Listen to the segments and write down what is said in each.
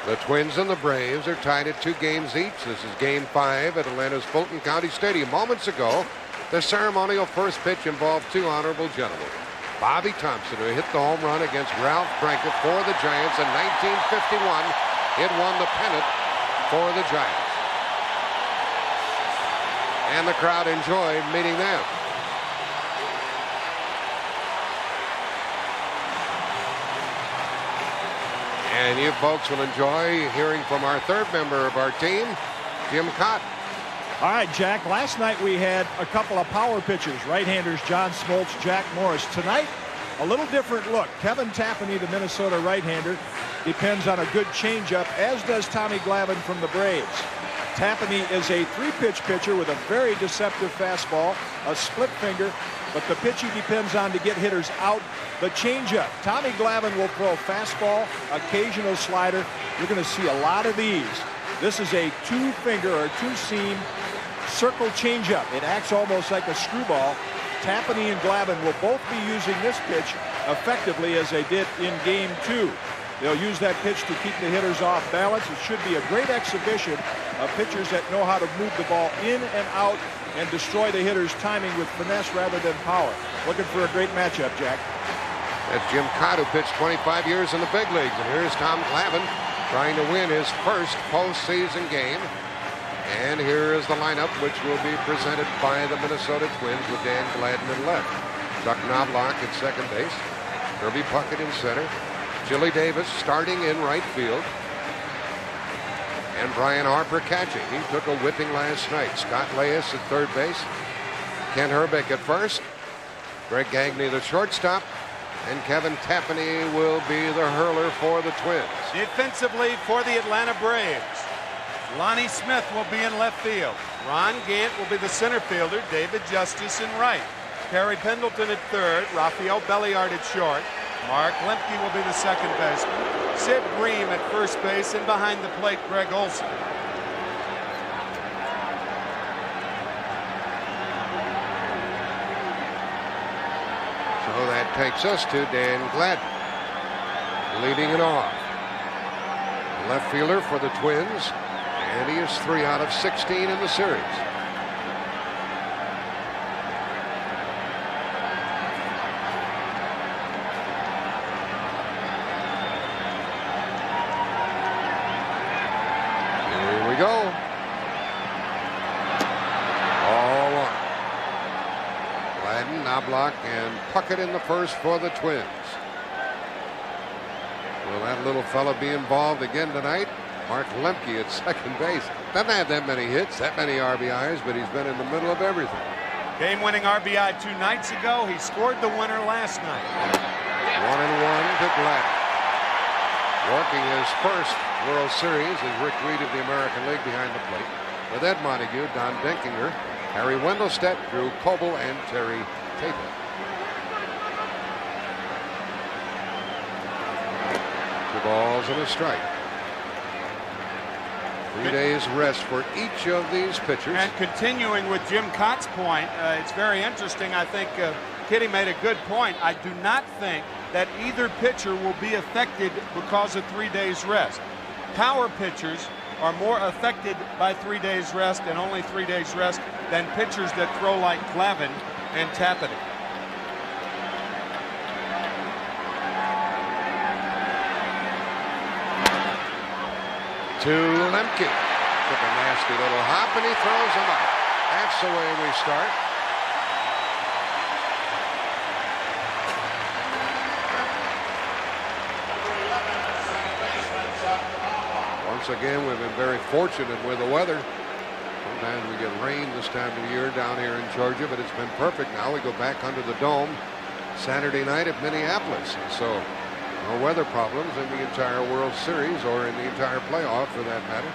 The Twins and the Braves are tied at 2 games each. This is Game 5 at Atlanta's Fulton County Stadium. Moments ago, the ceremonial first pitch involved 2 honorable gentlemen. Bobby Thompson, who hit the home run against Ralph Brankett for the Giants in 1951. It won the pennant for the Giants. And the crowd enjoyed meeting them. And you folks will enjoy hearing from our third member of our team, Tim Kaat. All right, Jack, last night we had a couple of power pitchers, right-handers John Smoltz, Jack Morris. Tonight, a little different look. Kevin Tapani, the Minnesota right-hander, depends on a good changeup, as does Tommy Glavine from the Braves. Tapani is a 3-pitch pitcher with a very deceptive fastball, a split finger, but the pitch he depends on to get hitters out, the changeup. Tommy Glavine will throw fastball, occasional slider. You're going to see a lot of these. This is a 2-finger or 2-seam circle changeup. It acts almost like a screwball. Tapani and Glavine will both be using this pitch effectively as they did in Game 2. They'll use that pitch to keep the hitters off balance. It should be a great exhibition of pitchers that know how to move the ball in and out and destroy the hitter's timing with finesse rather than power. Looking for a great matchup, Jack. That's Jim Kaat, who pitched 25 years in the big leagues. And here's Tom Glavine trying to win his first postseason game. And here is the lineup, which will be presented by the Minnesota Twins with Dan Gladden in left. Chuck Knobloch at second base. Kirby Puckett in center. Chili Davis starting in right field. And Brian Harper catching. He took a whipping last night. Scott Leyes at third base. Kent Herbeck at first. Greg Gagne the shortstop. And Kevin Tapani will be the hurler for the Twins. Defensively for the Atlanta Braves, Lonnie Smith will be in left field. Ron Gant will be the center fielder. David Justice in right. Terry Pendleton at third. Rafael Belliard at short. Mark Lemke will be the second baseman. Sid Bream at first base, and behind the plate, Greg Olson. So that takes us to Dan Gladden leading it off. Left fielder for the Twins, and he is 3 out of 16 in the series. Here we go. All one. Gladden, Knobloch, and Puckett in the first for the Twins. Will that little fella be involved again tonight? Mark Lemke at second base. Doesn't have that many hits, that many RBIs, but he's been in the middle of everything. Game-winning RBI 2 nights ago. He scored the winner last night. 1-1 to Gladden. Working his first World Series is Rick Reed of the American League behind the plate. With Ed Montague, Don Denkinger, Harry Wendelstedt, Drew Coble, and Terry Tate. 2 balls and a strike. 3 days rest for each of these pitchers. And continuing with Jim Kaat's point, it's very interesting. I think Kitty made a good point. I do not think that either pitcher will be affected because of 3 days rest. Power pitchers are more affected by 3 days rest and only 3 days rest than pitchers that throw like Glavine and Tapani. To Lemke. Took a nasty little hop and he throws him out. That's the way we start. Once again, we've been very fortunate with the weather. Sometimes we get rain this time of the year down here in Georgia, but it's been perfect now. We go back under the dome Saturday night at Minneapolis. So no weather problems in the entire World Series or in the entire playoff for that matter.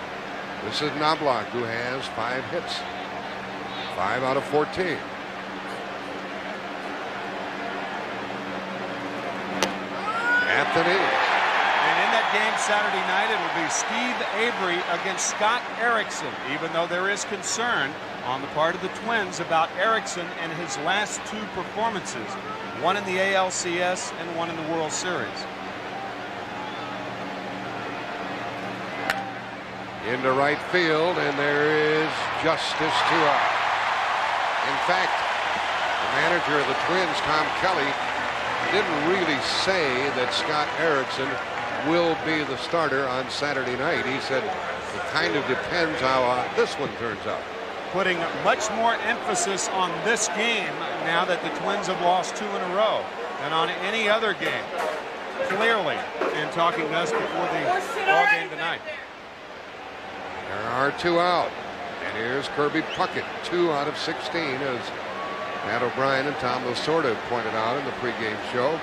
This is Knobloch, who has 5 hits. 5 out of 14. Anthony. And in that game Saturday night, it will be Steve Avery against Scott Erickson, even though there is concern on the part of the Twins about Erickson and his last 2 performances, one in the ALCS and one in the World Series. into right field, and there is justice, 2 out. In fact, the manager of the Twins, Tom Kelly, didn't really say that Scott Erickson will be the starter on Saturday night. He said it kind of depends how this one turns out. Putting much more emphasis on this game now that the Twins have lost 2 in a row than on any other game. Clearly, in talking to us before the ball game tonight. There are 2 out. And here's Kirby Puckett, 2 out of 16, as Matt O'Brien and Tom Lasorda pointed out in the pregame show.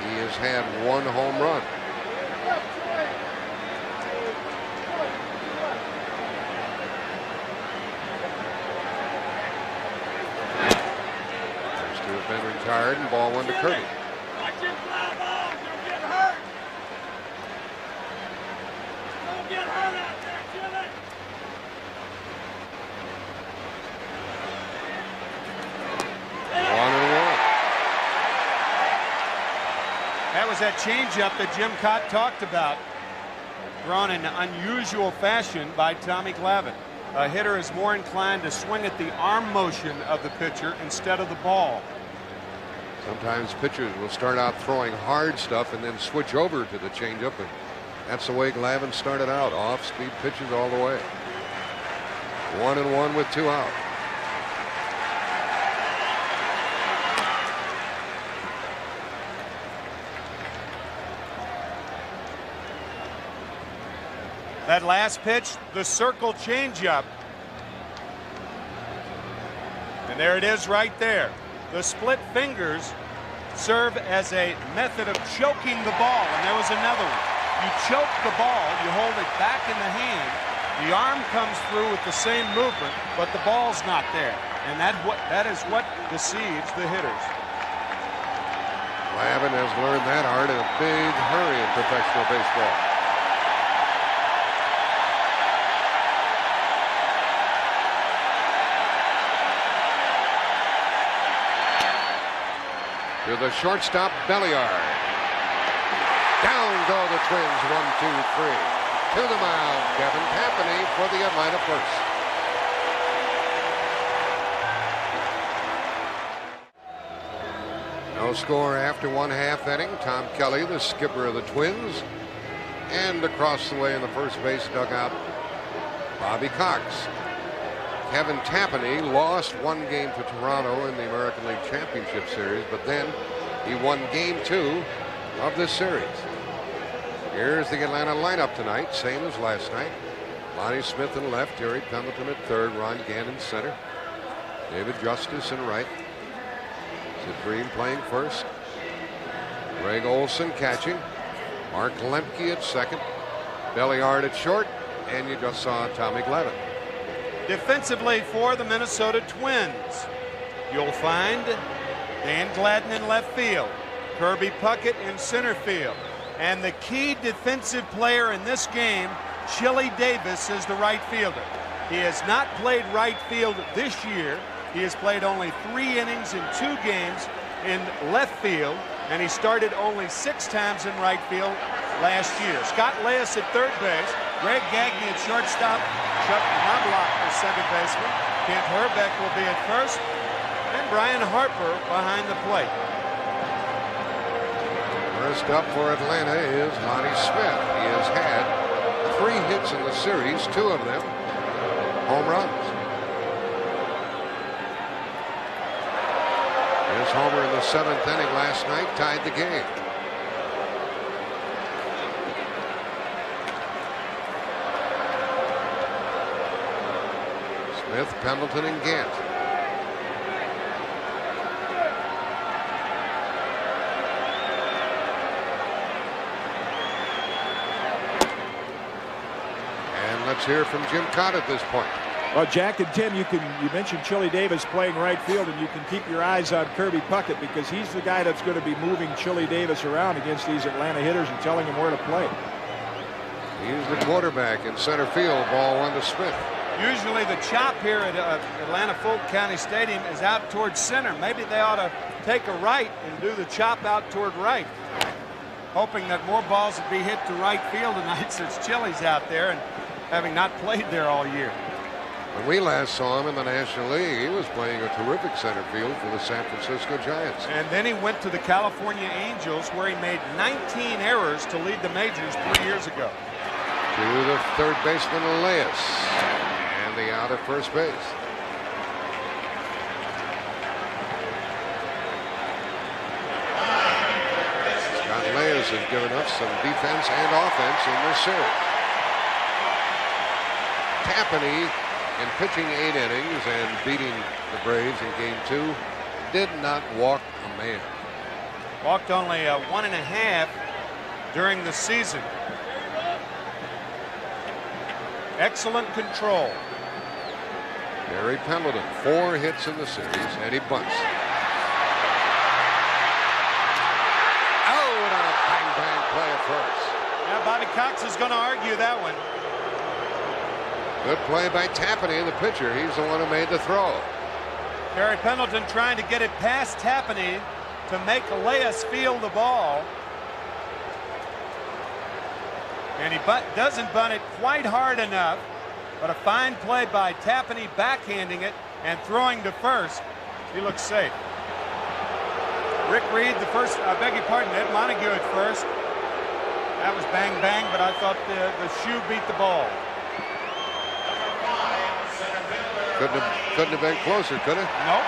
He has had 1 home run. First 2 have been retired, and ball 1 to Kirby. Watch your fly balls, you'll get hurt. Don't get hurt out there, Jimmy. That was that changeup that Jim Kaat talked about, thrown in unusual fashion by Tommy Glavine. A hitter is more inclined to swing at the arm motion of the pitcher instead of the ball. Sometimes pitchers will start out throwing hard stuff and then switch over to the changeup, and that's the way Glavine started out. Off-speed pitches all the way. 1-1 with 2 out. That last pitch, the circle changeup. And there it is right there. The split fingers serve as a method of choking the ball. And there was another one. You choke the ball, you hold it back in the hand. The arm comes through with the same movement, but the ball's not there. And that is what deceives the hitters. Glavine has learned that art in a big hurry in professional baseball. To the shortstop, Belliard. Down go the Twins, 1, 2, 3. To the mound, Kevin Tampany for the Atlanta first. No score after 1/2 inning. Tom Kelly, the skipper of the Twins. And across the way in the first base dugout, Bobby Cox. Kevin Tampany lost 1 game to Toronto in the American League Championship Series, but then he won Game 2 of this series. Here's the Atlanta lineup tonight, same as last night. Lonnie Smith in left, Terry Pendleton at third, Ron Gannon center, David Justice in right, Sid Green playing first, Greg Olson catching, Mark Lemke at second, Belliard at short, and you just saw Tommy Glavine. Defensively for the Minnesota Twins, you'll find Dan Gladden in left field, Kirby Puckett in center field, and the key defensive player in this game, Chili Davis, is the right fielder. He has not played right field this year. He has played only 3 innings in 2 games in left field, and he started only 6 times in right field last year. Scott Leyes at third base, Greg Gagne at shortstop, Chuck Knobloch is second baseman, Kent Herbeck will be at first, and Brian Harper behind the plate. First up for Atlanta is Lonnie Smith. He has had 3 hits in the series, 2 of them home runs. His homer in the 7th inning last night tied the game. Smith, Pendleton, and Gant. And let's hear from Jim Kaat at this point. Well, Jack and Tim, you mentioned Chili Davis playing right field, and you can keep your eyes on Kirby Puckett because he's the guy that's going to be moving Chili Davis around against these Atlanta hitters and telling him where to play. He's the quarterback in center field. Ball 1 to Smith. Usually the chop here at Atlanta Fulton County Stadium is out towards center. Maybe they ought to take a right and do the chop out toward right. Hoping that more balls would be hit to right field tonight since Chili's out there. And having not played there all year. When we last saw him in the National League, he was playing a terrific center field for the San Francisco Giants. And then he went to the California Angels, where he made 19 errors to lead the majors 3 years ago. To the third baseman, Elias, and the out at first base. Scott Elias has given us some defense and offense in this series. Tapani, in pitching 8 innings and beating the Braves in Game 2, did not walk a man. Walked only 1.5 during the season. Excellent control. Barry Pendleton, 4 hits in the series, and he bunts. Oh, and a bang play at first. Now Bobby Cox is going to argue that one. Good play by Tapani, the pitcher. He's the one who made the throw. Barry Pendleton trying to get it past Tapani to make Elias feel the ball. And he doesn't bunt it quite hard enough, but a fine play by Tapani backhanding it and throwing to first. He looks safe. Rick Reed, the first, I beg your pardon, Ed Montague at first. That was bang, but I thought the shoe beat the ball. Couldn't have been closer, could it? Nope.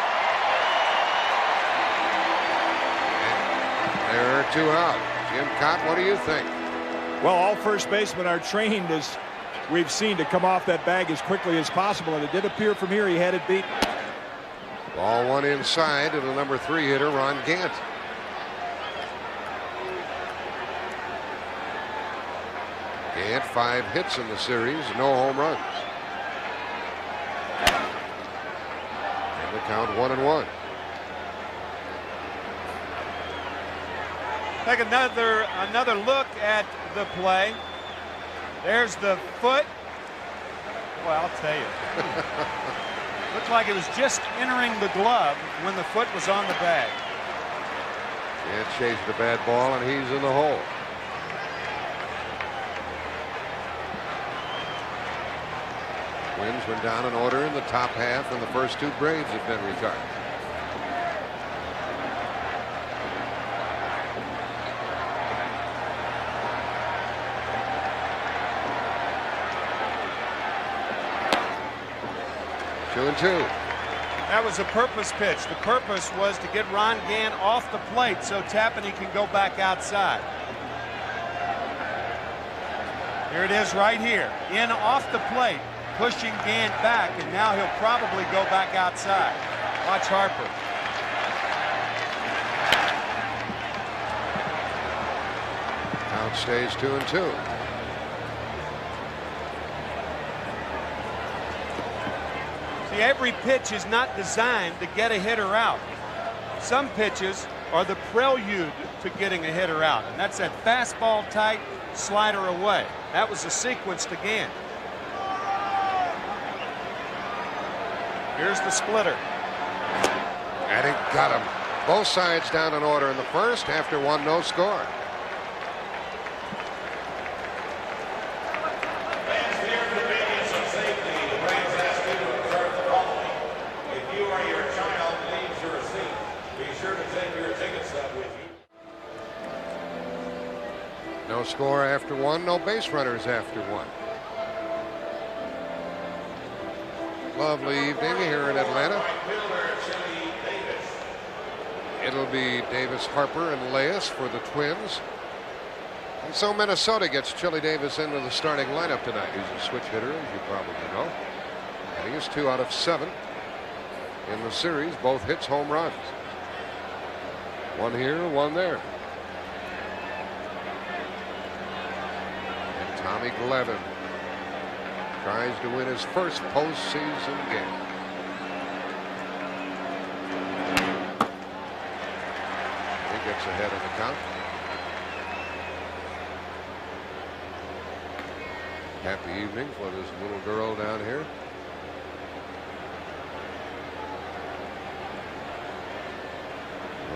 And there are 2 out. Jim Kaat, what do you think? Well, all first basemen are trained, as we've seen, to come off that bag as quickly as possible, and it did appear from here he had it beat. Ball one inside to the number 3 hitter, Ron Gant. Gant 5 hits in the series, no home runs. And the count 1-1. Take another look at the play. There's the foot. Well, I'll tell you. Looks like it was just entering the glove when the foot was on the bag. Gant chased the bad ball, and he's in the hole. Twins went down in order in the top half, and the first 2 Braves have been retired. Two and two. That was a purpose pitch. The purpose was to get Ron Gant off the plate so Tapani can go back outside. Here it is right here. In off the plate, pushing Gant back, and now he'll probably go back outside. Watch Harper. Count stays 2 and 2. See, every pitch is not designed to get a hitter out. Some pitches are the prelude to getting a hitter out, and that's that fastball tight, slider away. That was the sequence to Gant. Here's the splitter. And it got him. Both sides down in order in the first after 1 no score. No score after 1, no base runners after 1. Lovely evening here in Atlanta. It'll be Davis, Harper, and Elias for the Twins. And so Minnesota gets Chili Davis into the starting lineup tonight. He's a switch hitter, as you probably know. And he is 2 out of 7 in the series. Both hits home runs. 1 here, 1 there. And Tommy Glavine tries to win his first postseason game. He gets ahead of the count. Happy evening for this little girl down here.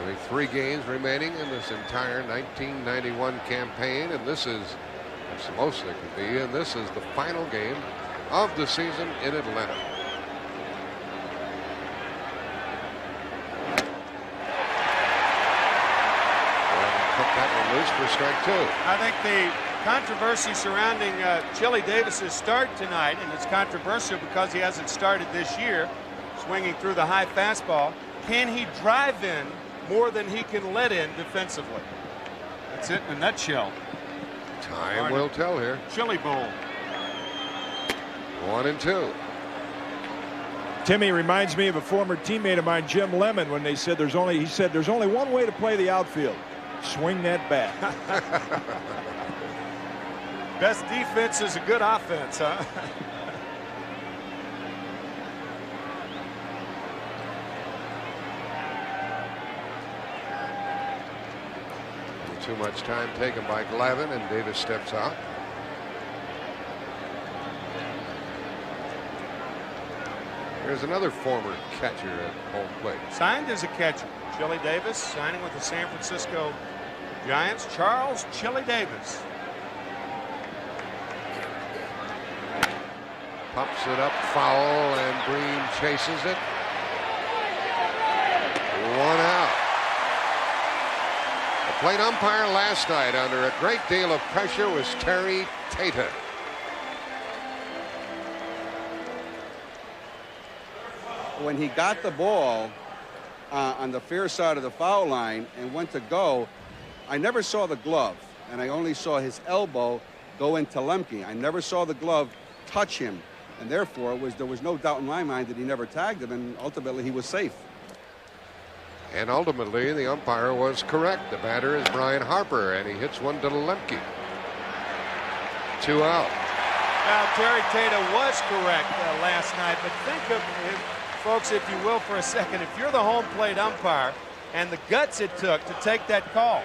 Only 3 games remaining in this entire 1991 campaign, and this is That's the most they can be, and this is the final game of the season in Atlanta. That one loose for strike 2. I think the controversy surrounding Chili Davis's start tonight, and it's controversial because he hasn't started this year, swinging through the high fastball. Can he drive in more than he can let in defensively? That's it in a nutshell. Time will tell here. Chili Bowl. 1-2. Timmy reminds me of a former teammate of mine, Jim Lemon, when they said he said there's only one way to play the outfield. Swing that bat. Best defense is a good offense, huh? Too much time taken by Glavine, and Davis steps out. Here's another former catcher at home plate. Signed as a catcher. Chili Davis signing with the San Francisco Giants. Charles Chili Davis. Pops it up foul, and Breen chases it. 1 out. The plate umpire last night under a great deal of pressure was Terry Tata. When he got the ball on the fair side of the foul line and went to go, I never saw the glove, and I only saw his elbow go into Lemke. I never saw the glove touch him, and therefore there was no doubt in my mind that he never tagged him, and ultimately he was safe. And ultimately the umpire was correct. The batter is Brian Harper, and he hits one to Lemke. 2 out. Now Terry Tata was correct last night, but think of it, folks, if you will, for a second. If you're the home plate umpire and the guts it took to take that call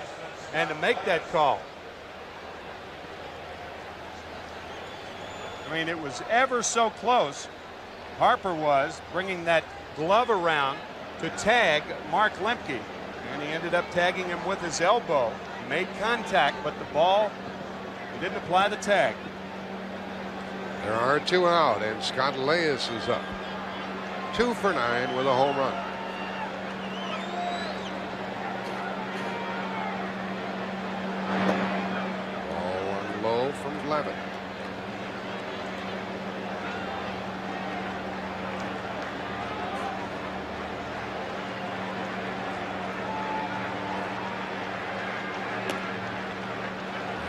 and to make that call. I mean, it was ever so close. Harper was bringing that glove around to tag Mark Lemke, and he ended up tagging him with his elbow. He made contact, but the ball, he didn't apply the tag. There are 2 out, and Scott Leas is up. 2 for 9 with a home run. Ball 1 low from Glavine.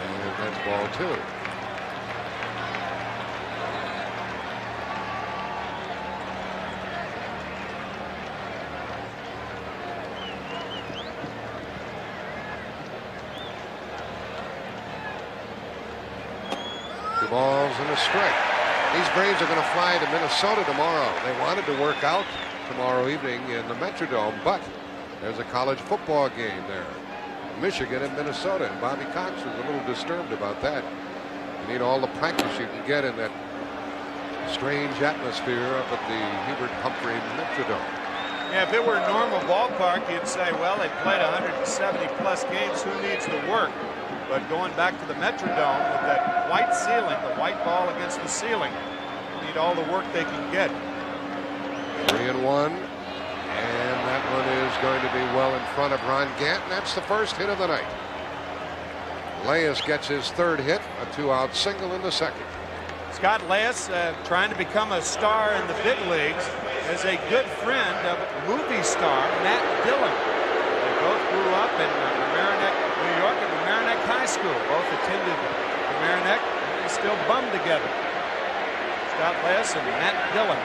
And that's ball 2. Balls and a strike. These Braves are going to fly to Minnesota tomorrow. They wanted to work out tomorrow evening in the Metrodome, but there's a college football game there. Michigan and Minnesota, and Bobby Cox was a little disturbed about that. You need all the practice you can get in that strange atmosphere up at the Hubert Humphrey Metrodome. Yeah, if it were a normal ballpark, you'd say, well, they played 170 plus games. Who needs to work? But going back to the Metrodome with that white ceiling, the white ball against the ceiling, you need all the work they can get. 3-1, and that one is going to be well in front of Ron Gant, and that's the first hit of the night. Leas gets his 3rd hit, a 2-out single in the 2nd. Scott Leas trying to become a star in the big leagues is a good friend of movie star Matt Dillon. They both grew up in Mamaroneck, New York, at Mamaroneck High School. Both attended Mamaroneck, and they still bum together. Scott Leas and Matt Dillon.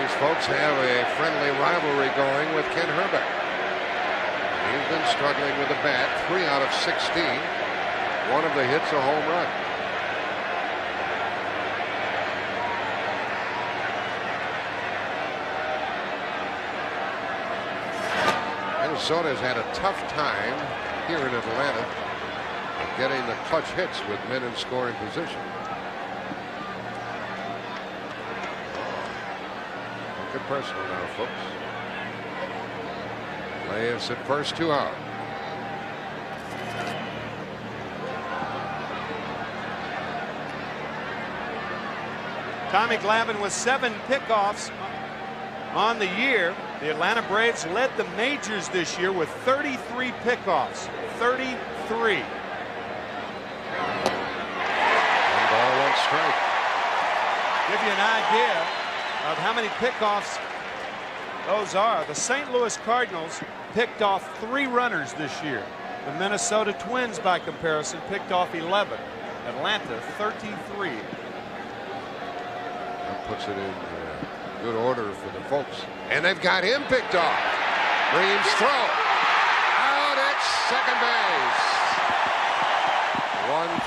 These folks have a friendly rivalry going with Ken Herbeck. He's been struggling with the bat. 3 out of 16. One of the hits a home run. Minnesota's had a tough time here in Atlanta getting the clutch hits with men in scoring position. Make it personal now, folks. Leas at first, 2 out. Tommy Glavine with 7 pickoffs on the year. The Atlanta Braves led the majors this year with 33 pickoffs. 33. One ball, one strike. Give you an idea of how many pickoffs those are. The St. Louis Cardinals picked off 3 runners this year. The Minnesota Twins, by comparison, picked off 11. Atlanta, 33. That puts it in good order for the folks. And they've got him picked off. Green's throw. Out at second base.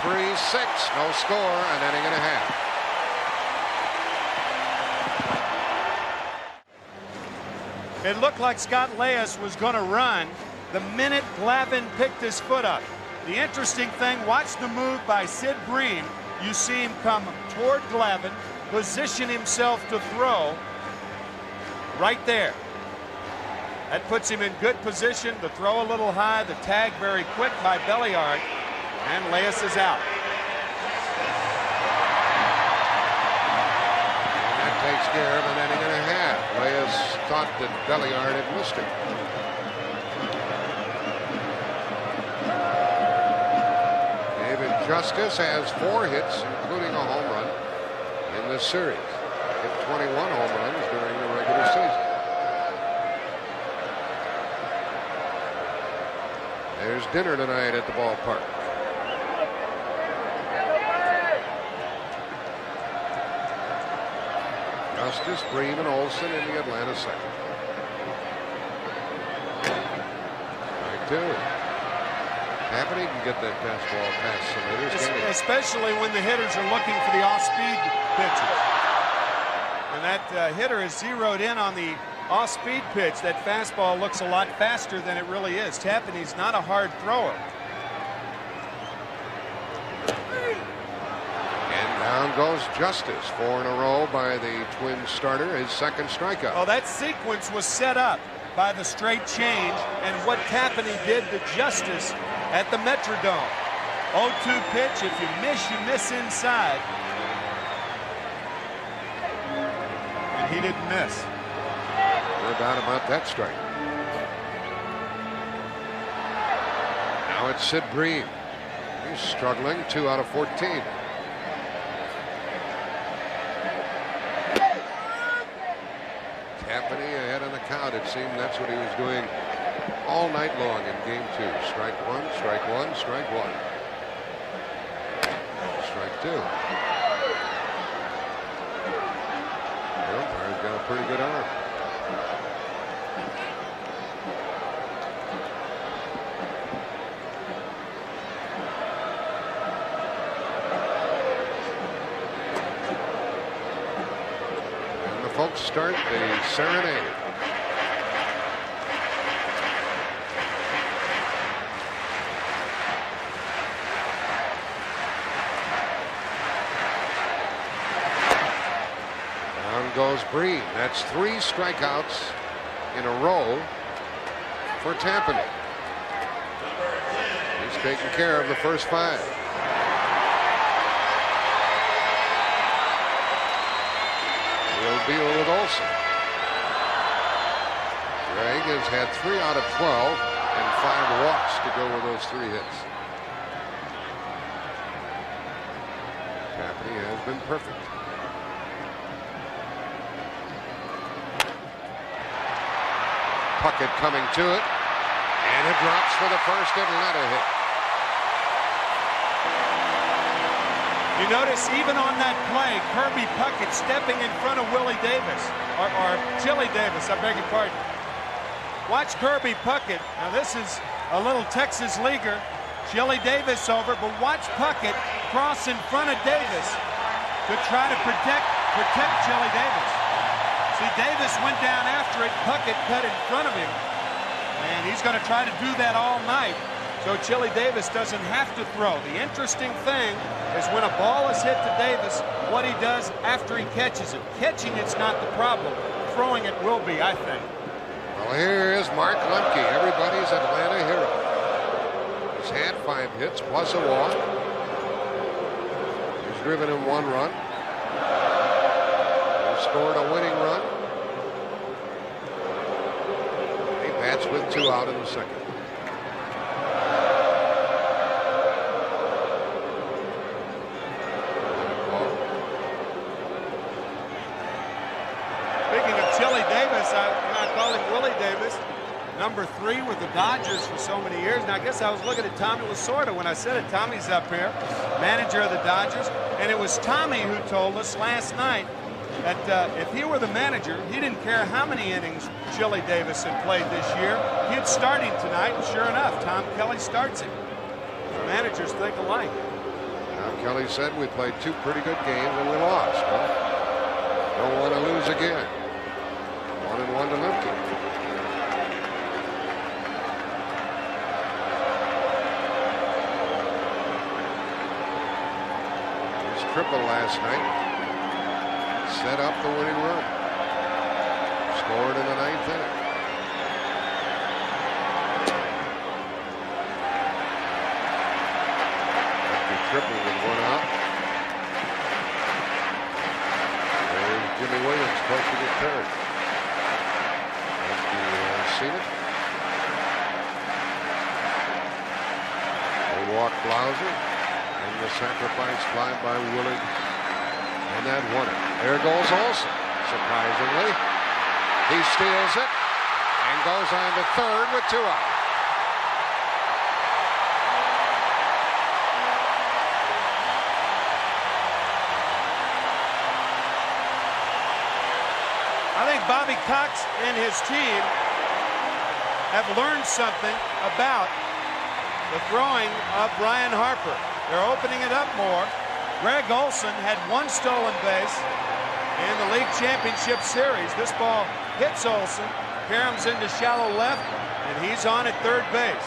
1-3-6. No score. An inning and a half. It looked like Scott Leas was going to run the minute Glavine picked his foot up. The interesting thing, watch the move by Sid Bream. You see him come toward Glavine, position himself to throw right there. That puts him in good position. The throw a little high, the tag very quick by Belliard, and Leas is out. And that takes care of an inning and a half. Leas thought that Belliard had missed it. Justice has 4 hits, including a home run in this series. Hit 21 home runs during the regular season. There's dinner tonight at the ballpark. Justice, Bream, and Olsen in the Atlanta second. Strike 2. Happening can get that fastball past some hitters, especially when the hitters are looking for the off-speed pitches. And that hitter is zeroed in on the off-speed pitch. That fastball looks a lot faster than it really is. Tapani's not a hard thrower. And down goes Justice. 4 in a row by the Twins starter. His second strikeout. Oh, that sequence was set up by the straight change and what Tapani did to Justice at the Metrodome. 0-2 pitch. If you miss inside. And he didn't miss. No doubt about that strike. Now it's Sid Bream. He's struggling. 2 out of 14. Tapani ahead on the count. It seemed that's what he was doing all night long in game 2. Strike 1, strike 1, strike 1. Strike 2. The umpire's got a pretty good arm. And the folks start the serenade. Goes Bream. That's 3 strikeouts in a row for Tapani. He's taking care of the first 5. He'll deal with Olsen. Greg has had 3 out of 12 and 5 walks to go with those 3 hits. Tapani has been perfect. Puckett coming to it, and it drops for the first Atlanta hit. You notice even on that play, Kirby Puckett stepping in front of Willie Davis, or Chili Davis, I beg your pardon. Watch Kirby Puckett. Now this is a little Texas leaguer. Chili Davis over, but watch Puckett cross in front of Davis to try to protect Chili Davis. See, Davis went down after it. Puckett cut in front of him. And he's going to try to do that all night. So Chili Davis doesn't have to throw. The interesting thing is when a ball is hit to Davis, what he does after he catches it. Catching it's not the problem. Throwing it will be, I think. Well, here is Mark Lemke, everybody's Atlanta hero. He's had 5 hits plus a walk. He's driven in 1 run. scored a winning run. He bats with 2 out in the second. Speaking of Chili Davis, I call him Willie Davis. Number 3 with the Dodgers for so many years. Now, I guess I was looking at Tommy Lasorda when I said it. Tommy's up here, manager of the Dodgers. And it was Tommy who told us last night that if he were the manager, he didn't care how many innings Chili Davis had played this year. He'd start him tonight, and sure enough, Tom Kelly starts him. The managers think alike. Now, Kelly said we played 2 pretty good games and we lost. Well, don't want to lose again. 1-1 to Lemke. Triple last night, set up the winning run, scored in the 9th inning. Triple with 1 out. There's Jimmy Williams close to the 3rd. Seen it. They walk Blauser. The sacrifice fly by Willard, and that won it. There goes Olsen. Surprisingly, he steals it and goes on to 3rd with 2 out. I think Bobby Cox and his team have learned something about the throwing of Brian Harper. They're opening it up more. Greg Olson had 1 stolen base in the league championship series. This ball hits Olson, caroms into shallow left, and he's on at 3rd base.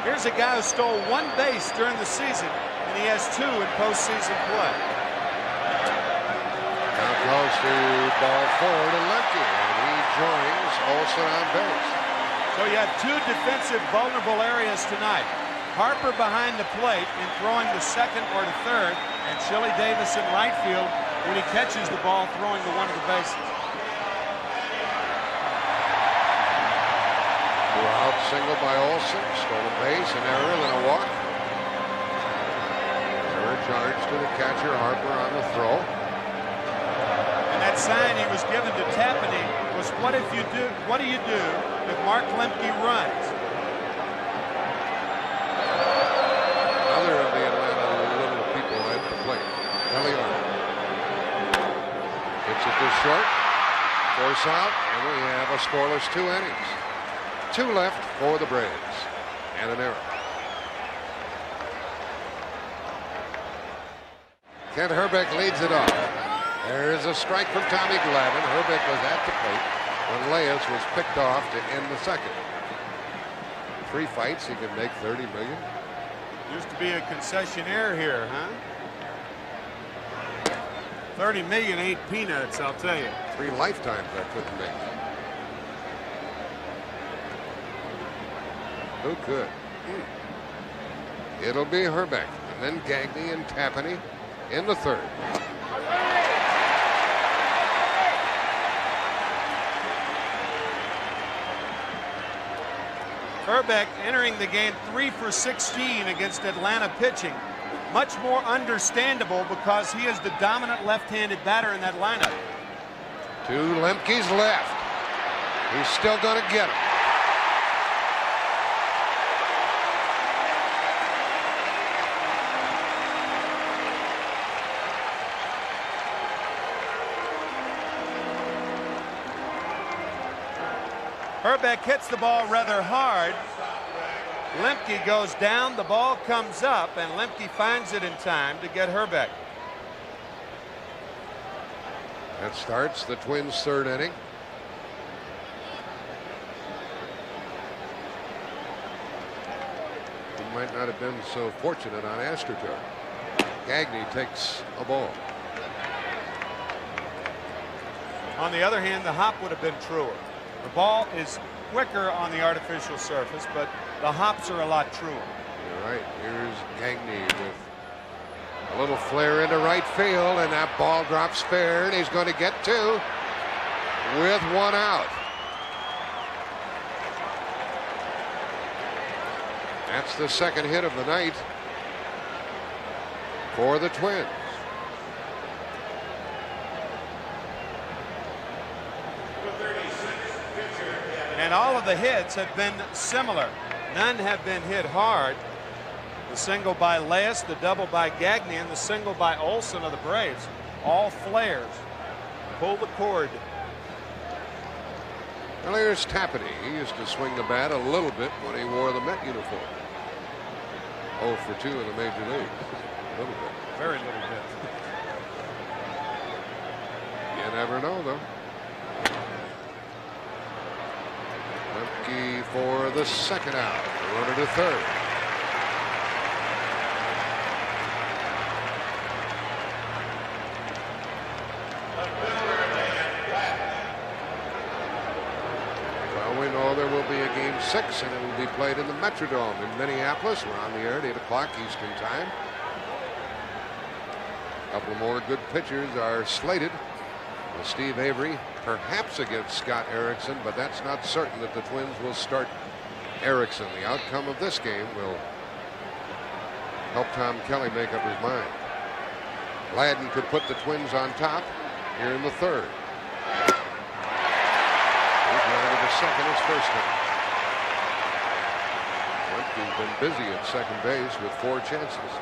Here's a guy who stole 1 base during the season, and he has 2 in postseason play. Now goes to ball 4 to Lemke, and he joins Olson on base. So you have 2 defensive vulnerable areas tonight. Harper behind the plate and throwing to 2nd or to 3rd, and Chili Davis in right field when he catches the ball throwing to one of the bases. 2 out single by Olson, stolen base, an error, then a walk. Error charged to the catcher Harper on the throw. And that sign he was given to Tapani was, what do you do if Mark Lemke runs? Another of the Atlanta little people at the plate. Kelly Arnold. Hits it to short. Force out, and we have a scoreless 2 innings. 2 left for the Braves. And an error. Kent Hrbek leads it off. There's a strike from Tommy Glavine. Hrbek was at the plate when Leas was picked off to end the second. 3 fights, he could make $30 million. Used to be a concessionaire here, huh? 30 million ain't peanuts, I'll tell you. 3 lifetimes I couldn't make. Who could? It'll be Hrbek, and then Gagne and Tapani in the 3rd. Hrbek entering the game 3 for 16 against Atlanta pitching. Much more understandable because he is the dominant left-handed batter in that lineup. To Lemke's left. He's still going to get him. Hrbek hits the ball rather hard. Lemke goes down, the ball comes up, and Lemke finds it in time to get Hrbek. That starts the Twins' 3rd inning. He might not have been so fortunate on AstroTurf. Gagne takes a ball. On the other hand, the hop would have been truer. The ball is quicker on the artificial surface, but the hops are a lot truer. You're right. Here's Gagne with a little flare into right field, and that ball drops fair, and he's going to get 2. with one out. That's the second hit of the night for the Twins. And all of the hits have been similar. None have been hit hard. The single by Lesley, the double by Gagne, and the single by Olson of the Braves. All flares. Pull the cord. Well, here's Tapani. He used to swing the bat a little bit when he wore the Met uniform. 0 for 2 in the major leagues. A little bit. Very little bit. You never know, though. Lemke for the second out. Runner to third. Well, we know there will be a game 6, and it will be played in the Metrodome in Minneapolis. We're on the air at 8 o'clock Eastern Time. A couple more good pitchers are slated. With Steve Avery perhaps against Scott Erickson, but that's not certain that the Twins will start Erickson. The outcome of this game will help Tom Kelly make up his mind. Gladden could put the Twins on top here in the third. He's running to second his first time. Lemke's been busy at second base with 4 chances.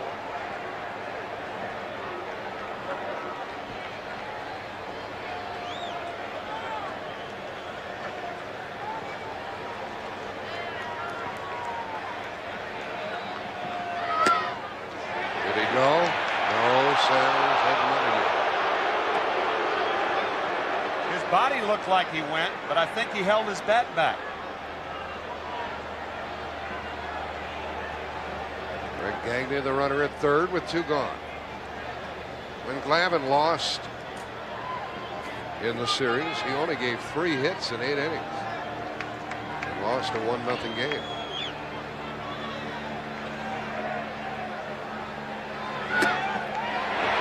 Body looked like he went, but I think he held his bat back. Greg Gagne, the runner at third with 2 gone. When Glavine lost in the series, he only gave 3 hits in 8 innings and lost a 1-0 game.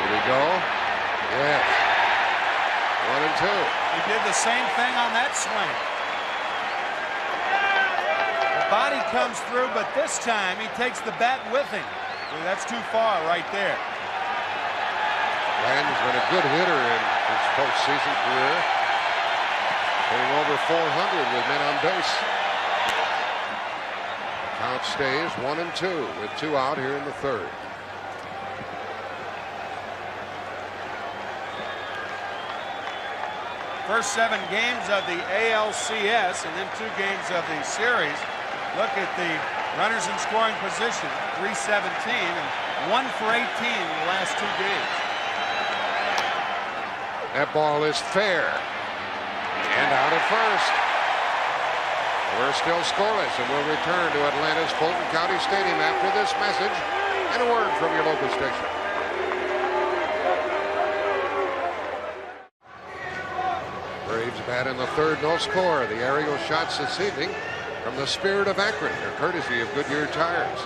Did he go? Yes. 1 and 2. He did the same thing on that swing. The body comes through, but this time he takes the bat with him. That's too far right there. Gladden's been a good hitter in his postseason career, hitting over 400 with men on base. Count stays 1 and 2 with 2 out here in the third. First 7 games of the ALCS and then 2 games of the series. Look at the runners in scoring position, 317 and 1 for 18 in the last 2 games. That ball is fair and out at first. We're still scoreless, and we'll return to Atlanta's Fulton County Stadium after this message and a word from your local station. Braves bat in the third, no score. The aerial shots this evening from the Spirit of Akron. They're courtesy of Goodyear Tires.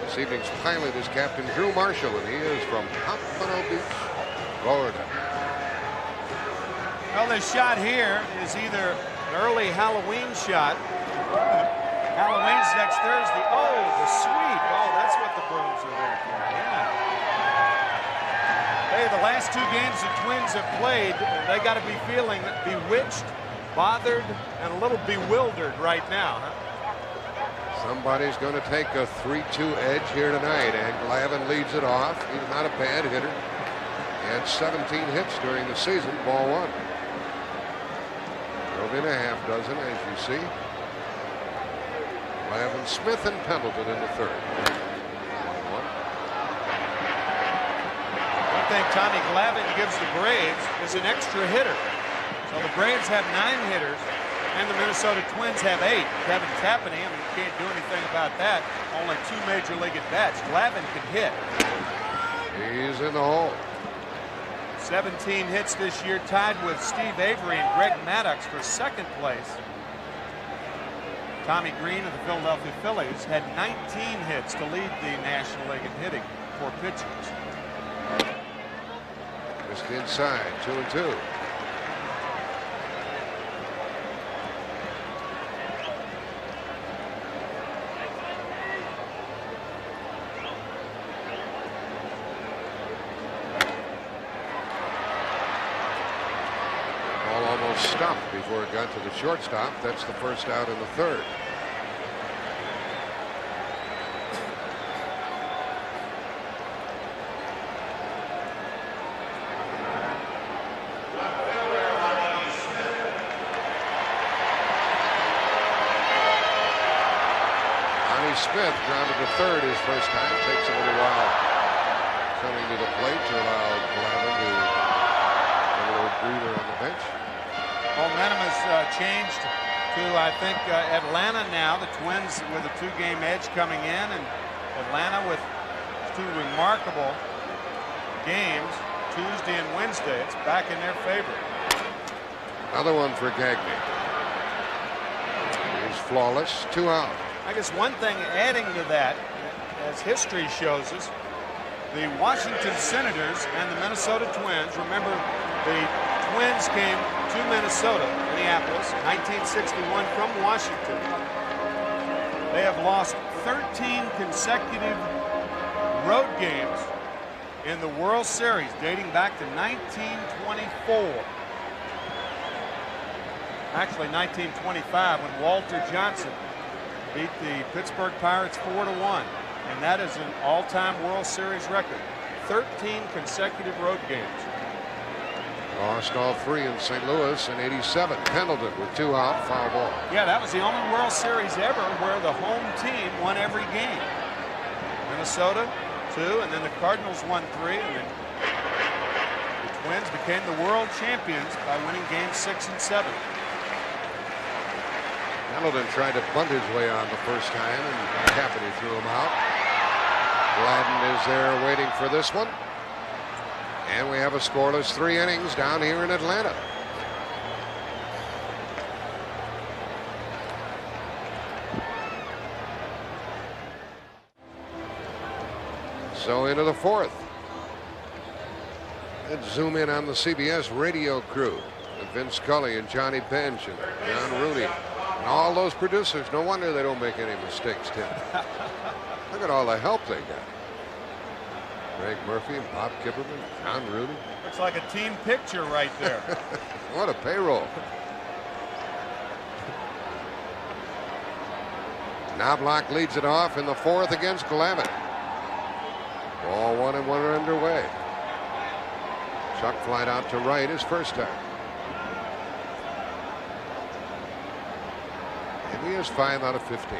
This evening's pilot is Captain Drew Marshall, and he is from Pompano Beach, Florida. Well, this shot here is either an early Halloween shot. Halloween's next Thursday. Oh, the sweep. Oh, that's what the Browns are there for. Yeah. Hey, the last 2 games the Twins have played, they got to be feeling bewitched, bothered, and a little bewildered right now. Huh? Somebody's going to take a 3-2 edge here tonight, and Glavine leads it off. He's not a bad hitter. He had 17 hits during the season, ball 1. Drove in a half dozen, as you see. Glavine, Smith, and Pendleton in the third. 1-1. One thing Tommy Glavine gives the Braves is an extra hitter. So the Braves have 9 hitters, and the Minnesota Twins have 8. Kevin Tapani, I mean, you can't do anything about that. Only 2 major league at-bats. Glavine can hit. He's in the hole. 17 hits this year, tied with Steve Avery and Greg Maddox for second place. Tommy Green of the Philadelphia Phillies had 19 hits to lead the National League in hitting for pitchers. Just inside, 2-2. almost stopped before it got to the shortstop. That's the first out in the third. Smith grounded to third his first time. Takes a little while coming to the plate to allow Glavine to have a little breather on the bench. Momentum has changed to, I think, Atlanta now. The Twins with a 2-game edge coming in, and Atlanta with 2 remarkable games, Tuesday and Wednesday. It's back in their favor. Another one for Gagne. He's flawless. 2 out. I guess one thing adding to that, as history shows us, the Washington Senators and the Minnesota Twins, remember the Twins came to Minnesota, Minneapolis, 1961 from Washington. They have lost 13 consecutive road games in the World Series dating back to 1924. Actually 1925 when Walter Johnson beat the Pittsburgh Pirates 4-1, and that is an all-time World Series record. 13 consecutive road games. Lost all 3 in St. Louis in '87. Pendleton with 2 out, foul ball. Yeah, that was the only World Series ever where the home team won every game. Minnesota 2, and then the Cardinals won 3, and then the Twins became the world champions by winning games 6 and 7. Pendleton tried to bunt his way on the first time, and Kaat threw him out. Gladden is there waiting for this one. And we have a scoreless 3 innings down here in Atlanta. So into the 4th. Let's zoom in on the CBS radio crew. With Vince Scully and Johnny Bench and John Rudy. And all those producers, no wonder they don't make any mistakes, Tim. Look at all the help they got. Greg Murphy and Bob Kipperman, John Rudy. Looks like a team picture right there. What a payroll. Knobloch leads it off in the 4th against Glavine. Ball 1 and 1 are underway. Chuck flied out to right his first time. And he has 5 out of 15.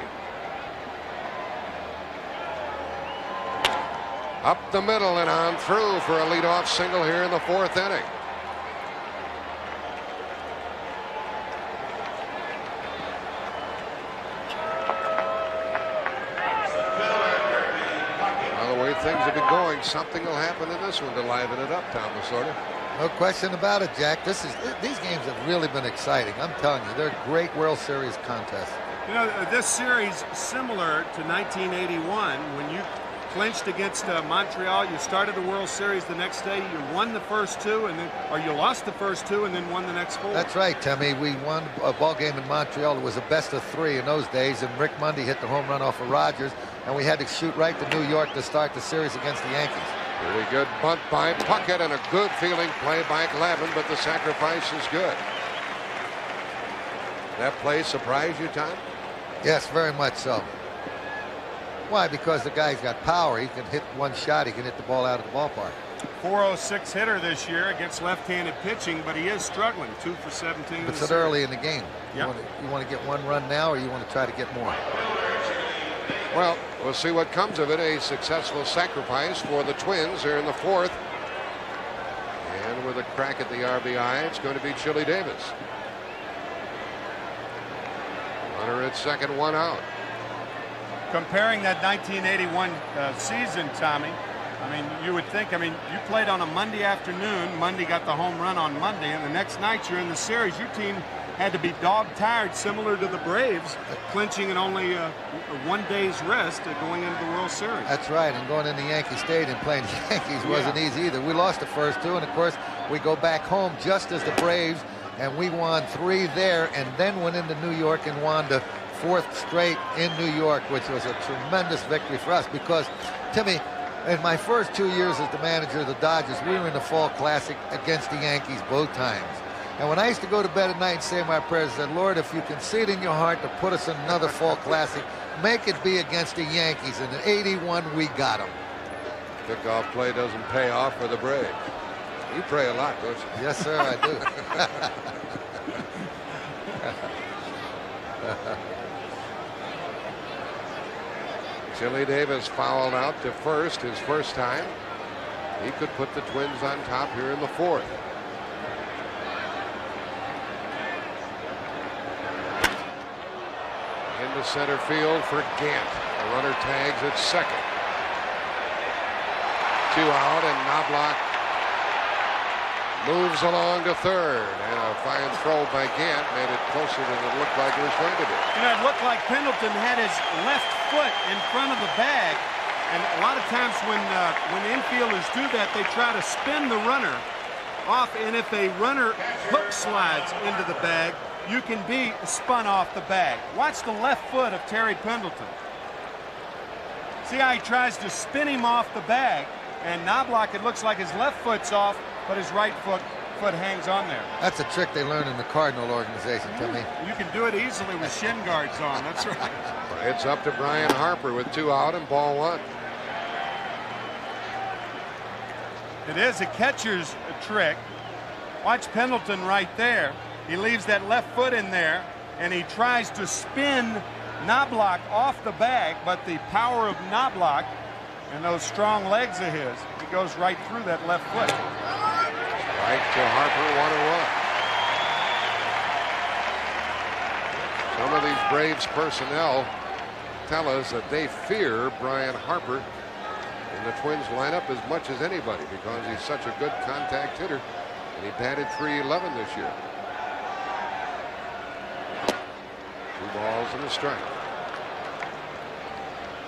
Up the middle and on through for a leadoff single here in the 4th inning. Well, the way things have been going, something will happen in this one to liven it up, Tom Lasorda. No question about it, Jack. These games have really been exciting. I'm telling you, they're great World Series contests. You know, this series similar to 1981 when you clinched against Montreal. You started the World Series the next day. You won the first 2, and then, or you lost the first 2 and then won the next 4. That's right, Timmy. We won a ball game in Montreal. It was a best of 3 in those days, and Rick Mundy hit the home run off of Rogers, and we had to shoot right to New York to start the series against the Yankees. Pretty good bunt by Puckett and a good feeling play by Glavine, but the sacrifice is good. That play surprised you, Tom? Yes, very much so. Why? Because the guy's got power. He can hit one shot. He can hit the ball out of the ballpark. 406 hitter this year against left-handed pitching, but he is struggling. 2 for 17. It's so early in the game. Yep. You want to get 1 run now, or you want to try to get more? Well, we'll see what comes of it. A successful sacrifice for the Twins here in the 4th. And with a crack at the RBI, it's going to be Chili Davis. Runner at second, 1 out. Comparing that 1981 season, Tommy, I mean, you would think, I mean, you played on a Monday afternoon. Monday got the home run on Monday, and the next night you're in the series. Your team had to be dog-tired, similar to the Braves, clinching in only 1 day's rest going into the World Series. That's right, and going into Yankee Stadium playing the Yankees wasn't easy either. We lost the first 2, and of course, we go back home just as the Braves, and we won 3 there, and then went into New York and won the 4th straight in New York, which was a tremendous victory for us because, Timmy, in my first 2 years as the manager of the Dodgers, we were in the Fall Classic against the Yankees both times. And when I used to go to bed at night and say my prayers, I said, Lord, if you can see it in your heart to put us in another fall classic, make it be against the Yankees. And in '81, we got them. Kickoff play doesn't pay off for the Braves. You pray a lot, don't you? Yes, sir, I do. Chili Davis fouled out to first his first time. He could put the Twins on top here in the fourth. Into center field for Gant. The runner tags at second. 2 out, and Knobloch moves along to third, and a fine throw by Gant made it closer than it looked like it was going to be. You know, it looked like Pendleton had his left foot in front of the bag, and a lot of times when infielders do that, they try to spin the runner off, and if a runner hook slides into the bag, you can be spun off the bag. Watch the left foot of Terry Pendleton. See how he tries to spin him off the bag, and Knobloch, it looks like his left foot's off, but his right foot hangs on there. That's a trick they learned in the Cardinal organization, Timmy. You can do it easily with shin guards on. That's right. It's up to Brian Harper with 2 out and ball 1. It is a catcher's trick. Watch Pendleton right there. He leaves that left foot in there, and he tries to spin Knobloch off the bag, but the power of Knobloch and those strong legs of his, he goes right through that left foot. Right to Harper, 1-1. Some of these Braves personnel tell us that they fear Brian Harper in the Twins lineup as much as anybody because he's such a good contact hitter, and he batted .311 this year. 2 balls and a strike.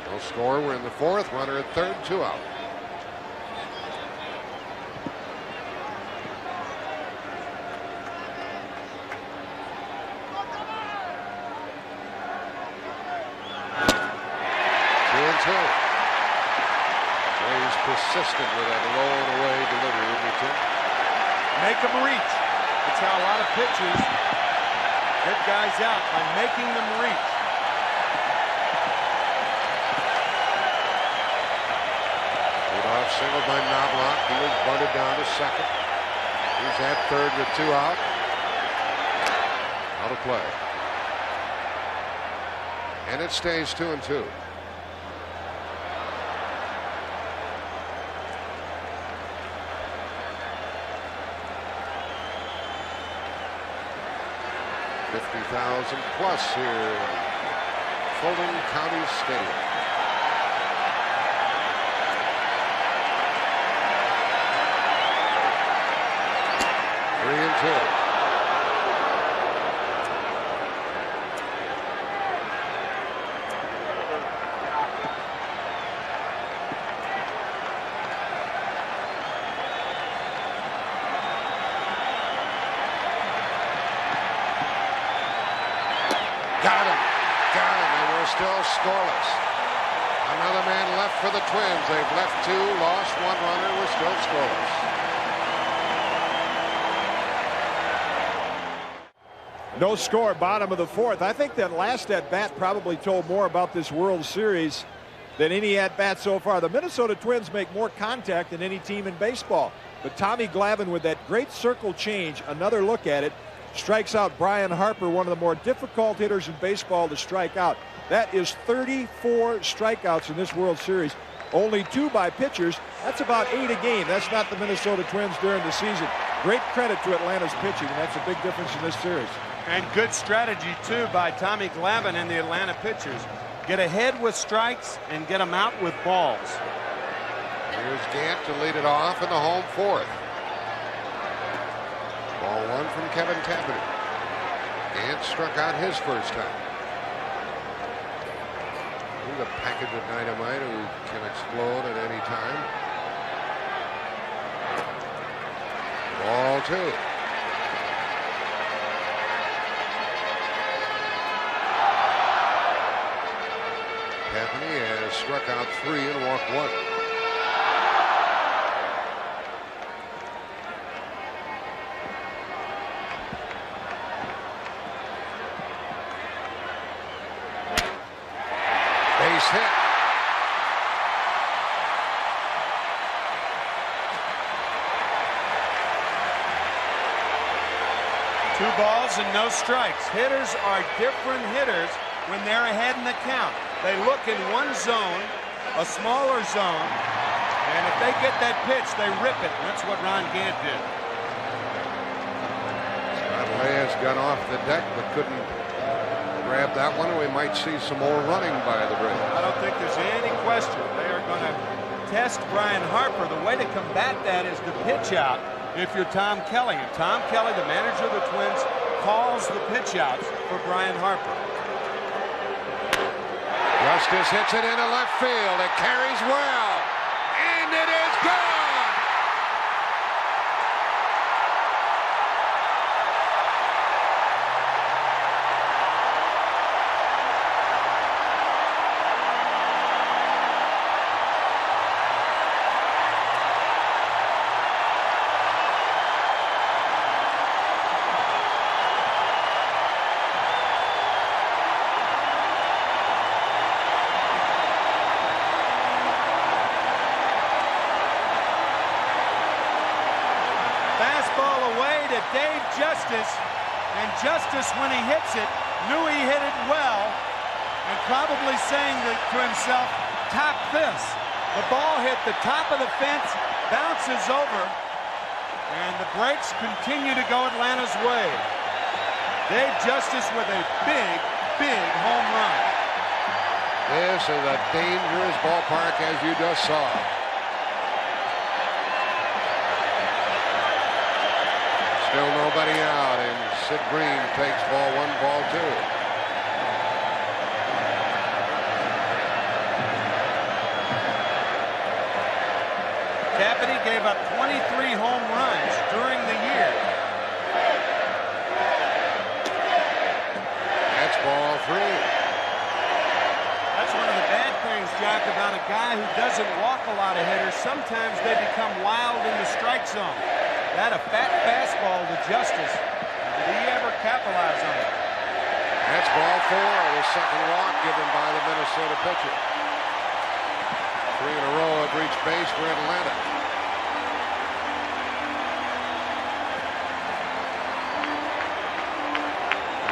No score. We're in the fourth. Runner at third, 2 out. He's persistent with that low and away delivery, isn't he, Tim? Make them reach. That's how a lot of pitchers get guys out, by making them reach. Leadoff single by Knobloch. He was bunted down to second. He's at third with 2 out. Out of play. And it stays 2-2. $50,000+ here in Fulton County Stadium. Three and 2. Got him, and we're still scoreless. Another man left for the Twins. They've left 2, lost 1 runner. We're still scoreless. No score, bottom of the fourth. I think that last at-bat probably told more about this World Series than any at-bat so far. The Minnesota Twins make more contact than any team in baseball. But Tommy Glavine, with that great circle change, another look at it, strikes out Brian Harper, one of the more difficult hitters in baseball to strike out. That is 34 strikeouts in this World Series. Only 2 by pitchers. That's about 8 a game. That's not the Minnesota Twins during the season. Great credit to Atlanta's pitching, and that's a big difference in this series. And good strategy, too, by Tommy Glavine and the Atlanta pitchers. Get ahead with strikes and get them out with balls. Here's Gant to lead it off in the home fourth. Ball 1 from Kevin Tapper. Gant struck out his first time. He's a package of dynamite who can explode at any time. Ball 2. Tapper has struck out 3 and walked 1. Base hit. Two balls and no strikes. Hitters are different hitters when they're ahead in the count. They look in one zone, a smaller zone, and if they get that pitch, they rip it. And that's what Ron Gant did. Scott Reyes got off the deck but couldn't grab that one, and we might see some more running by the Braves. I don't think there's any question. They are going to test Brian Harper. The way to combat that is to pitch out if you're Tom Kelly. And Tom Kelly, the manager of the Twins, calls the pitch outs for Brian Harper. Justice hits it into left field. It carries well, and it is gone. Dave Justice, and Justice, when he hits it, knew he hit it well, and probably saying to himself, "Top this." The ball hit the top of the fence, bounces over, and the breaks continue to go Atlanta's way. Dave Justice with a big, big home run. This is a dangerous ballpark, as you just saw. Still nobody out, and Sid Green takes ball one, ball two. Tapani gave up 23 home runs during the year. That's ball three. That's one of the bad things, Jack, about a guy who doesn't walk a lot of hitters. Sometimes they become wild in the strike zone. That a fat fastball to Justice. Did he ever capitalize on it? That's ball four. The second walk given by the Minnesota pitcher. 3 in a row have reached base for Atlanta.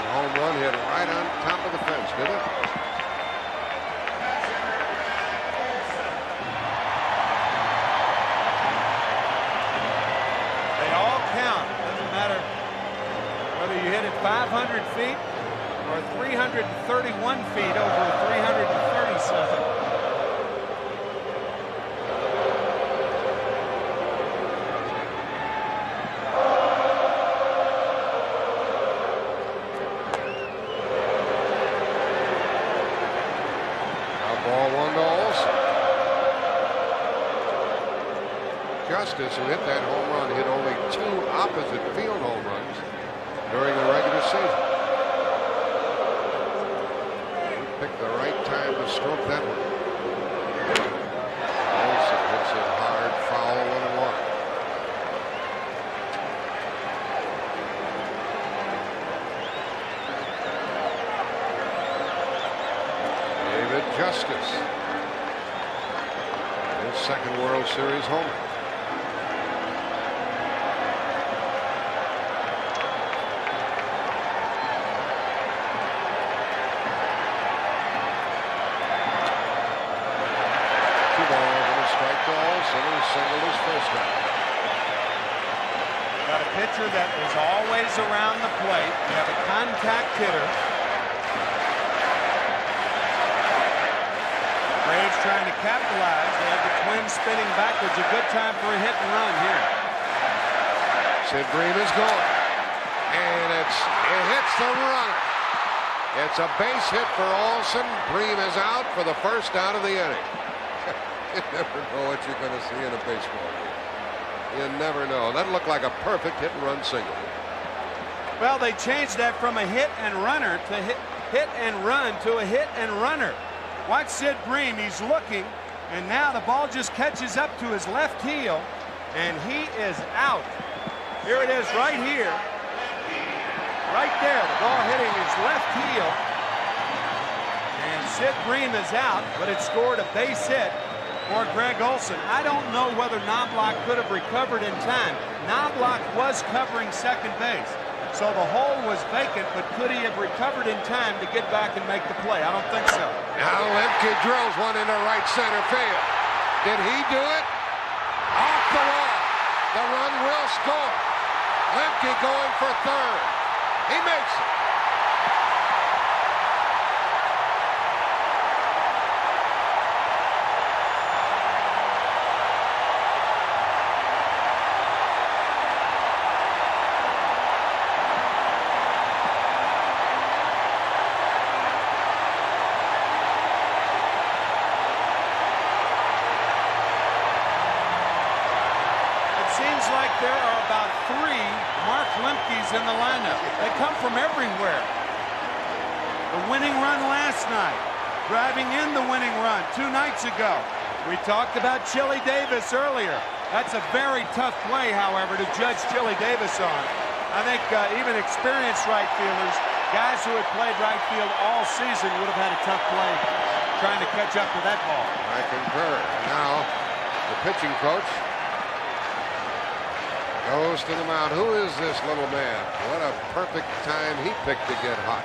And home run hit right on top of the fence, did it? You hit it 500 feet or 331 feet over 337. Now ball one to Olsen. Justice, who hit that home run, hit only 2 opposite field home runs during the regular season. He picked the right time to stroke that one. Olsen hits it hard, foul, 1-1. David Justice, his second World Series homer. Singled his first time. Got a pitcher that is always around the plate. You have a contact hitter. Braves trying to capitalize. They have the Twins spinning backwards. A good time for a hit and run here. Sid Green is going, and it hits the runner. It's a base hit for Olsen. Bream is out for the first out of the inning. You never know what you're going to see in a baseball game. You never know. That looked like a perfect hit and run single. Well, they changed that from a hit and runner to hit and run to a hit and runner. Watch Sid Bream. He's looking, and now the ball just catches up to his left heel, and he is out. Here it is right here. Right there. The ball hitting his left heel. And Sid Bream is out, but it scored a base hit for Greg Olson. I don't know whether Knobloch could have recovered in time. Knobloch was covering second base, so the hole was vacant, but could he have recovered in time to get back and make the play? I don't think so. Now Lemke drills one into right center field. Did he do it? Off the wall. The run will score. Lemke going for third. He makes it. There are about 3 Mark Lemkes in the lineup. They come from everywhere. The winning run last night, driving in the winning run 2 nights ago. We talked about Chili Davis earlier. That's a very tough play, however, to judge Chili Davis on. I think even experienced right fielders, guys who had played right field all season, would have had a tough play trying to catch up to that ball. I concur. Now, the pitching coach goes to the mound. Who is this little man? What a perfect time he picked to get hot.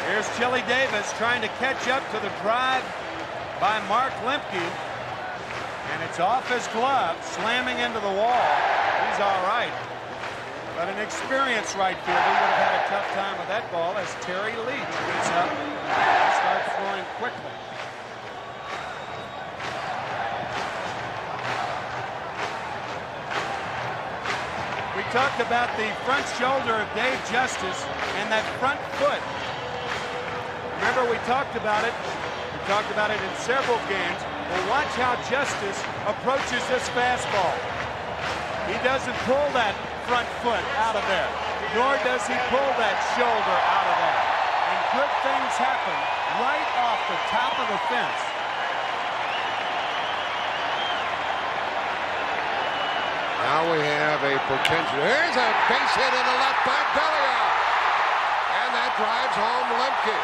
Here's Chili Davis trying to catch up to the drive by Mark Lemke. And it's off his glove, slamming into the wall. He's all right. But an experienced right fielder would have had a tough time with that ball as Terry Leach gets up and starts throwing quickly. We talked about the front shoulder of Dave Justice and that front foot. Remember, we talked about it. We talked about it in several games. Well, watch how Justice approaches this fastball. He doesn't pull that front foot out of there, nor does he pull that shoulder out of there. And good things happen right off the top of the fence. Now we have a potential. Here's a base hit in the left by Belliard. And that drives home Lemke.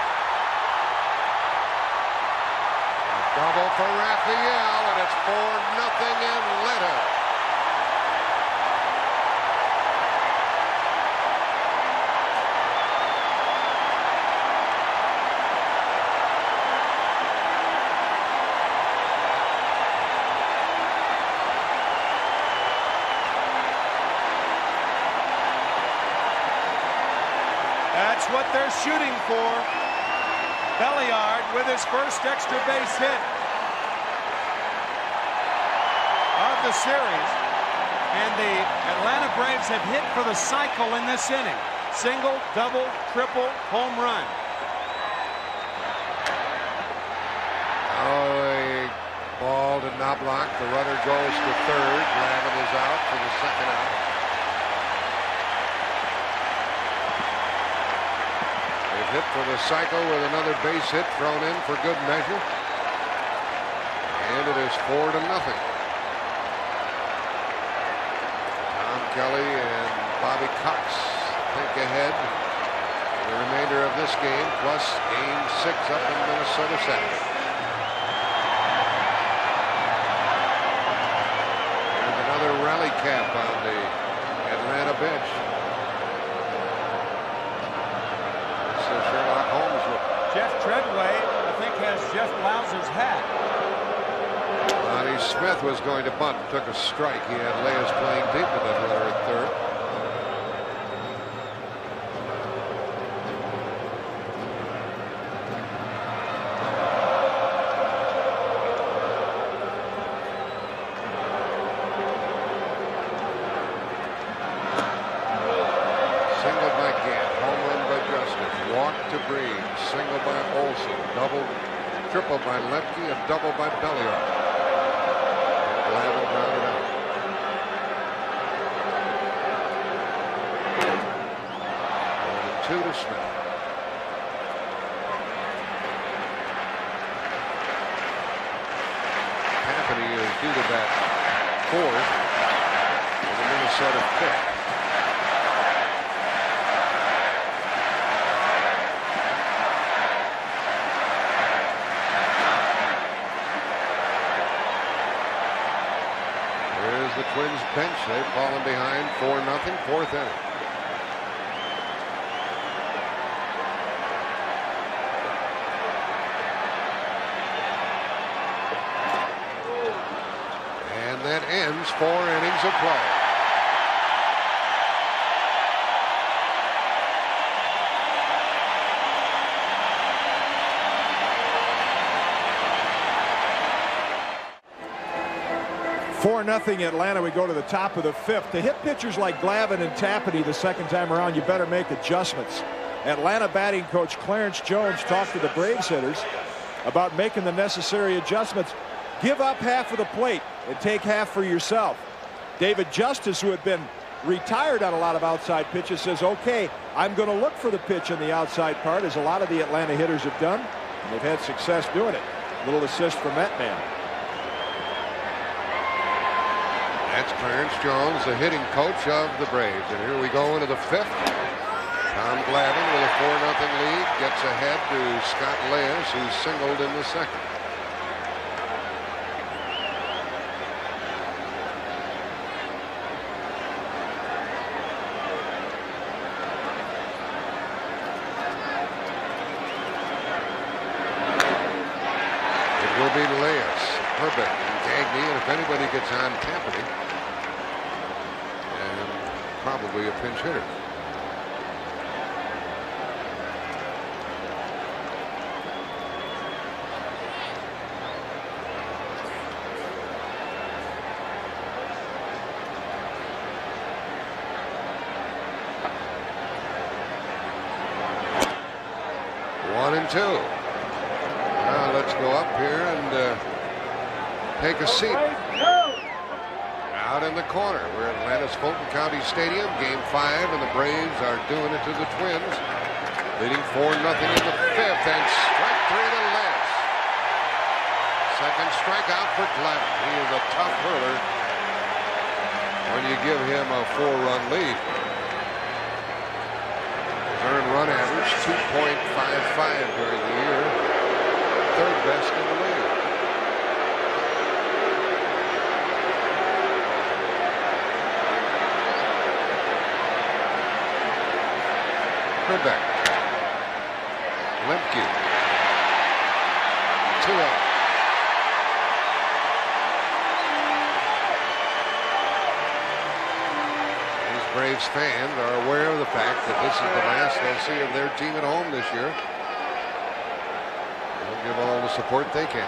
A double for Raphael, and it's 4-0 in Atlanta. That's what they're shooting for. Belliard with his first extra base hit of the series. And the Atlanta Braves have hit for the cycle in this inning. Single, double, triple, home run. Oh, a ball to Knobloch. The runner goes to third. Glavin is out for the second out. Hit for the cycle with another base hit thrown in for good measure. And it is 4-0. Tom Kelly and Bobby Cox think ahead for the remainder of this game, plus game 6 up in Minnesota Saturday. There's another rally cap on the Atlanta bench. Sherlock Holmes look. Jeff Treadway, I think, has Jeff Blauser's hat. Lonnie Smith was going to bunt, took a strike. He had Leas playing deep with that runner at third. Single by Gant, home run by Justice, walk to Bream, single by Olson, double, triple by Lemke, a double by Belliard. And Glavin grounded out. And 2 to Smith. Tappany is due to bat 4th for the Minnesota 5th. bench. They've fallen behind 4-0, fourth inning. And that ends 4 innings of play. Four nothing Atlanta. We go to the top of the fifth. To hit pitchers like Glavine and Tapani the second time around, you better make adjustments. Atlanta batting coach Clarence Jones talked to the Braves hitters about making the necessary adjustments. Give up half of the plate and take half for yourself. David Justice, who had been retired on a lot of outside pitches, says, okay, I'm going to look for the pitch in the outside part, as a lot of the Atlanta hitters have done, and they've had success doing it. Little assist from that man. That's Clarence Jones, the hitting coach of the Braves. And here we go into the fifth. Tom Glavine with a 4-0 lead gets ahead to Scott Leas, who singled in the second. It will be Leas, Herbert, and Gagne, and if anybody gets on, Tapani, and probably a pinch hitter. One and two. Now let's go up here and take a seat. Out in the corner, we're at Atlanta's Fulton County Stadium, Game 5, and the Braves are doing it to the Twins, leading 4-0 in the fifth, and strike 3 to Leas. Second strikeout for Glavine. He is a tough hurler when you give him a 4-run lead. Earned run average 2.55 during the year, third best in the league. Back. Lemke. 2-0. These Braves fans are aware of the fact that this is the last they'll see of their team at home this year. They'll give all the support they can.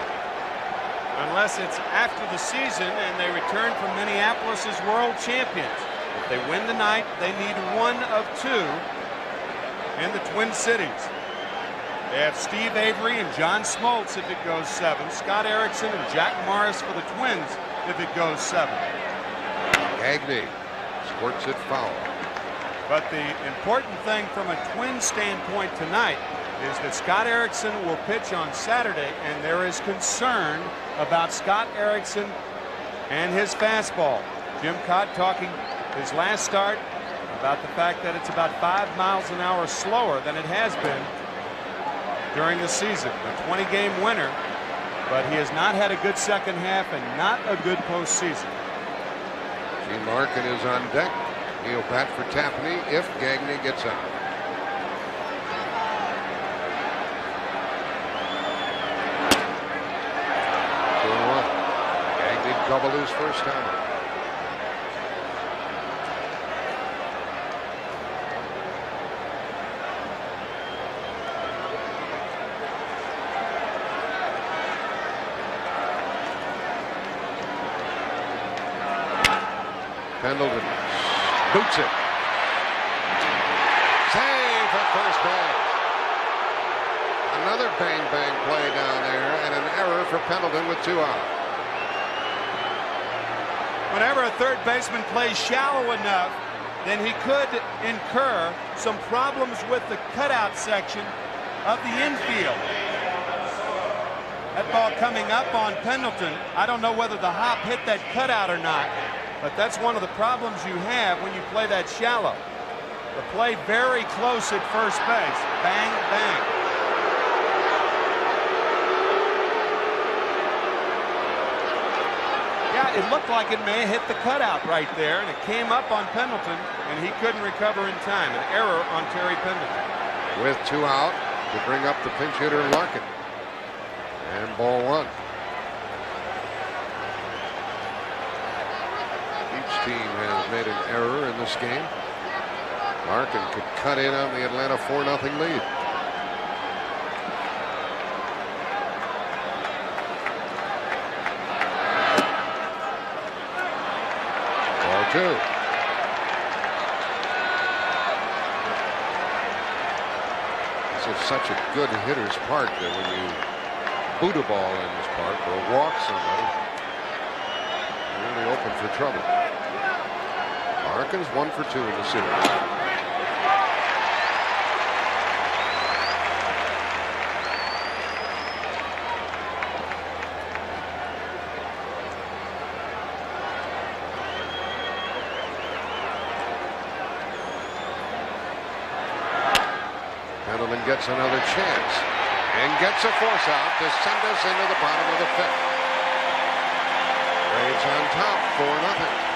Unless it's after the season and they return from Minneapolis as world champions. If they win tonight, they need 1 of 2 in the Twin Cities. They have Steve Avery and John Smoltz if it goes 7. Scott Erickson and Jack Morris for the Twins if it goes 7. Gagne squirts it foul. But the important thing from a Twin standpoint tonight is that Scott Erickson will pitch on Saturday, and there is concern about Scott Erickson and his fastball. Jim Kaat talking his last start about the fact that it's about 5 miles an hour slower than it has been during the season. A 20-game winner, but he has not had a good second half and not a good postseason. Gene Larkin is on deck. He'll bat for Tapani if Gagne gets out. Gagne doubled his first time. Pendleton boots it. Save at first base. Another bang-bang play down there, and an error for Pendleton with 2 out. Whenever a third baseman plays shallow enough, then he could incur some problems with the cutout section of the infield. That ball coming up on Pendleton, I don't know whether the hop hit that cutout or not, but that's one of the problems you have when you play that shallow. The play very close at first base. Bang, bang. Yeah, it looked like it may have hit the cutout right there, and it came up on Pendleton, and he couldn't recover in time. An error on Terry Pendleton. With 2 out to bring up the pinch hitter Larkin. And ball 1. Each team has made an error in this game. Larkin could cut in on the Atlanta 4-0 lead. Ball 2. This is such a good hitter's park that when you boot a ball in this park or walk somebody, you're really open for trouble. Larkin's 1 for 2 in the series. Pendleton gets another chance and gets a force out to send us into the bottom of the 5th. Braves on top 4-0.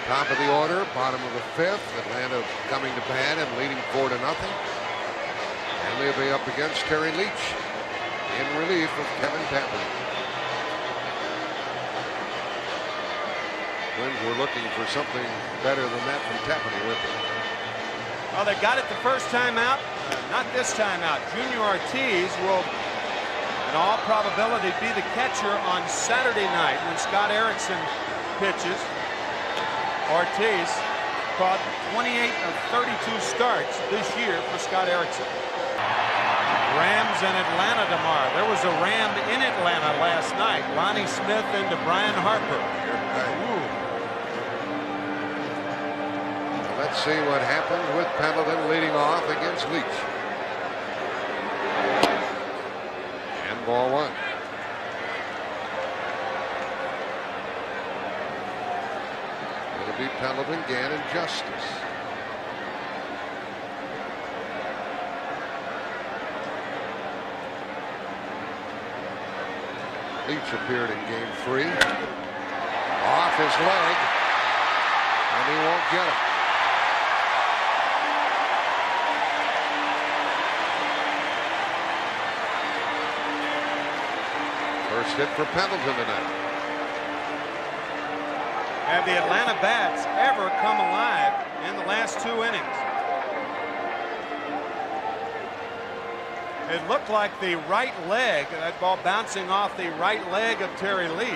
Top of the order, bottom of the 5th. Atlanta coming to bat and leading 4-0. And they'll be up against Terry Leach in relief of Kevin Tappan. Twins were looking for something better than that from Tappan with them. Well, they got it the first time out. Not this time out. Junior Ortiz will, in all probability, be the catcher on Saturday night when Scott Erickson pitches. Ortiz caught 28 of 32 starts this year for Scott Erickson. Rams in Atlanta tomorrow. There was a Ram in Atlanta last night. Lonnie Smith into Brian Harper. Let's see what happens with Pendleton leading off against Leach. And ball 1. It'll be Pendleton, Gann, and Justice. Leach appeared in game 3. Off his leg, and he won't get it. First hit for Pendleton tonight. Have the Atlanta bats ever come alive in the last 2 innings? It looked like the right leg, that ball bouncing off the right leg of Terry Leach.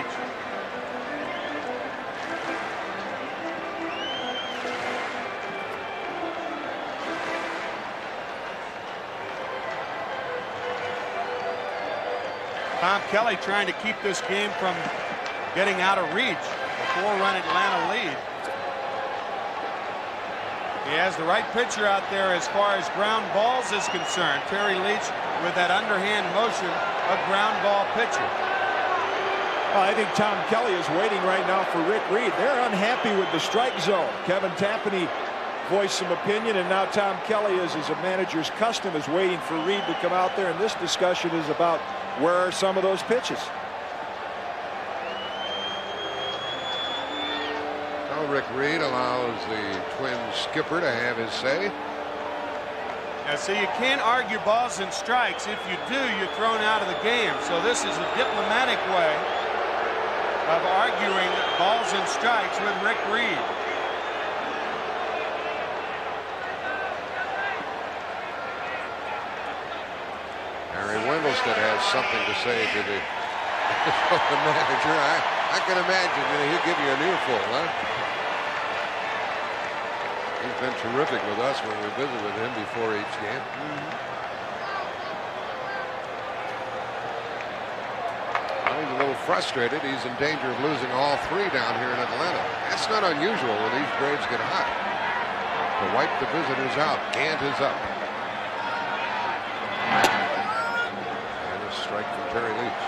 Tom Kelly trying to keep this game from getting out of reach. A 4-run Atlanta lead. He has the right pitcher out there as far as ground balls is concerned. Terry Leach with that underhand motion, a ground ball pitcher. Well, I think Tom Kelly is waiting right now for Rick Reed. They're unhappy with the strike zone. Kevin Tappan voiced some opinion, and now Tom Kelly, as a manager's custom, is waiting for Reed to come out there, and this discussion is about where are some of those pitches. Rick Reed allows the Twins skipper to have his say. Now, see, you can't argue balls and strikes. If you do, you're thrown out of the game. So this is a diplomatic way of arguing balls and strikes with Rick Reed. Harry Wendelstedt has something to say to the manager. I can imagine he'll give you an earful, huh? He's been terrific with us when we visit with him before each game. Well, he's a little frustrated. He's in danger of losing all 3 down here in Atlanta. That's not unusual when these Braves get hot. To wipe the visitors out. Gant is up. And a strike from Terry Leach.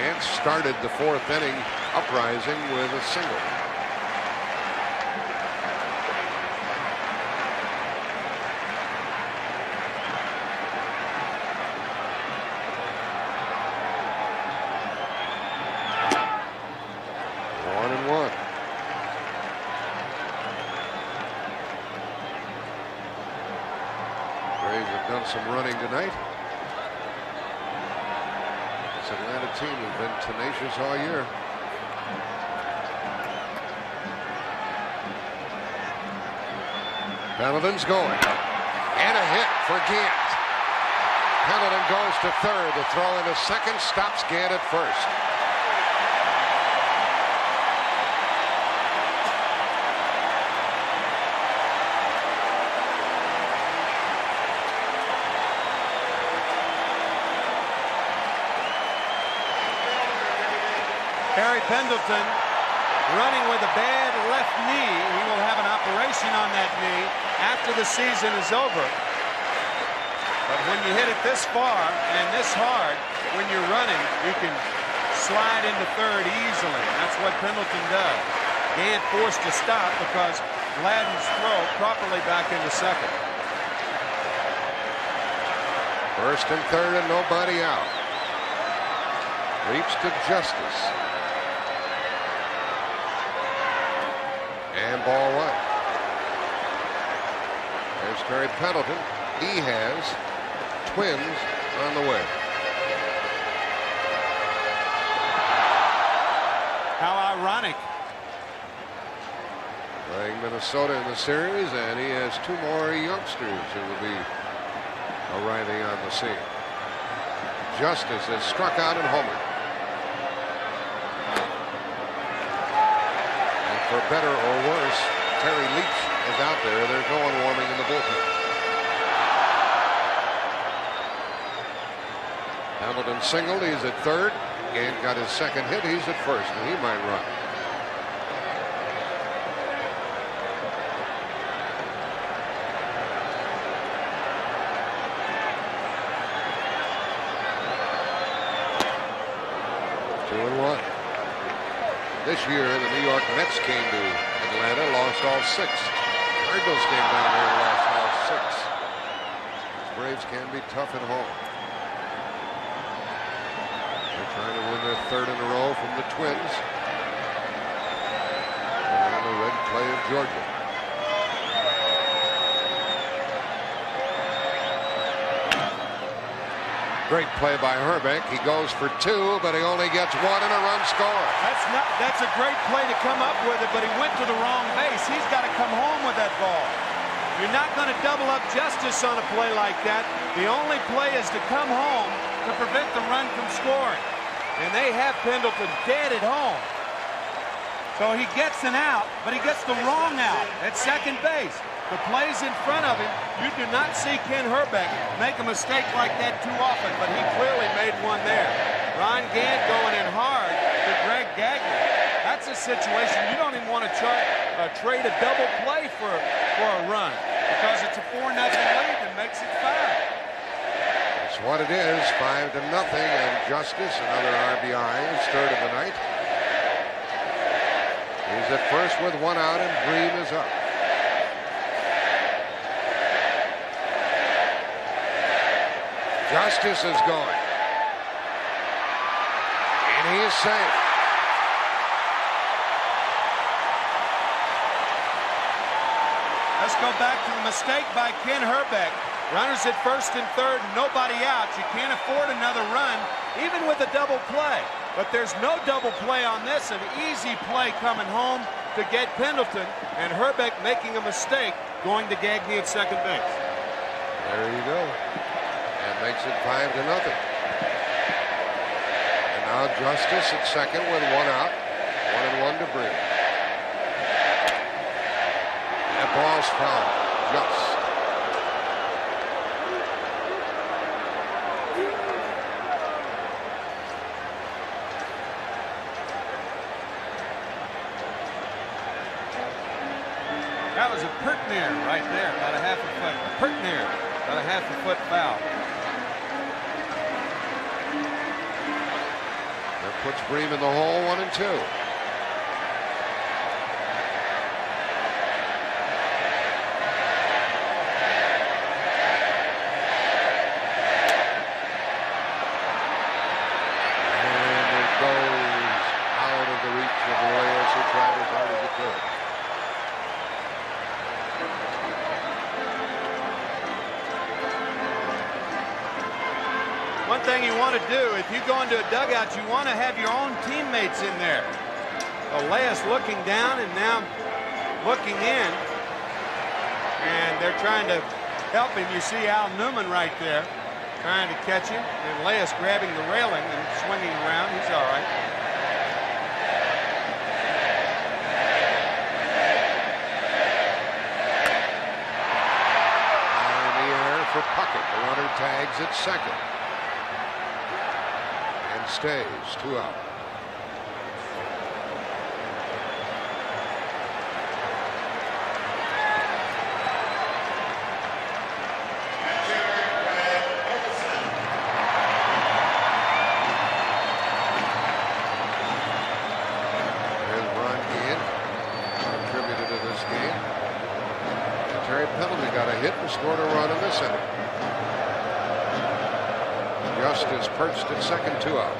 And Kaat started the 4th inning uprising with a single. Some running tonight. This Atlanta team has been tenacious all year. Pendleton's going. And a hit for Kaat. Pendleton goes to third. The throw into second stops Kaat at first. Harry Pendleton running with a bad left knee. He will have an operation on that knee after the season is over. But when you hit it this far and this hard, when you're running, you can slide into third easily. That's what Pendleton does. Kaat forced to stop because Gladden's throw properly back into second. First and third and nobody out. Leaps to Justice. And ball one. There's Harry Pendleton. He has Twins on the way. How ironic. Playing Minnesota in the series, and he has 2 more youngsters who will be arriving on the scene. Justice has struck out and homered. For better or worse, Terry Leach is out there. There's no one warming in the bullpen. Pendleton singled. He's at third. Kaat got his second hit. He's at first, and he might run. This year, the New York Mets came to Atlanta, lost all 6. Cardinals came down here and lost all 6. These Braves can be tough at home. They're trying to win their 3rd in a row from the Twins. And the red clay of Georgia. Great play by Herbeck. He goes for 2, but he only gets 1 and a run score. That's a great play to come up with it, but he went to the wrong base. He's got to come home with that ball. You're not going to double up Justice on a play like that. The only play is to come home to prevent the run from scoring. And they have Pendleton dead at home. So he gets an out, but he gets the wrong out at second base. The plays in front of him, you do not see Ken Herbeck make a mistake like that too often, but he clearly made one there. Ron Gant going in hard to Greg Gagne. That's a situation you don't even want to trade a double play for a run because it's a 4-0 lead and makes it 5. That's what it is, 5-0, and Justice, another RBI, his 3rd of the night. He's at first with 1 out, and Bream is up. Justice is going. And he is safe. Let's go back to the mistake by Ken Herbeck. Runners at first and third, nobody out. You can't afford another run, even with a double play. But there's no double play on this. An easy play coming home to get Pendleton, and Herbeck making a mistake going to Gagne at second base. There you go. Makes it 5-0. And now Justice at second with 1 out. 1-1 to Bream. That ball's foul. Just. That was a pert near right there, about a half a foot. A pert near, about a half a foot foul. puts Bream in the hole, 1-2. One thing you want to do, if you go into a dugout, you want to have your own teammates in there. Elias looking down and now looking in. And they're trying to help him. You see Al Newman right there trying to catch him. And Elias grabbing the railing and swinging around. He's all right. In the air for Puckett. The runner tags at second. Stays 2 out. There's Ron Gant, contributed to this game. And Terry Pendleton got a hit and scored a run in this inning. Justice perched at second, 2 out.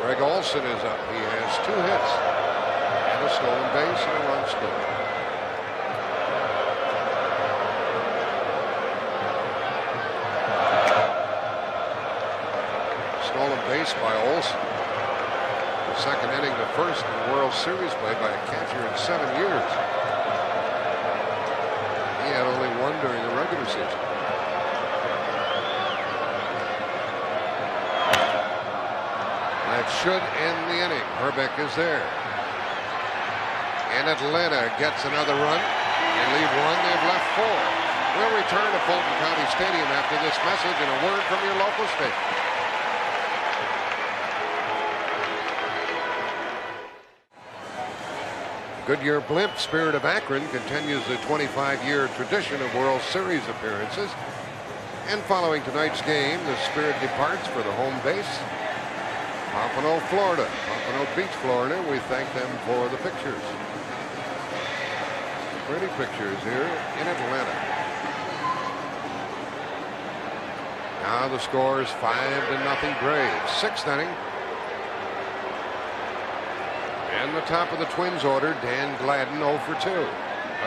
Greg Olson is up. He has 2 hits and a stolen base and a run scored. Stolen base by Olson. The second inning, the first in the World Series play by a catcher in 7 years. He had only 1 during the regular season. That should end the inning. Herbeck is there. And Atlanta gets another run. They leave 1. They've left 4. We'll return to Fulton County Stadium after this message and a word from your local station. Goodyear Blimp Spirit of Akron continues the 25-year tradition of World Series appearances. And following tonight's game, the Spirit departs for the home base, Pompano, Florida. Pompano Beach, Florida. We thank them for the pictures. Pretty pictures here in Atlanta. Now the score is 5-0 Braves. 6th inning. And the top of the Twins order, Dan Gladden 0 for 2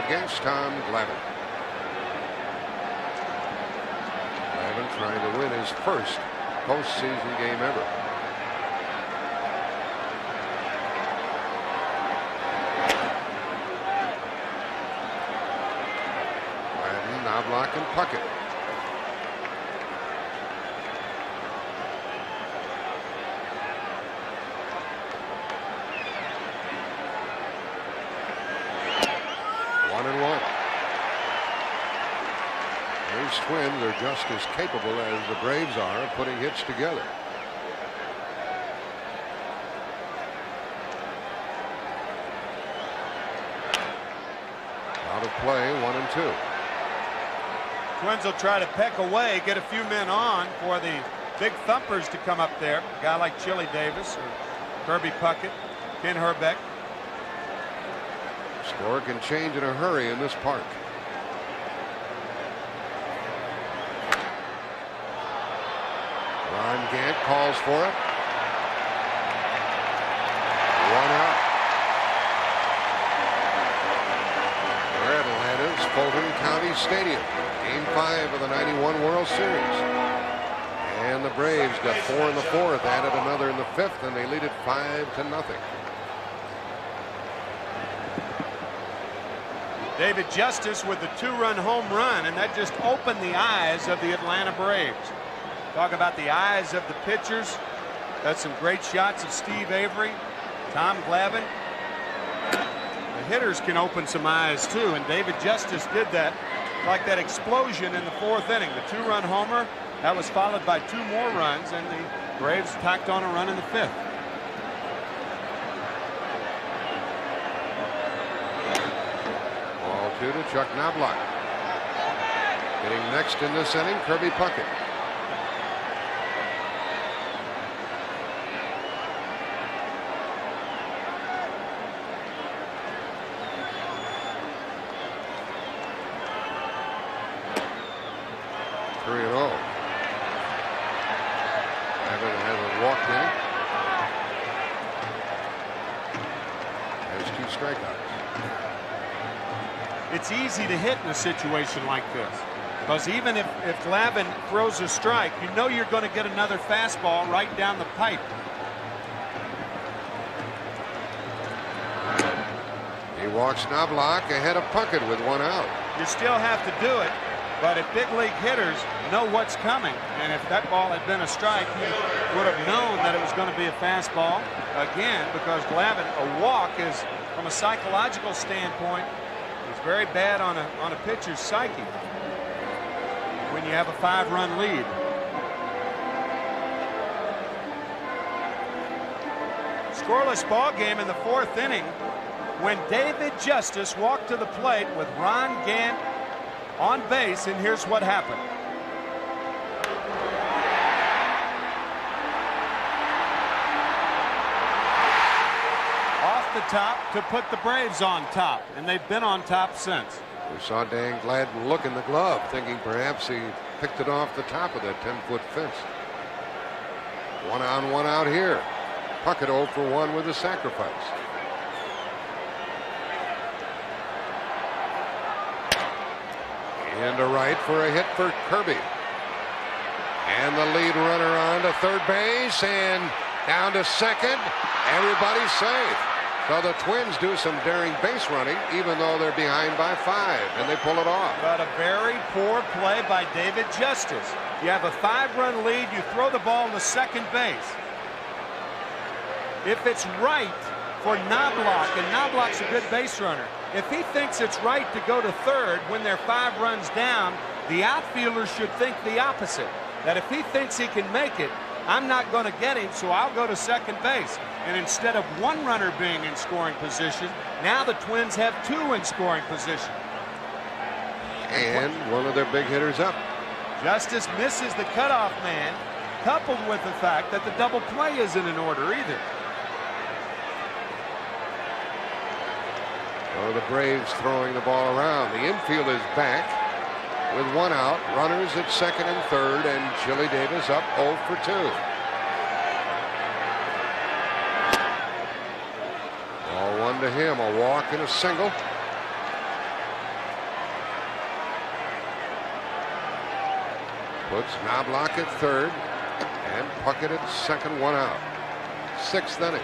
against Tom Glavine. Glavine trying to win his first postseason game ever. Knobloch and Puckett. One and one. These Twins are just as capable as the Braves are of putting hits together. Out of play, 1-2. Twins will try to peck away, get a few men on for the big thumpers to come up there. A guy like Chili Davis or Kirby Puckett, Ken Herbeck. Score can change in a hurry in this park. Ron Gant calls for it. 1 out. We're at Atlanta's Fulton County Stadium. Game 5 of the '91 World Series. And the Braves got 4 in the 4th, added another in the 5th, and they lead it 5-0. David Justice with the 2-run home run, and that just opened the eyes of the Atlanta Braves. Talk about the eyes of the pitchers. That's some great shots of Steve Avery, Tom Glavine. The hitters can open some eyes too, and David Justice did that. Like that explosion in the 4th inning, the 2-run homer, that was followed by 2 more runs, and the Braves tacked on a run in the 5th. Ball 2 to Chuck Knobloch. Hitting next in this inning, Kirby Puckett. 3-0. Hasn't walked in. Has 2 strikeouts. It's easy to hit in a situation like this, because even if Glavine throws a strike, you know you're going to get another fastball right down the pipe. He walks Knobloch ahead of Puckett with 1 out. You still have to do it, but if big league hitters know what's coming, and if that ball had been a strike, you would have known that it was going to be a fastball again, because Glavine, a walk is, from a psychological standpoint, is very bad on a pitcher's psyche when you have a 5-run lead. Scoreless ball game in the 4th inning when David Justice walked to the plate with Ron Gant on base, and here's what happened. Off the top to put the Braves on top, and they've been on top since. We saw Dan Gladden look in the glove, thinking perhaps he picked it off the top of that 10-foot fence. 1 on, 1 out here. Puckett 0 for 1 with a sacrifice. Into right for a hit for Kirby. And the lead runner on to third base and down to second. Everybody's safe. So the Twins do some daring base running, even though they're behind by 5, and they pull it off. But a very poor play by David Justice. You have a 5-run lead, you throw the ball to second base. If it's right for Knobloch, and Knobloch's a good base runner, if he thinks it's right to go to third when they're 5 runs down, the outfielder should think the opposite. That if he thinks he can make it, I'm not going to get him, so I'll go to second base. And instead of 1 runner being in scoring position, now the Twins have 2 in scoring position. And one of their big hitters up. Justice misses the cutoff man, coupled with the fact that the double play isn't in order either. So the Braves throwing the ball around. The infield is back with 1 out. Runners at second and third, and Chili Davis up 0 for 2. Ball 1 to him. A walk and a single. Puts Knobloch at third and Puckett at second, 1 out. 6th inning.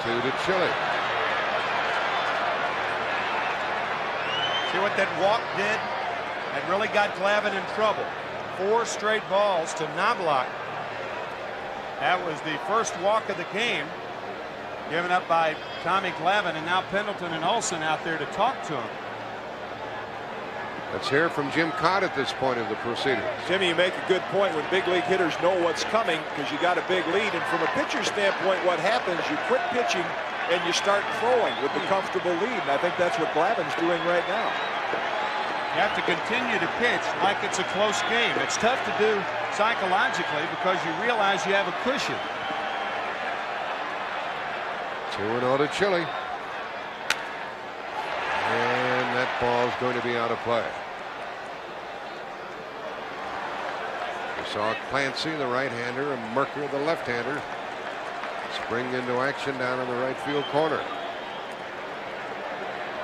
To Chili. See what that walk did? It really got Glavine in trouble. 4 straight balls to Knobloch. That was the first walk of the game, given up by Tommy Glavine, and now Pendleton and Olson out there to talk to him. Let's hear from Jim Kaat at this point of the proceedings. Jimmy, you make a good point. When big league hitters know what's coming because you got a big lead, and from a pitcher's standpoint, what happens, you quit pitching and you start throwing with the comfortable lead, and I think that's what Glavine's doing right now. You have to continue to pitch like it's a close game. It's tough to do psychologically because you realize you have a cushion. 2-0 to Chili. And that ball's going to be out of play. We saw Clancy, the right-hander, and Merker, the left-hander, spring into action down in the right field corner.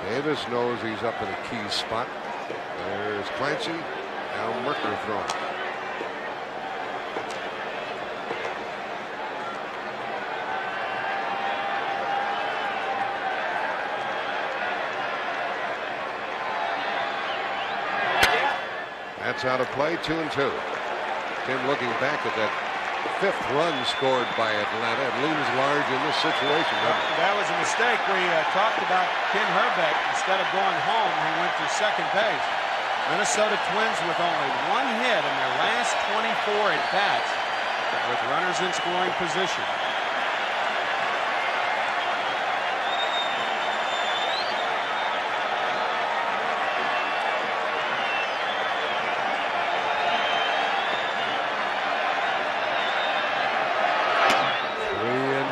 Davis knows he's up in a key spot. There's Clancy. Now Merker throwing. That's out of play, 2-2. Tim looking back at that 5th run scored by Atlanta. It looms large in this situation. That was a mistake. We talked about Ken Herbeck. Instead of going home, he went to second base. Minnesota Twins with only 1 hit in their last 24 at-bats with runners in scoring position.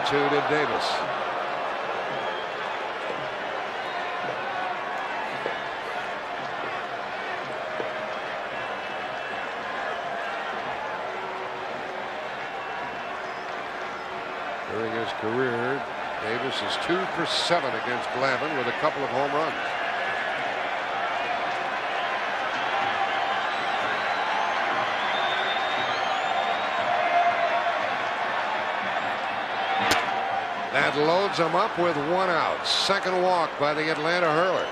To Davis. during his career. Davis is 2 for 7 against Glavine with a couple of home runs. That loads him up with 1 out. Second walk by the Atlanta hurler.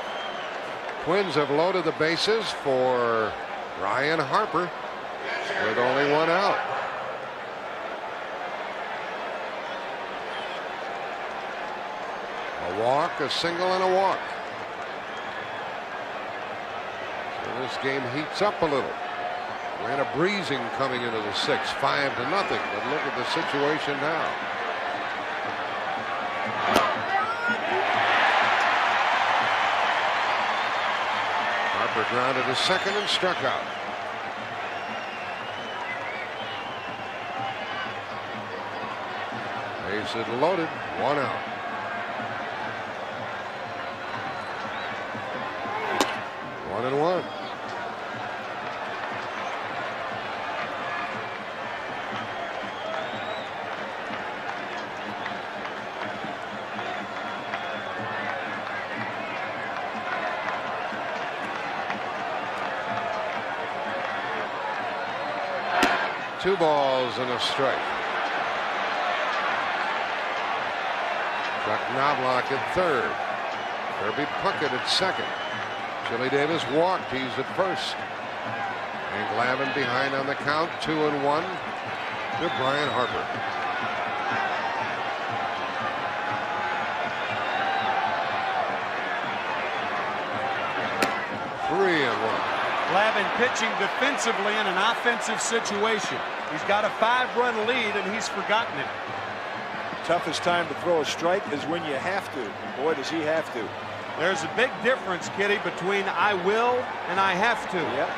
Twins have loaded the bases for Ryan Harper with only 1 out. A walk, a single, and a walk. So this game heats up a little. Atlanta breezing coming into the 6th, 5-0. But look at the situation now. Harper grounded to second and struck out. Bases loaded, 1 out. One and one. Two balls and a strike. Chuck Knobloch at third. Kirby Puckett at second. Chili Davis walked. He's at first. And Glavine behind on the count. 2-1 to Brian Harper. Three and one. Glavine pitching defensively in an offensive situation. He's got a 5-run lead and he's forgotten it. Toughest time to throw a strike is when you have to. Boy, does he have to. There's a big difference, Kitty, between I will and I have to. Yep.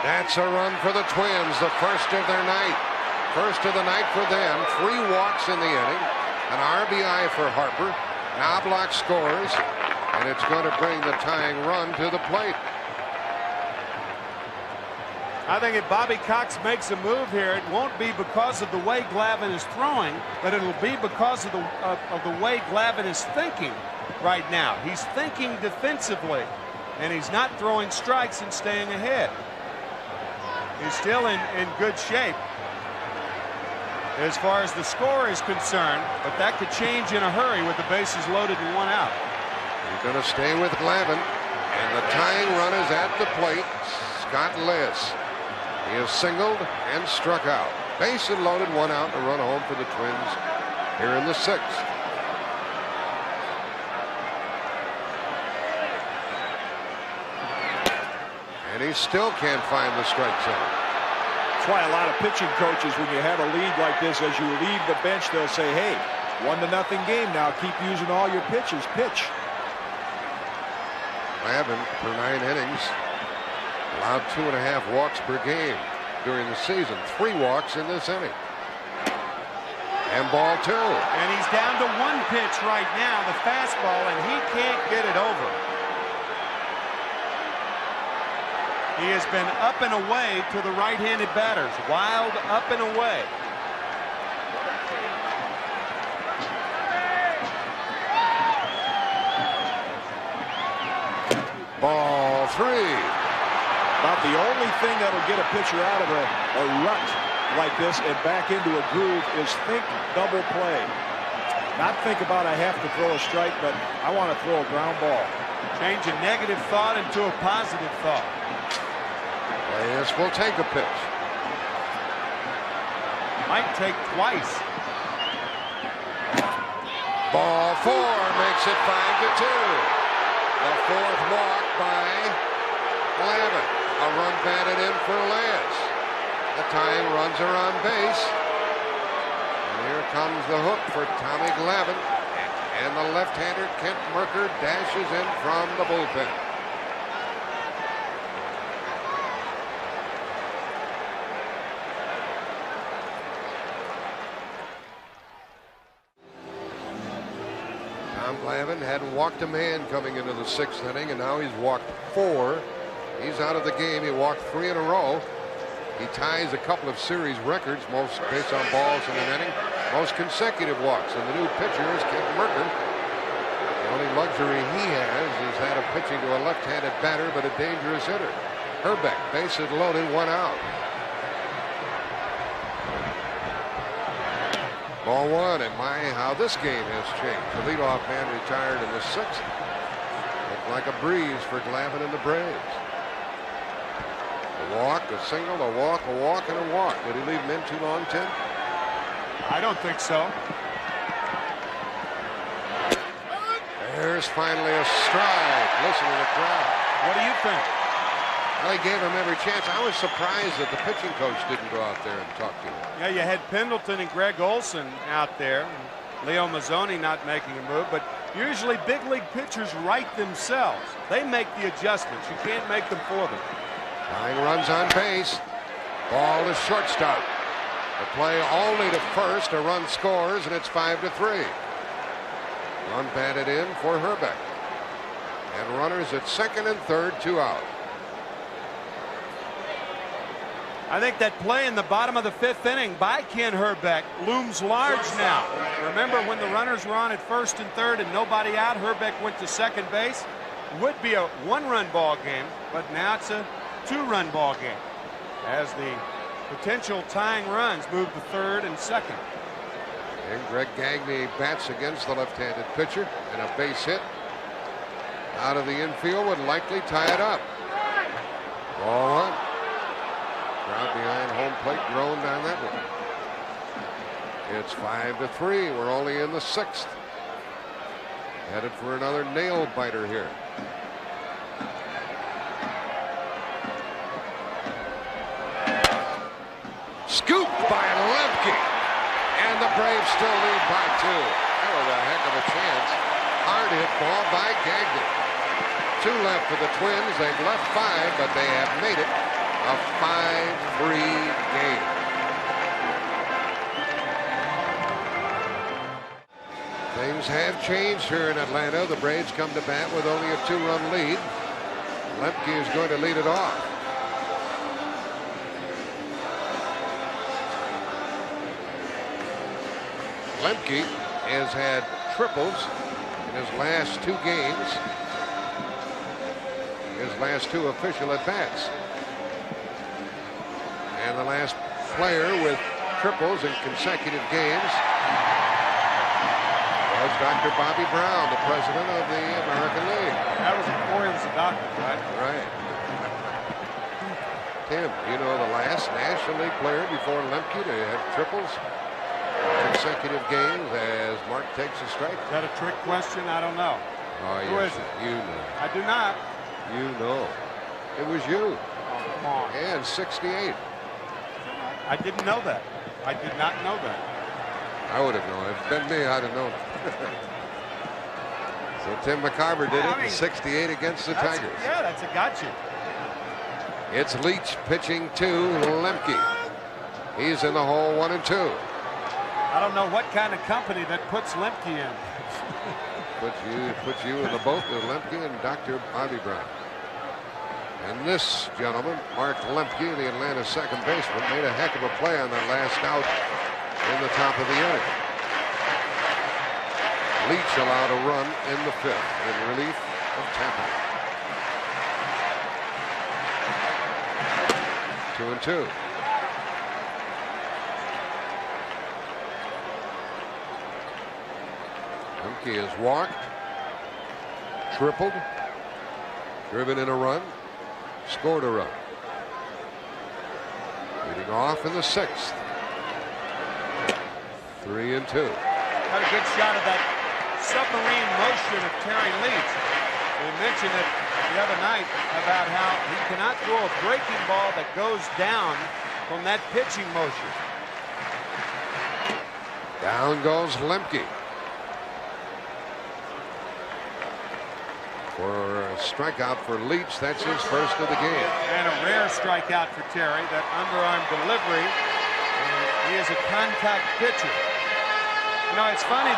That's a run for the Twins, the first of their night. First of the night for them. 3 walks in the inning. An RBI for Harper. Knobloch scores. And it's going to bring the tying run to the plate. I think if Bobby Cox makes a move here, it won't be because of the way Glavine is throwing, but it'll be because of the way Glavine is thinking right now. He's thinking defensively, and he's not throwing strikes and staying ahead. He's still in good shape as far as the score is concerned, but that could change in a hurry with the bases loaded and 1 out. He's going to stay with Glavine, and the tying run is at the plate. Scott Liss. He has singled and struck out. Bases loaded, 1 out, and a run home for the Twins here in the 6th. And he still can't find the strike zone. That's why a lot of pitching coaches, when you have a lead like this, as you leave the bench, they'll say, hey, 1-0 game now. Keep using all your pitches. Pitch. Glavine, for 9 innings, allowed 2.5 walks per game during the season. 3 walks in this inning. And ball 2. And he's down to 1 pitch right now, the fastball, and he can't get it over. He has been up and away to the right-handed batters. Wild up and away. Ball 3. About the only thing that'll get a pitcher out of a rut like this and back into a groove is think double play. Not think about I have to throw a strike, but I want to throw a ground ball. Change a negative thought into a positive thought. Reyes will take a pitch. Might take twice. Ball 4 makes it 5-2. The 4th walk by Glavine. A run batted in for Reyes. The tying runs are on base. And here comes the hook for Tommy Glavine. And the left-hander Kent Mercker dashes in from the bullpen. Tom Glavine hadn't walked a man coming into the 6th inning, and now he's walked 4. He's out of the game. He walked 3 in a row. He ties a couple of series records, most base on balls in an inning, most consecutive walks. And the new pitcher is Kent Mercker. The only luxury he has is that of pitching to a left-handed batter, but a dangerous hitter. Herbeck, bases loaded, 1 out. Ball 1, and my, how this game has changed. The leadoff man retired in the 6th. Looked like a breeze for Glavine and the Braves. A walk, a single, a walk, and a walk. Did he leave him in too long, Tim? I don't think so. There's finally a strike. Listen to the crowd. What do you think? Well, he gave him every chance. I was surprised that the pitching coach didn't go out there and talk to him. Yeah, you had Pendleton and Greg Olson out there, and Leo Mazzoni not making a move, but usually big league pitchers write themselves. They make the adjustments. You can't make them for them. Tying runs on base. Ball to shortstop. The play only to first. A run scores, and it's 5-3. Run batted in for Herbeck. And runners at 2nd and 3rd, 2 out. I think that play in the bottom of the 5th inning by Ken Herbeck looms large now. Remember when the runners were on at 1st and 3rd and nobody out, Herbeck went to 2nd base? Would be a 1-run ball game, but now it's a 2-run ball game as the potential tying runs move to 3rd and 2nd. And Greg Gagne bats against the left-handed pitcher, and a base hit out of the infield would likely tie it up. Ball 1. Crowd behind home plate groaned on that one. It's 5-3. We're only in the 6th. Headed for another nail biter here. Scooped by Lemke. And the Braves still lead by 2. That was a heck of a chance. Hard hit ball by Gagne. 2 left for the Twins. They've left 5, but they have made it a 5-3 game. Things have changed here in Atlanta. The Braves come to bat with only a 2-run lead. Lemke is going to lead it off. Lemke has had triples in his last 2 games. His last 2 official at-bats. And the last player with triples in consecutive games was Dr. Bobby Brown, the president of the American League. That was before he was a doctor, right? Right. Tim, you know the last National League player before Lemke to have triples consecutive games as Mark takes a strike? Is that a trick question? I don't know. Oh, Who yes, is it? you know. I do not. You know. It was you. Oh, come on. And 68. I didn't know that. I did not know that. I would have known. If it's been me, I'd have known. So Tim McCarver did it in 68 against the Tigers. Yeah, that's a gotcha. It's Leach pitching to Lemke. He's in the hole 1-2. I don't know what kind of company that puts Lemke in. Puts you in the boat with Lemke and Dr. Bobby Brown. And this gentleman, Mark Lemke, the Atlanta second baseman, made a heck of a play on that last out in the top of the inning. Leach allowed a run in the 5th in relief of Tappan. 2-2. Lemke has walked, tripled, driven in a run, scored a run. Leading off in the 6th. 3-2. Had a good shot of that submarine motion of Terry Leach. We mentioned it the other night about how he cannot throw a breaking ball that goes down from that pitching motion. Down goes Lemke. For a strikeout for Leach, that's his first of the game. And a rare strikeout for Terry, that underarm delivery. And he is a contact pitcher. You know, it's funny,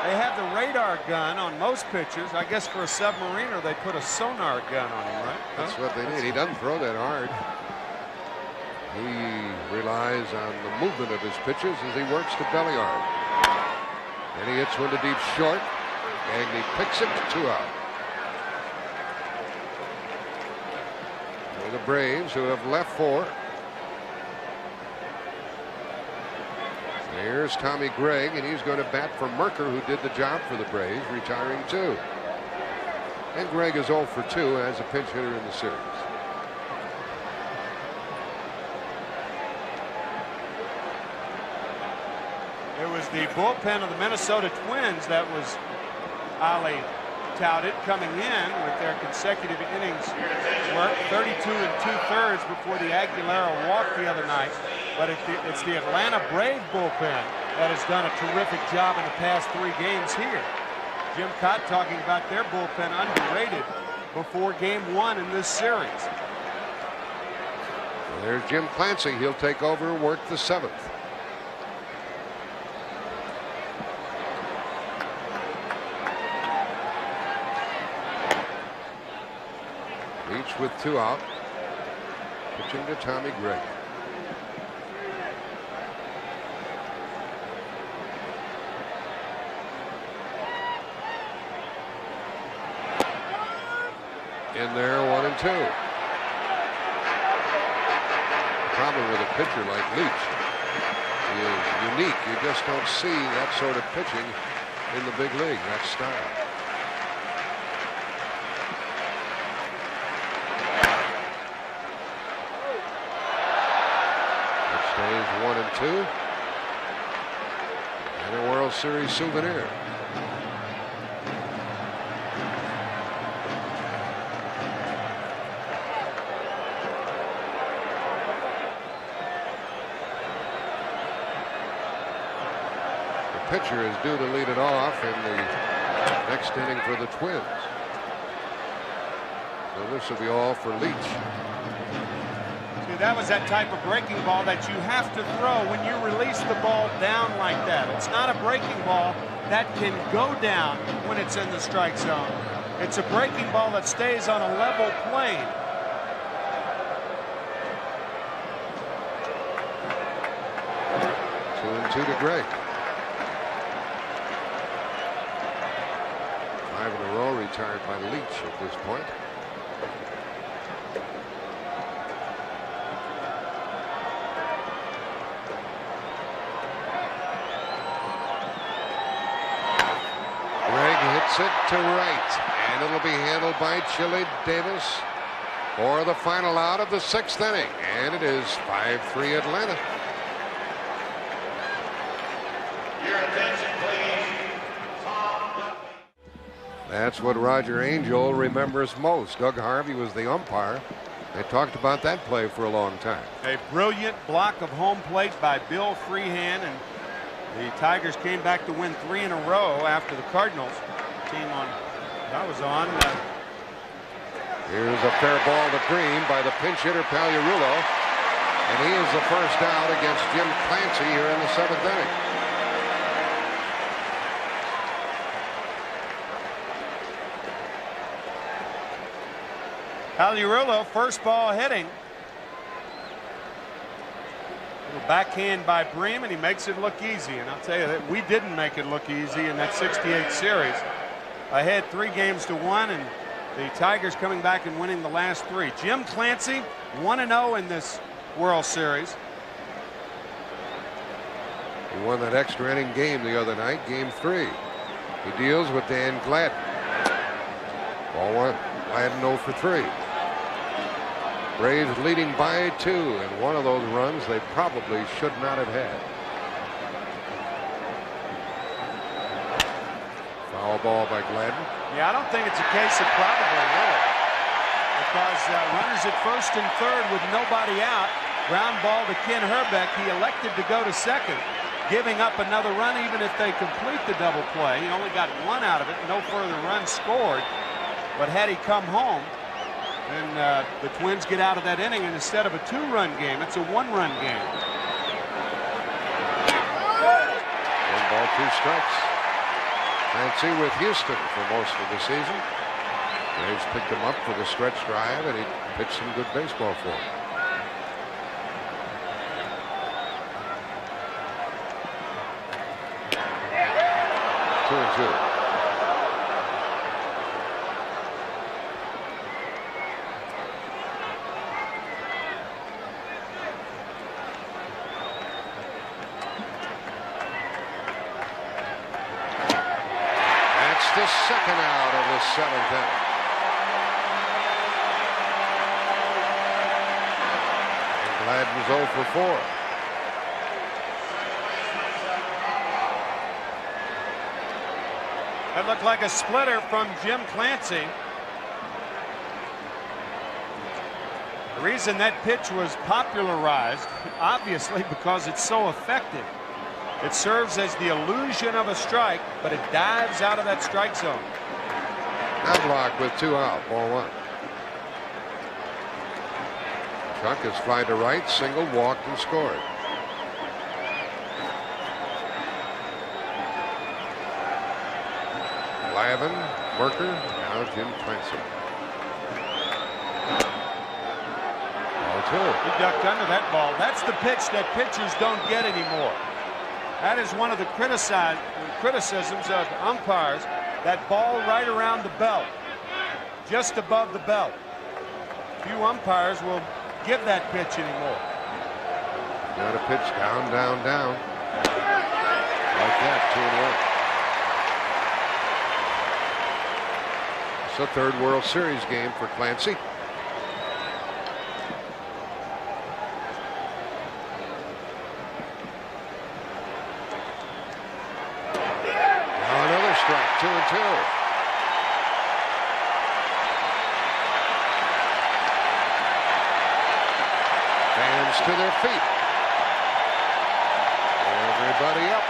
They have the radar gun on most pitchers. I guess for a submariner, they put a sonar gun on him, right? That's what they need. He doesn't throw that hard. He relies on the movement of his pitches as he works to belly arm. And he hits one to deep short, and he picks it to 2 out. For the Braves, who have left 4. Here's Tommy Gregg, and he's going to bat for Merker, who did the job for the Braves, retiring 2. And Gregg is 0 for 2 as a pinch hitter in the series. It was the bullpen of the Minnesota Twins that was highly touted coming in with their consecutive innings work, 32 2/3 before the Aguilera walk the other night. But it's the Atlanta Brave bullpen that has done a terrific job in the past 3 games here. Jim Kaat talking about their bullpen underrated before game 1 in this series. There's Jim Clancy. He'll take over and work the 7th. Leach with 2 out. Pitching to Tommy Gregg. In there, 1 and 2. The problem with a pitcher like Leach is unique. You just don't see that sort of pitching in the big league, that style. It stays 1 and 2. And a World Series souvenir. Pitcher is due to lead it off in the next inning for the Twins. So this will be all for Leach. See, that was that type of breaking ball that you have to throw when you release the ball down like that. It's not a breaking ball that can go down when it's in the strike zone. It's a breaking ball that stays on a level plane. Two and 2 to Gregg. 5 in a row retired by Leach at this point. Gregg hits it to right, and it'll be handled by Chili Davis for the final out of the 6th inning, and it is 5-3 Atlanta. That's what Roger Angel remembers most. Doug Harvey was the umpire. They talked about that play for a long time. A brilliant block of home plate by Bill Freehan, and the Tigers came back to win 3 in a row after the Cardinals team I was on. Here's a fair ball to Green by the pinch hitter Pagliarulo, and he is the first out against Jim Clancy here in the 7th inning. Pagliarulo, first ball hitting. Little backhand by Bream, and he makes it look easy. And I'll tell you that we didn't make it look easy in that 68 series. Ahead 3 games to 1, and the Tigers coming back and winning the last 3. Jim Clancy 1-0 in this World Series. He won that extra inning game the other night, game 3. He deals with Dan Gladden. Ball 1. Gladden 0 for 3. Braves leading by 2, and one of those runs they probably should not have had. Foul ball by Gladden. Yeah, I don't think it's a case of probably, really. Because runners at first and third with nobody out. Ground ball to Ken Herbeck. He elected to go to second, giving up another run even if they complete the double play. He only got 1 out of it. No further runs scored. But had he come home, then the Twins get out of that inning, and instead of a 2-run game, it's a 1-run game. 1 ball, 2 strikes. Clancy with Houston for most of the season. Braves picked him up for the stretch drive, and he pitched some good baseball for him. Two and two. The second out of the seventh inning. And Gladden's 0 for 4. That looked like a splitter from Jim Clancy. The reason that pitch was popularized, obviously, because it's so effective. It serves as the illusion of a strike, but it dives out of that strike zone. Knoblauch with 2 out, ball 1. Chuck is fly to right, single, walked, and scored. Glavine, Merker, now Jim Clancy. Ball 2. He ducked under that ball. That's the pitch that pitchers don't get anymore. That is one of the criticisms of umpires, that ball right around the belt, just above the belt. Few umpires will give that pitch anymore. Got a pitch down, down, down. Like that, 2-1. It's the third World Series game for Clancy. Strike, 2 and 2. Fans to their feet. Everybody up.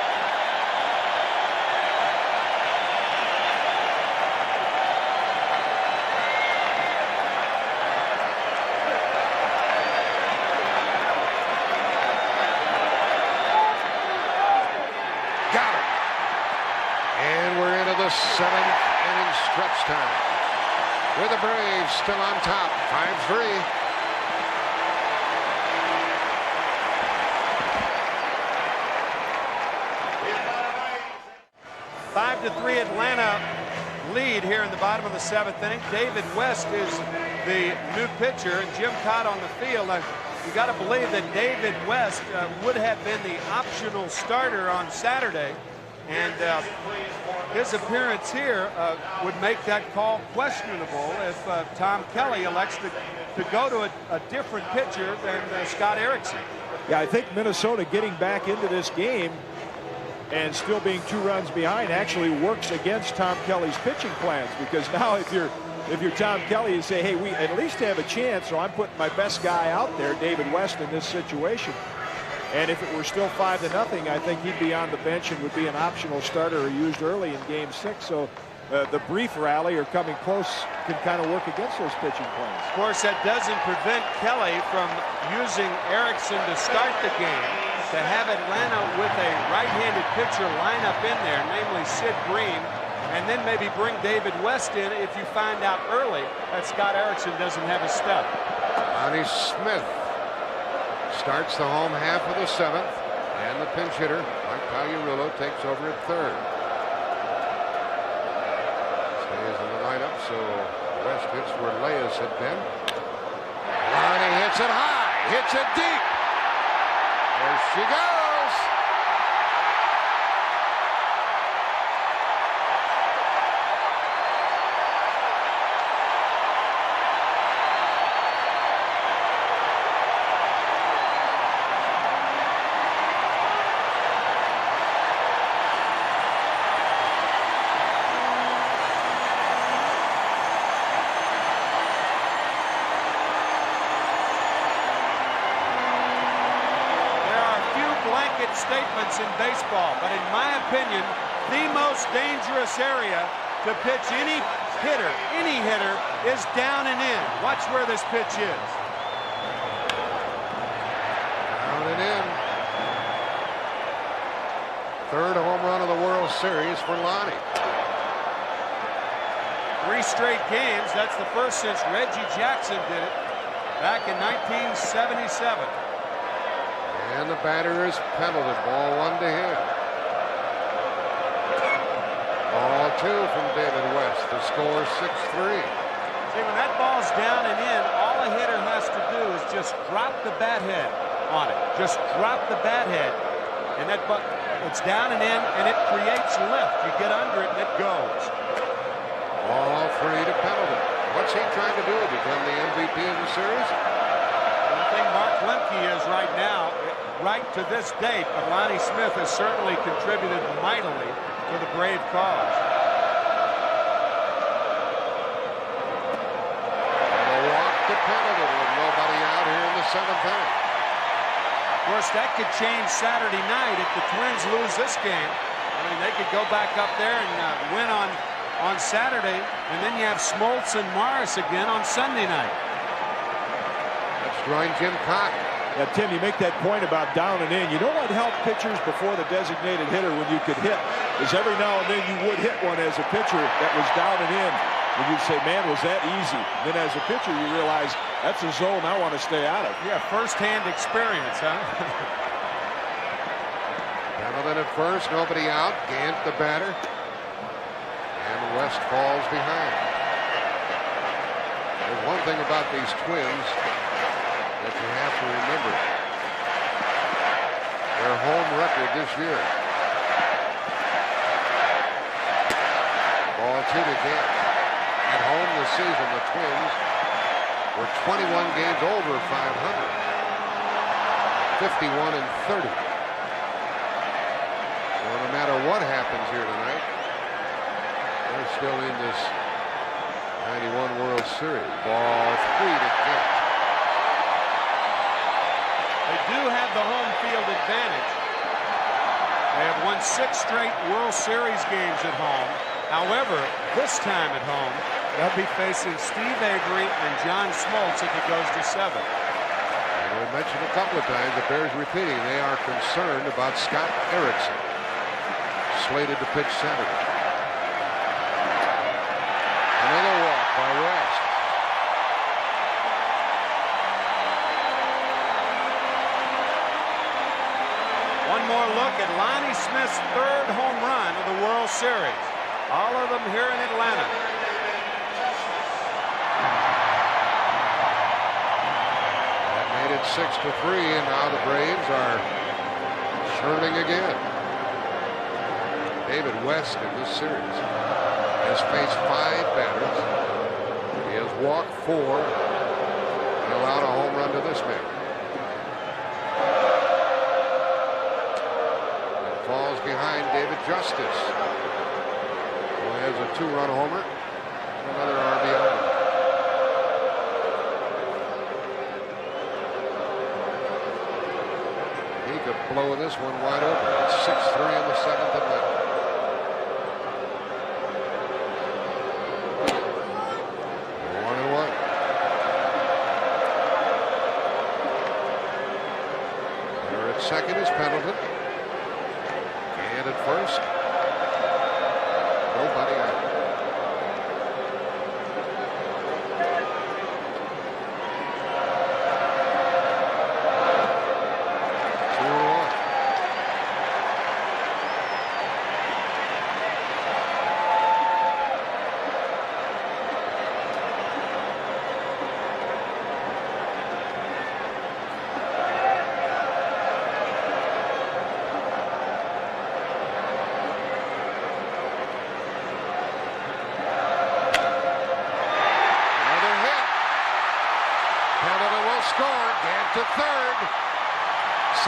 Seventh inning stretch time, with the Braves still on top, 5-3. 5-3 Atlanta lead here in the bottom of the 7th inning. David West is the new pitcher, and Jim Kaat on the field. You got to believe that David West would have been the optional starter on Saturday. And his appearance here would make that call questionable if Tom Kelly elects to go to a different pitcher than Scott Erickson. Yeah, I think Minnesota getting back into this game and still being 2 runs behind actually works against Tom Kelly's pitching plans, because now if you're Tom Kelly, you say, hey, we at least have a chance, so I'm putting my best guy out there, David West, in this situation. And if it were still 5-0, I think he'd be on the bench and would be an optional starter or used early in Game 6. So the brief rally or coming close can kind of work against those pitching plans. Of course, that doesn't prevent Kelly from using Erickson to start the game, to have Atlanta with a right-handed pitcher line up in there, namely Sid Green, and then maybe bring David West in if you find out early that Scott Erickson doesn't have a step. Lonnie Smith starts the home half of the 7th, and the pinch hitter, Mike Pagliarulo, takes over at 3rd. Stays in the lineup, so West hits where Leas had been. Lonnie hits it high, hits it deep. There she goes. Statements in baseball, but in my opinion, the most dangerous area to pitch any hitter is down and in. Watch where this pitch is. Down and in. 3rd home run of the World Series for Lonnie. 3 straight games. That's the first since Reggie Jackson did it back in 1977. And the batter is penalty. Ball 1 to him. Ball 2 from David West. The score 6-3. See, when that ball's down and in, all a hitter has to do is just drop the bat head on it. Just drop the bat head. And that it's down and in, and it creates lift. You get under it, and it goes. Ball 3 to penalty. What's he trying to do? Become the MVP of the series? I think Mark Lemke is right now, right to this date, but Lonnie Smith has certainly contributed mightily to the Brave cause. Penalty with nobody out here in the 7th inning. Of course, that could change Saturday night if the Twins lose this game. I mean, they could go back up there and win on Saturday, and then you have Smoltz and Morris again on Sunday night. Let's join Jim Kaat. Yeah, Tim, you make that point about down and in. You know what helped pitchers before the designated hitter when you could hit is every now and then you would hit one as a pitcher that was down and in. And you'd say, man, was that easy? Then as a pitcher, you realize that's a zone I want to stay out of. Yeah, first-hand experience, huh? Hamilton at first, nobody out. Gant the batter. And West falls behind. There's one thing about these Twins that you have to remember. Their home record this year. Ball 2 to Gant. At home this season, the Twins were 21 games over 500. 51-30. So no matter what happens here tonight, they're still in this 91 World Series. Ball 3 to Gant. They do have the home field advantage. They have won 6 straight World Series games at home. However, this time at home, they'll be facing Steve Avery and John Smoltz if it goes to 7. And we mentioned a couple of times, it bears repeating, they are concerned about Scott Erickson, slated to pitch Saturday. Another walk by West. One more look at Lonnie Smith's 3rd home run of the World Series. All of them here in Atlanta. That made it 6-3, and now the Braves are churning again. David West in this series has faced 5 batters. He has walked 4 and allowed a home run to this man. It falls behind David Justice, who has a 2-run homer and another RBI. He could blow this one wide open. It's 6-3 in the 7th and 9th. 1-1. There at second is Pendleton. And at first, nobody out. To third, 7-3.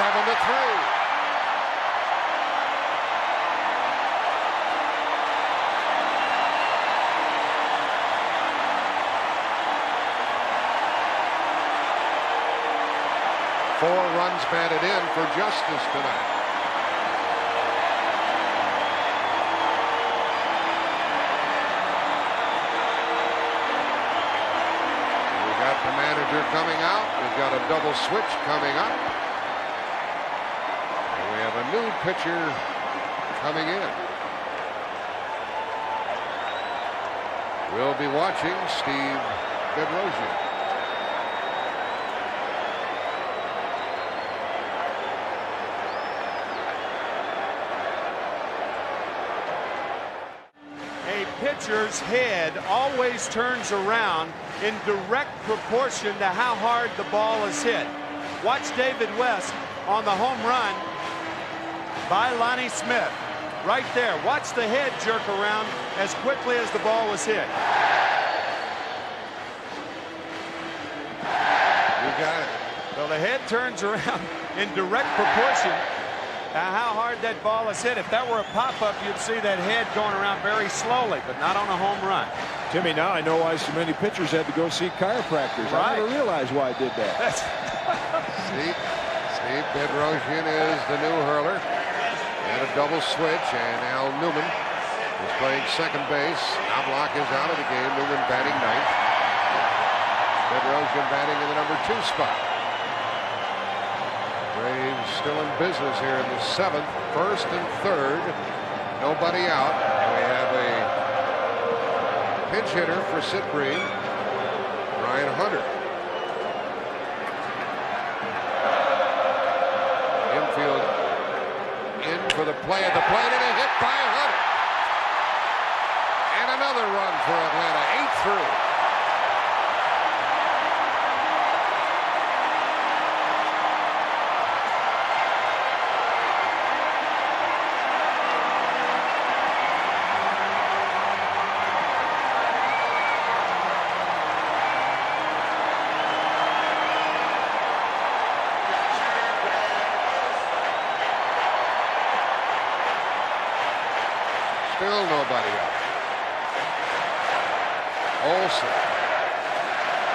Four runs batted in for Justice tonight. The manager coming out. We've got a double switch coming up. And we have a new pitcher coming in. We'll be watching Steve Bedrosian. Pitcher's head always turns around in direct proportion to how hard the ball is hit. Watch David West on the home run by Lonnie Smith. Right there. Watch the head jerk around as quickly as the ball was hit. You got it. So the head turns around in direct proportion to how hard that ball is hit. If that were a pop-up, you'd see that head going around very slowly, but not on a home run. Timmy, now I know why so many pitchers had to go see chiropractors. Right. I never realized why I did that. Steve Bedrosian is the new hurler. And a double switch, and Al Newman is playing second base. Knobloch is out of the game. Newman batting ninth. Bedrosian batting in the number 2 spot. Braves still in business here in the 7th. First and third. Nobody out. And we have a pinch hitter for Sid Bream, Ryan Hunter. Infield in for the play at the plate, and a hit by Hunter. And another run for Atlanta. 8 through. Still nobody out. Olsen.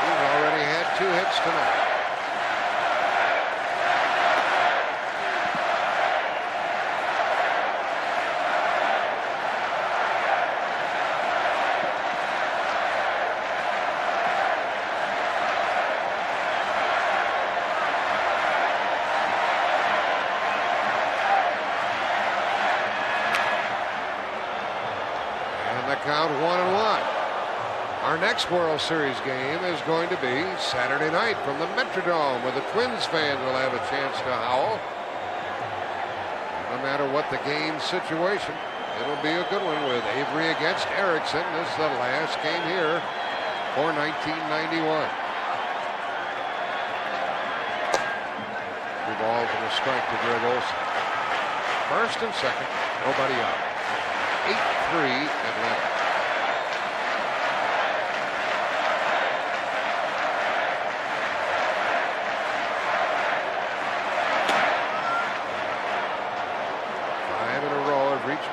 He's already had 2 hits tonight. Count 1-1. Our next World Series game is going to be Saturday night from the Metrodome, where the Twins fans will have a chance to howl. No matter what the game situation, it'll be a good one with Avery against Erickson. This is the last game here for 1991. 2 balls and a strike to Greg Olsen. First and second, nobody out. 8-3 Atlanta.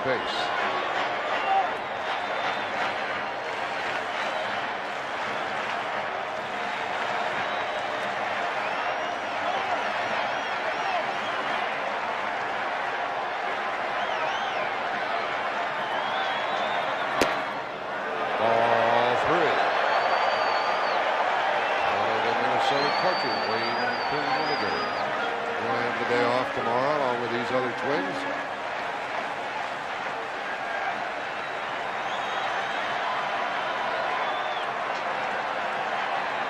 Base. Ball 3. One of the Minnesota coaches waiting to win the game. We'll have the day off tomorrow along with these other Twins.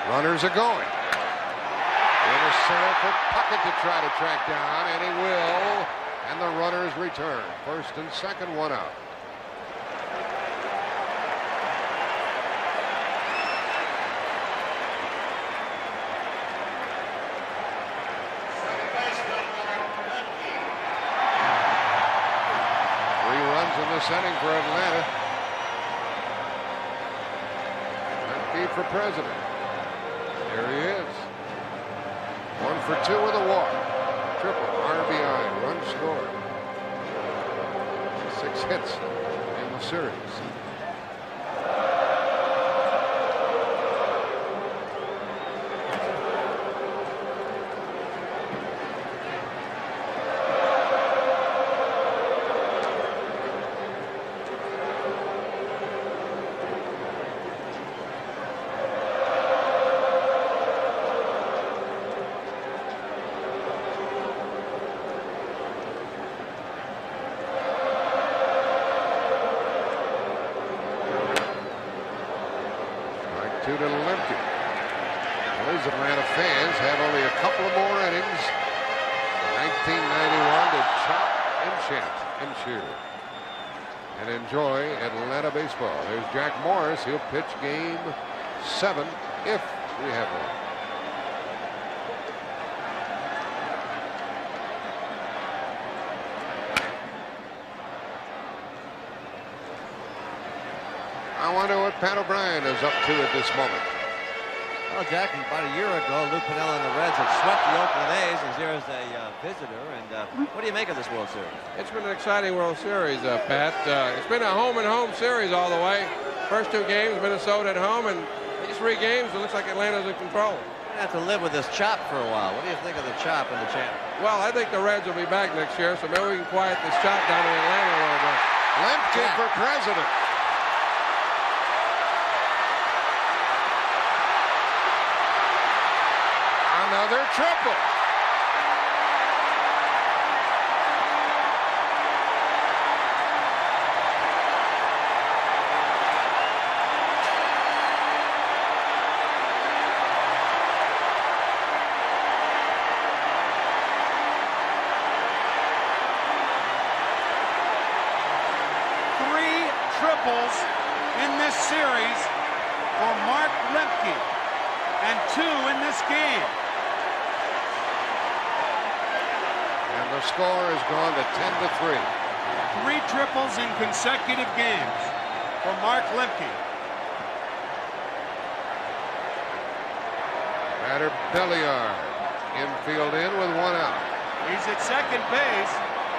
Runners are going. In a center for Puckett to try to track down, and he will. And the runners return. First and second, 1 out. Three runs in this inning for Atlanta. Key for president. There he is. 1 for 2 with a walk. Triple RBI, run scored. 6 hits in the series. 2 to Lemke. Well, these Atlanta fans have only a couple of more innings. 1991 to chop and chant and cheer and enjoy Atlanta baseball. There's Jack Morris. He'll pitch game 7 if we have one. I wonder what Pat O'Brien is up to at this moment. Well, Jack, about a year ago, Lou Piniella and the Reds had swept the Oakland A's, and here is a visitor. And what do you make of this World Series? It's been an exciting World Series, Pat. It's been a home-and-home series all the way. First 2 games, Minnesota at home, and these 3 games, it looks like Atlanta's in control. We're going to have to live with this chop for a while. What do you think of the chop and the champ? Well, I think the Reds will be back next year, so maybe we can quiet this chop down in Atlanta a little bit. Lemke for president. Another triple. Triples in this series for Mark Lemke, and 2 in this game. And the score has gone to 10 to 3. 3 triples in consecutive games for Mark Lemke. Batter Belliard, infield in with 1 out. He's at second base,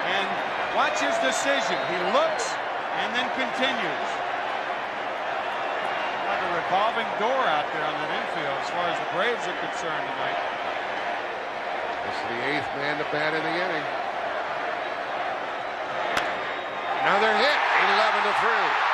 and watch his decision. He looks and then continues. Like a revolving door out there on that infield as far as the Braves are concerned tonight. This is the 8th man to bat in the inning. Another hit, 11 to 3.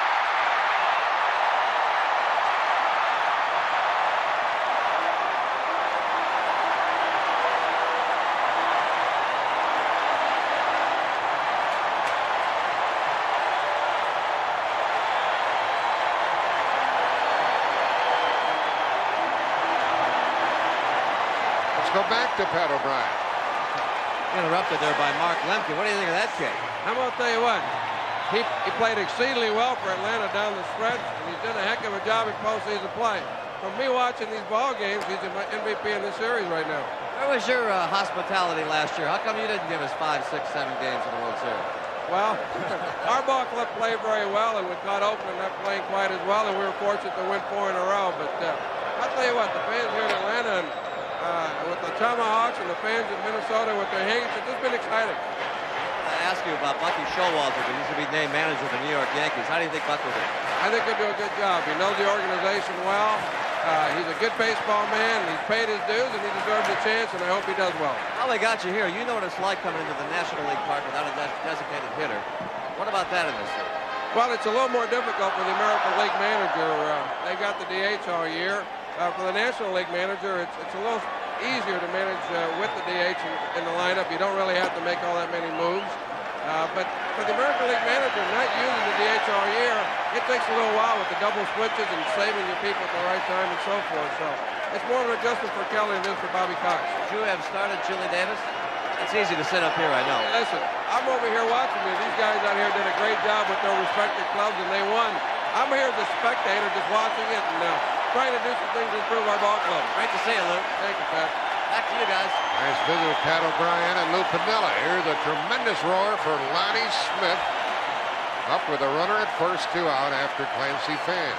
Go back to Pat O'Brien. Interrupted there by Mark Lemke. What do you think of that kick? I'm going to tell you what. He played exceedingly well for Atlanta down the stretch, and he's done a heck of a job in postseason play. From me watching these ball games, he's my MVP in this series right now. Where was your hospitality last year? How come you didn't give us 5, 6, 7 games in the World Series? Well, our ball club played very well, and we caught Oakland not playing quite as well, and we were fortunate to win 4 in a row. But I'll tell you what, the fans here in Atlanta, and with the Tomahawks and the fans in Minnesota with their Higgins, it's just been exciting. I ask you about Bucky Showalter, who used to be named manager of the New York Yankees. How do you think Buck will do? I think he'll do a good job. He knows the organization well. He's a good baseball man. He's paid his dues, and he deserves a chance, and I hope he does well. Well, they got you here. You know what it's like coming into the National League Park without a designated hitter. What about that in this series? Well, it's a little more difficult for the American League manager. They got the DH all year. For the National League manager, it's a little easier to manage with the DH in the lineup. You don't really have to make all that many moves. But for the American League manager, not using the DH all year, it takes a little while with the double switches and saving your people at the right time and so forth. So it's more of an adjustment for Kelly than it is for Bobby Cox. Would you have started Chili Davis? It's easy to sit up here, I know. Listen, I'm over here watching you. These guys out here did a great job with their respective clubs, and they won. I'm here as a spectator just watching it and trying to do some things to improve our ball club. Great to see you, Lou. Thank you, Pat. Back to you guys. Nice visit with Pat O'Brien and Lou Piniella. Here's a tremendous roar for Lonnie Smith. Up with a runner at first, 2 out after Clancy Fan.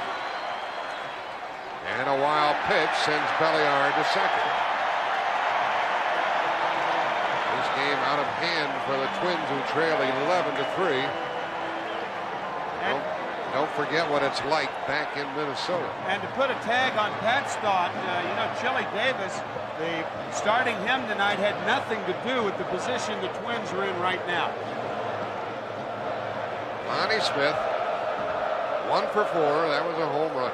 And a wild pitch sends Belliard to second. This game out of hand for the Twins, who trail 11 to 3. Don't forget what it's like back in Minnesota. And to put a tag on Pat's thought, you know, Chili Davis, starting him tonight had nothing to do with the position the Twins are in right now. Lonnie Smith, 1 for 4. That was a home run.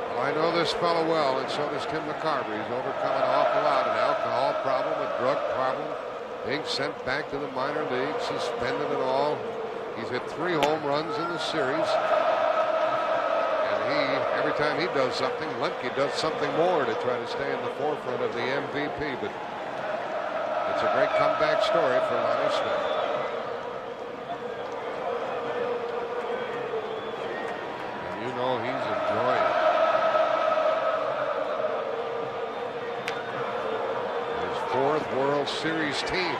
Well, I know this fellow well, and so does Tim McCarver. He's overcome an awful lot, an alcohol problem, a drug problem, being sent back to the minor leagues, suspended and all. He's hit 3 home runs in the series. And every time he does something, Lemke does something more to try to stay in the forefront of the MVP. But it's a great comeback story for Lonnie Smith. And you know he's enjoying it. His 4th World Series team.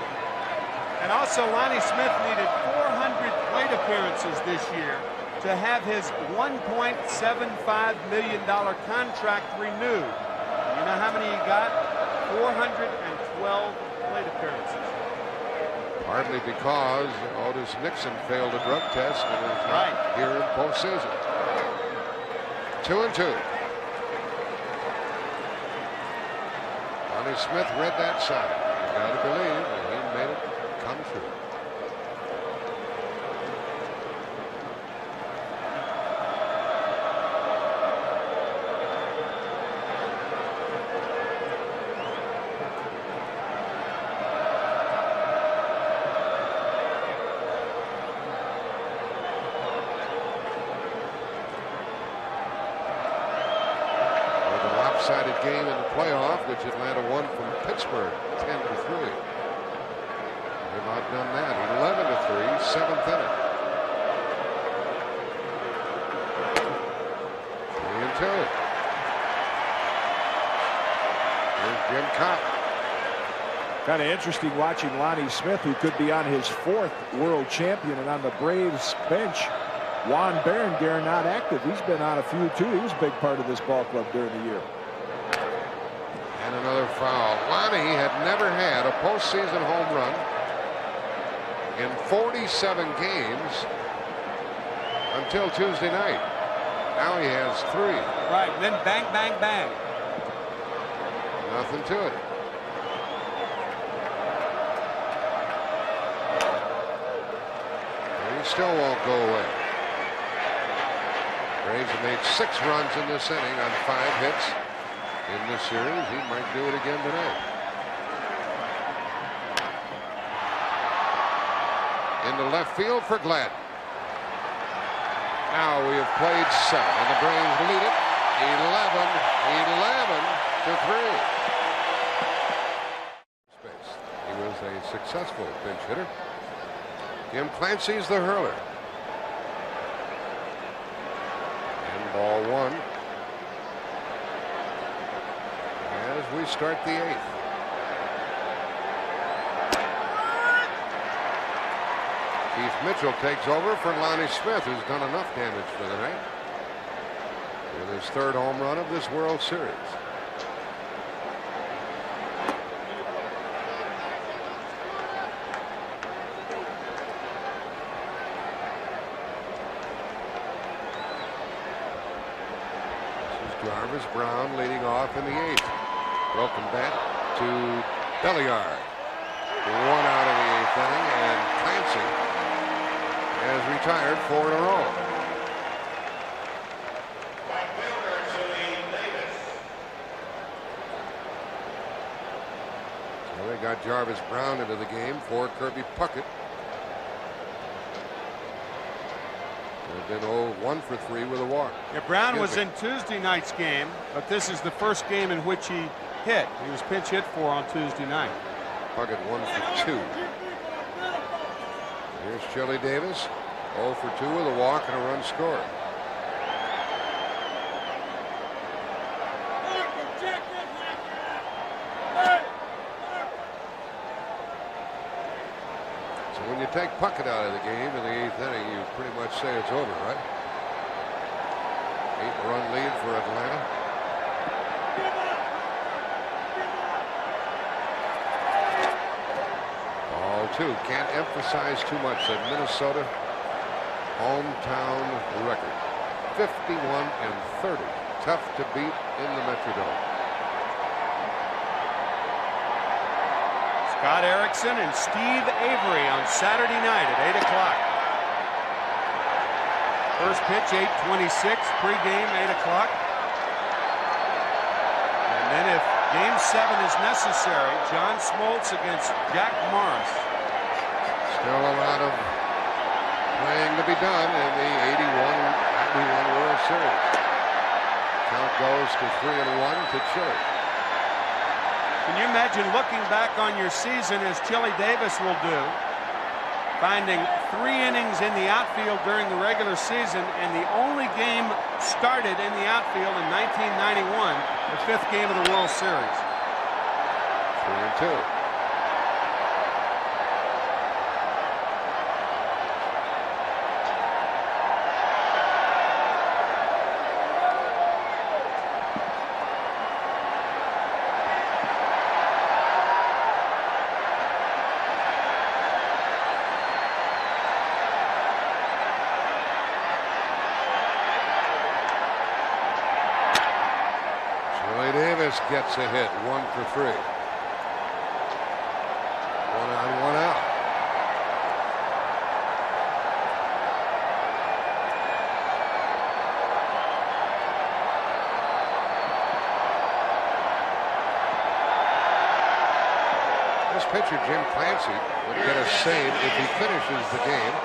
And also Lonnie Smith needed 400 plate appearances this year to have his $1.75 million contract renewed. You know how many he got? 412 plate appearances. Partly because Otis Nixon failed a drug test and is not here in postseason. 2-2. Lonnie Smith read that sign. You got to believe that he made it come true. Game in the playoff, which Atlanta won from Pittsburgh 10-3. They've outdone that 11-3, 7th inning. 3-2. Here's Jim Kaat. Kind of interesting watching Lonnie Smith, who could be on his 4th world champion, and on the Braves bench, Juan Berenguer not active. He's been on a few too. He was a big part of this ball club during the year. And another foul. Lonnie had never had a postseason home run in 47 games until Tuesday night. Now he has 3. Right, then bang, bang, bang. Nothing to it. And he still won't go away. Braves have made 6 runs in this inning on 5 hits. In this series, he might do it again tonight. Into left field for Gladden. Now we have played 7, and the Braves lead it 11-3. He was a successful pinch hitter. Jim Clancy's the hurler. And ball 1. As we start the 8th. Keith Mitchell takes over for Lonnie Smith, who's done enough damage for the night with his 3rd home run of this World Series. This is Jarvis Brown leading off in the 8th. Broken bat to Belliard. 1 out in the 8th inning, and Clancy has retired 4 in a row. So they got Jarvis Brown into the game for Kirby Puckett. They've been 1 for 3 with a walk. Yeah, Brown was in Tuesday night's game, but this is the first game in which he hit. He was pinch hit for on Tuesday night. Puckett 1 for 2. Here's Chili Davis, 0 for 2 with a walk and a run scored. So when you take Puckett out of the game in the 8th inning, you pretty much say it's over, right? 8-run lead for Atlanta. Ball 2. Can't emphasize too much that Minnesota hometown record. 51-30. Tough to beat in the Metrodome. Scott Erickson and Steve Avery on Saturday night at 8 o'clock. First pitch, 8:26. Pregame, 8 o'clock. then if Game 7 is necessary, John Smoltz against Jack Morris. Still a lot of playing to be done in the 81 World Series. Count goes to 3-1 to Chili. Can you imagine looking back on your season as Chili Davis will do, finding 3 innings in the outfield during the regular season, and the only game started in the outfield in 1991, the 5th game of the World Series. 3-2. Gets a hit, 1 for 3. 1 on, 1 out. This pitcher, Jim Clancy, would get a save if he finishes the game,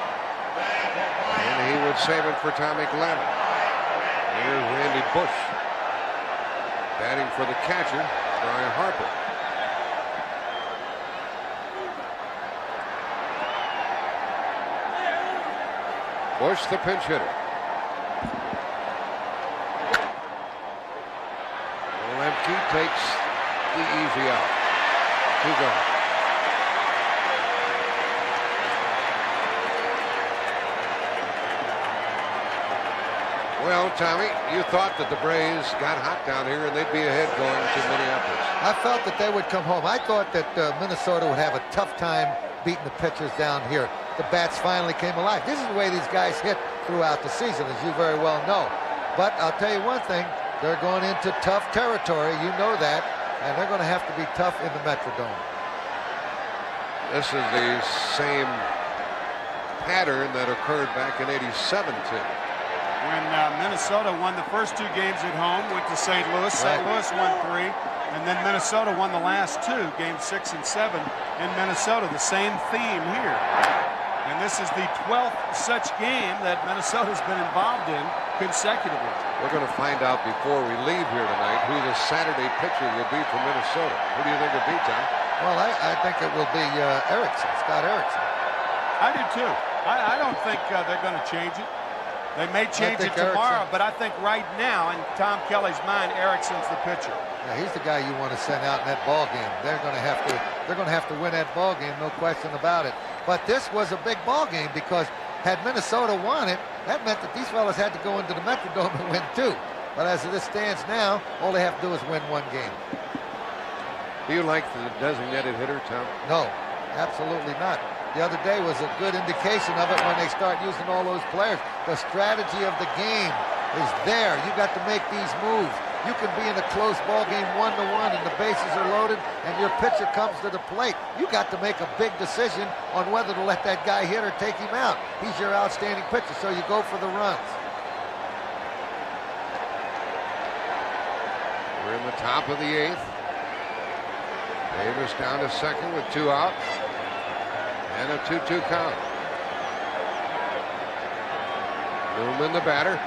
and he would save it for Tommy Glavine. Here's Randy Bush. Batting for the catcher, Brian Harper. Bush, the pinch hitter. Lemke takes the easy out. 2 gone. Well, Tommy, you thought that the Braves got hot down here and they'd be ahead going to Minneapolis. I felt that they would come home. I thought that Minnesota would have a tough time beating the pitchers down here. The bats finally came alive. This is the way these guys hit throughout the season, as you very well know. But I'll tell you one thing, they're going into tough territory. You know that. And they're going to have to be tough in the Metrodome. This is the same pattern that occurred back in '87, too. When Minnesota won the first 2 games at home, went to St. Louis. St. Louis won 3, and then Minnesota won the last 2, games 6 and 7 in Minnesota. The same theme here. And this is the 12th such game that Minnesota's been involved in consecutively. We're going to find out before we leave here tonight who the Saturday pitcher will be for Minnesota. Who do you think it'll be, Tom? Well, I think it will be Erickson, Scott Erickson. I do too. I don't think they're going to change it. They may change it tomorrow, but I think right now, in Tom Kelly's mind, Erickson's the pitcher. Yeah, he's the guy you want to send out in that ball game. They're going to have to win that ball game, no question about it. But this was a big ball game because had Minnesota won it, that meant that these fellas had to go into the Metrodome and win 2. But as this stands now, all they have to do is win 1 game. Do you like the designated hitter, Tom? No, absolutely not. The other day was a good indication of it when they start using all those players. The strategy of the game is there. You got to make these moves. You can be in a close ball game 1-1 and the bases are loaded and your pitcher comes to the plate. You got to make a big decision on whether to let that guy hit or take him out. He's your outstanding pitcher, so you go for the runs. We're in the top of the 8th. Davis down to second with 2 out. And a 2-2 count. Newman, the batter.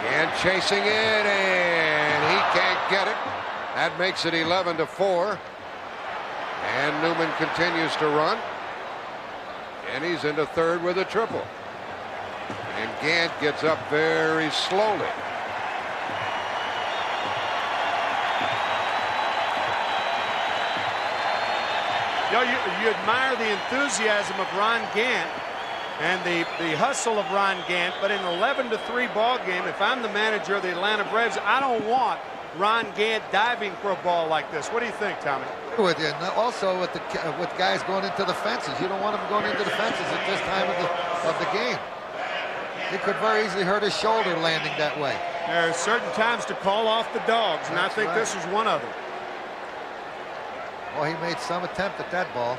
And chasing it, and he can't get it. That makes it 11-4. And Newman continues to run. And he's into 3rd with a triple. And Gant gets up very slowly. You admire the enthusiasm of Ron Gant and the hustle of Ron Gant, but in an 11-3 ball game, if I'm the manager of the Atlanta Braves, I don't want Ron Gant diving for a ball like this. What do you think, Tommy? With you, and also with guys going into the fences, you don't want them going into the fences at this time of the game. It could very easily hurt his shoulder landing that way. There are certain times to call off the dogs, and I think this is one of them. Well, he made some attempt at that ball.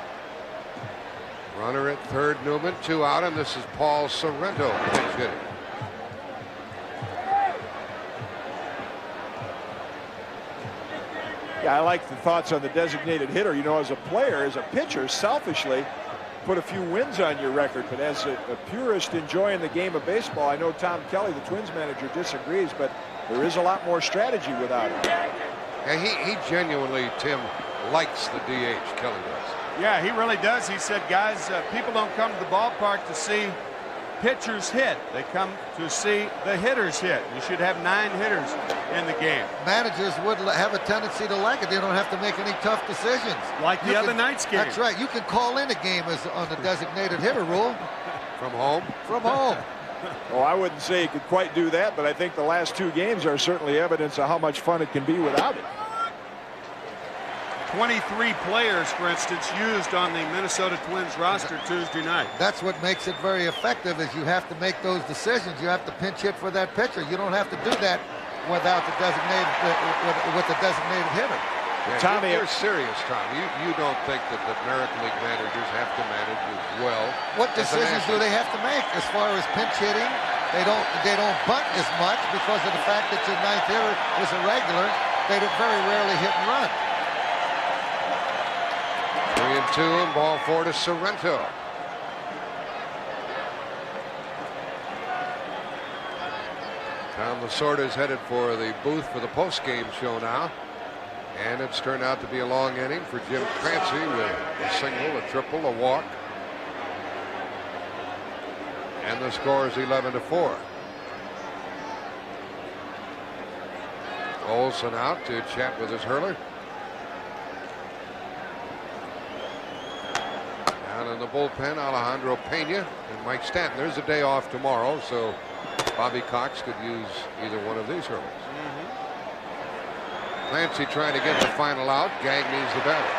Runner at 3rd, Newman, 2 out, and this is Paul Sorrento pinch hitting. Yeah, I like the thoughts on the designated hitter. You know, as a player, as a pitcher, selfishly, put a few wins on your record. But as a purist enjoying the game of baseball, I know Tom Kelly, the Twins manager, disagrees, but there is a lot more strategy without it. Yeah, he genuinely, Tim, likes the DH, Kelly does. Yeah, he really does. He said, guys, people don't come to the ballpark to see pitchers hit. They come to see the hitters hit. You should have 9 hitters in the game. Managers would have a tendency to like it. They don't have to make any tough decisions. Like the other night's game. That's right. You can call in a game as on the designated hitter rule. From home? From home. Well, I wouldn't say he could quite do that, but I think the last 2 games are certainly evidence of how much fun it can be without it. 23 players, for instance, used on the Minnesota Twins roster Tuesday night. That's what makes it very effective, is you have to make those decisions. You have to pinch hit for that pitcher. You don't have to do that without the designated with the designated hitter. Yeah, Tommy, you're serious, Tom. You don't think that the American League managers have to manage as well? What decisions do they have to make as far as pinch hitting? They don't bunt as much because of the fact that your 9th hitter is a regular. They very rarely hit and run. 3-2 and ball 4 to Sorrento. Tom Lasorda is headed for the booth for the post-game show now. And it's turned out to be a long inning for Jim Clancy with a single, a triple, a walk. And the score is 11-4. Olson out to chat with his hurler. Down in the bullpen, Alejandro Pena and Mike Stanton. There's a day off tomorrow, so Bobby Cox could use either one of these hurlers. Clancy trying to get the final out. Gagney's the batter.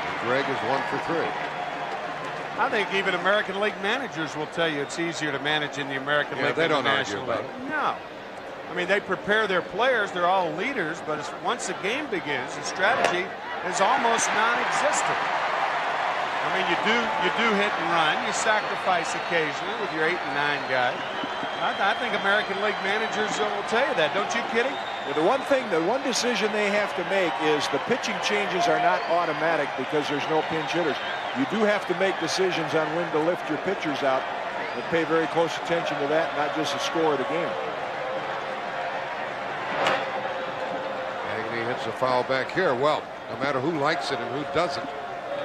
And Greg is 1 for 3. I think even American League managers will tell you it's easier to manage in the American League they than don't the argue National about League. it. No. I mean, they prepare their players. They're all leaders, but once the game begins, the strategy is almost non-existent. I mean, you do hit and run. You sacrifice occasionally with your 8 and 9 guys. I think American League managers will tell you that. Don't you, Kitty? Yeah, the one decision they have to make is the pitching changes are not automatic because there's no pinch hitters. You do have to make decisions on when to lift your pitchers out and pay very close attention to that, not just the score of the game. Gagney hits a foul back here. Well, no matter who likes it and who doesn't,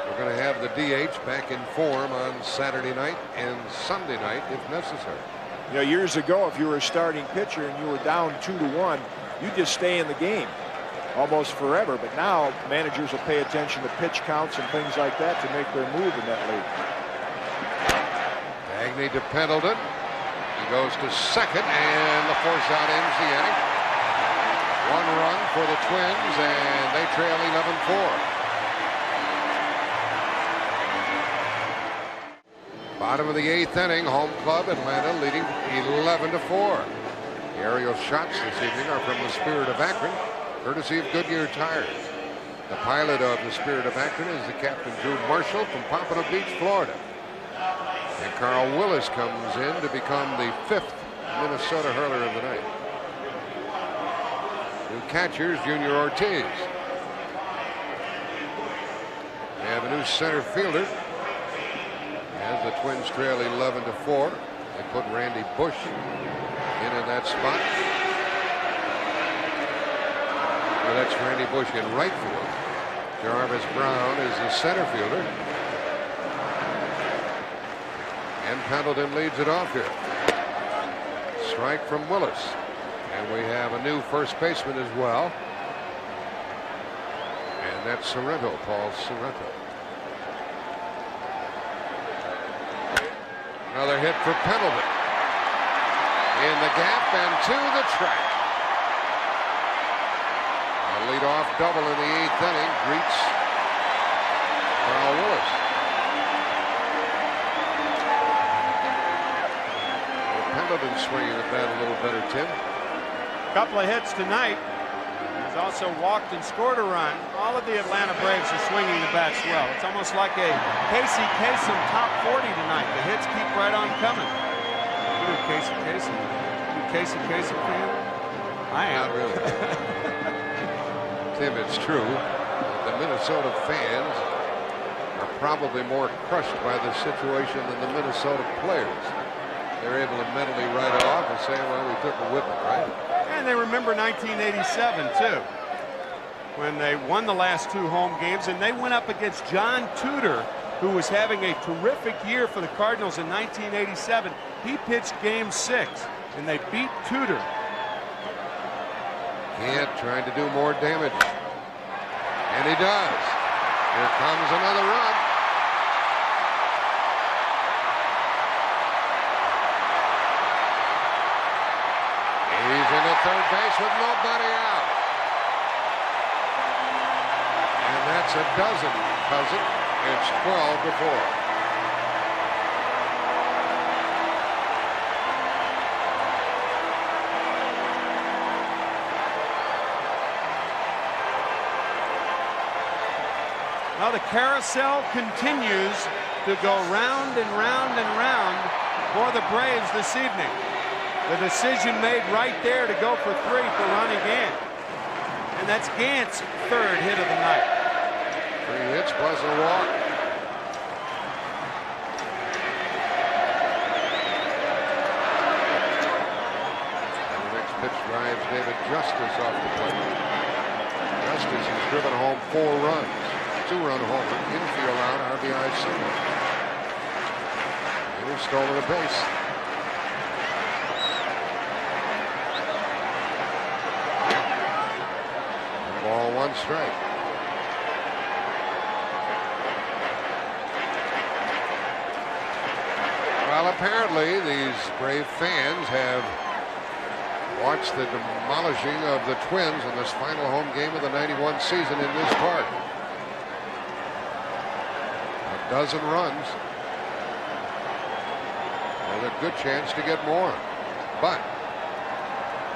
we're going to have the DH back in form on Saturday night and Sunday night if necessary. You know, years ago, if you were a starting pitcher and you were down 2-1, you just stay in the game almost forever. But now managers will pay attention to pitch counts and things like that to make their move in that league. Gagney to Pendleton. He goes to second, and the force out ends the inning. 1 run for the Twins, and they trail 11-4. Bottom of the 8th inning, home club Atlanta leading 11-4. The aerial shots this evening are from the Spirit of Akron, courtesy of Goodyear Tires. The pilot of the Spirit of Akron is the Captain Drew Marshall from Pompano Beach, Florida. And Carl Willis comes in to become the 5th Minnesota hurler of the night. New catchers, Junior Ortiz. We have a new center fielder. As the Twins trail 11-4, they put Randy Bush in that spot. Well, that's Randy Bush in right field. Jarvis Brown is the center fielder. And Pendleton leads it off here. Strike from Willis. And we have a new first baseman as well. And that's Sorrento, Paul Sorrento. Another hit for Pendleton. In the gap and to the track. A leadoff double in the 8th inning greets Carl Willis. Pendleton swinging the bat a little better, Tim. A couple of hits tonight. He's also walked and scored a run. All of the Atlanta Braves are swinging the bats well. It's almost like a Casey Kasem top 40 tonight. The hits keep right on coming. You're a Casey Kasem. You a Casey Kasem fan? I am. Not really. Tim, it's true that the Minnesota fans are probably more crushed by the situation than the Minnesota players. They're able to mentally write it off and say, well, we took a whipping, right? And they remember 1987, too, when they won the last 2 home games, and they went up against John Tudor, who was having a terrific year for the Cardinals in 1987. He pitched Game 6, and they beat Tudor. Kaat trying to do more damage. And he does. Here comes another run. He's into third base with nobody out. And that's a dozen, cousin. It's 12-4. Well, the carousel continues to go round and round and round for the Braves this evening. The decision made right there to go for 3 for Ronnie Gant. And that's Gant's 3rd hit of the night. 3 hits plus a walk. And the next pitch drives David Justice off the plate. Justice has driven home 4 runs. 2-run homer, infield out, RBI single. And he's stolen a base. Ball 1 strike. Well, apparently these Brave fans have watched the demolishing of the Twins in this final home game of the '91 season in this park. A dozen runs with a good chance to get more, but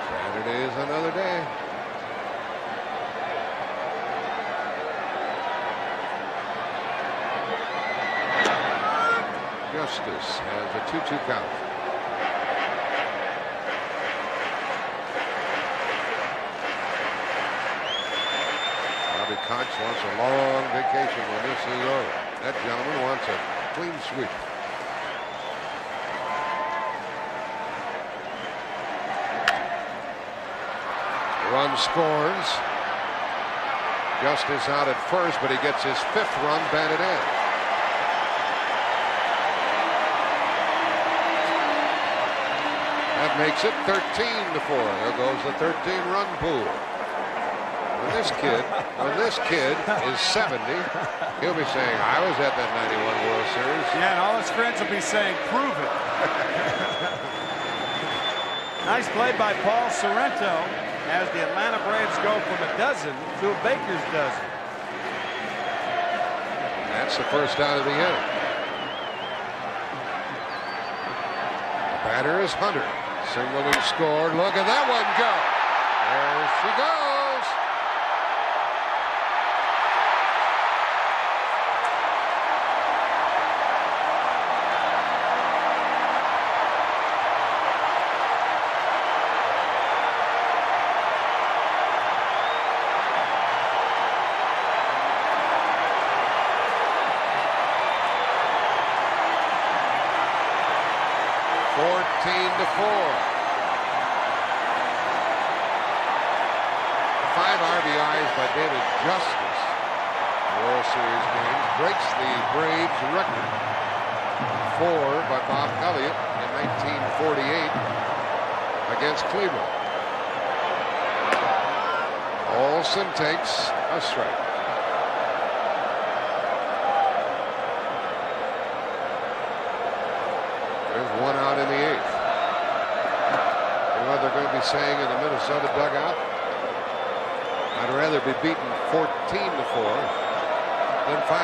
Saturday is another day. Justice has a 2-2 count. Bobby Cox wants a long vacation when this is over. That gentleman wants a clean sweep. Run scores. Justice out at first, but he gets his 5th run batted in. That makes it 13-4. There goes the 13-run pool. When this kid is 70, he'll be saying, I was at that '91 World Series. Yeah, and all his friends will be saying, prove it. Nice play by Paul Sorrento as the Atlanta Braves go from a dozen to a baker's dozen. That's the first out of the inning. The batter is Hunter. Single and scored. Look at that one go. There she goes. By David Justice, World Series games, breaks the Braves record. 4 by Bob Elliott in 1948 against Cleveland. Olsen takes a strike. There's 1 out in the 8th. You know what they're going to be saying in the Minnesota dugout? I'd rather be beaten 14-4 than 5-4.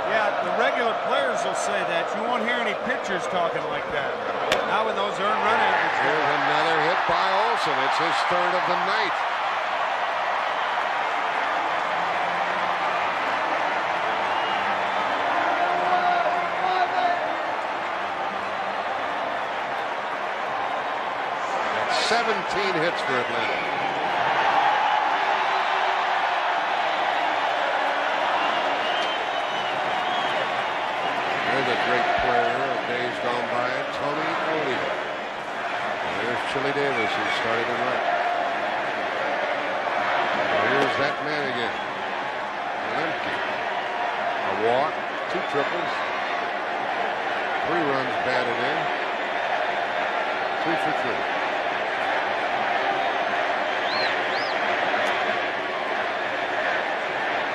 Yeah, the regular players will say that. You won't hear any pitchers talking like that. Now with those earned run averages. Here's another hit by Olsen. It's his 3rd of the night. That's 17 hits for Atlanta. gone by Tony O'Leary. There's Chili Davis, who started in right. Here's that man again. Lemke. A walk, 2 triples, 3 runs batted in, 3 for 3.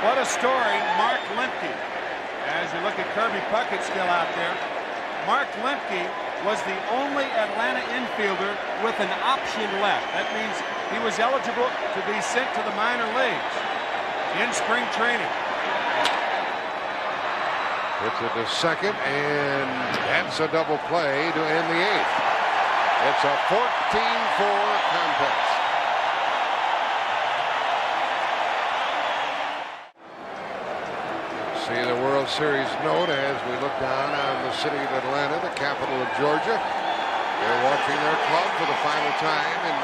What a story, Mark Lemke. As you look at Kirby Puckett still out there, Mark Lemke was the only Atlanta infielder with an option left. That means he was eligible to be sent to the minor leagues in spring training. Hits it to second, and that's a double play to end the 8th. It's a 14-4 contest. See the World Series note as we look down on the city of Atlanta, the capital of Georgia. They're watching their club for the final time in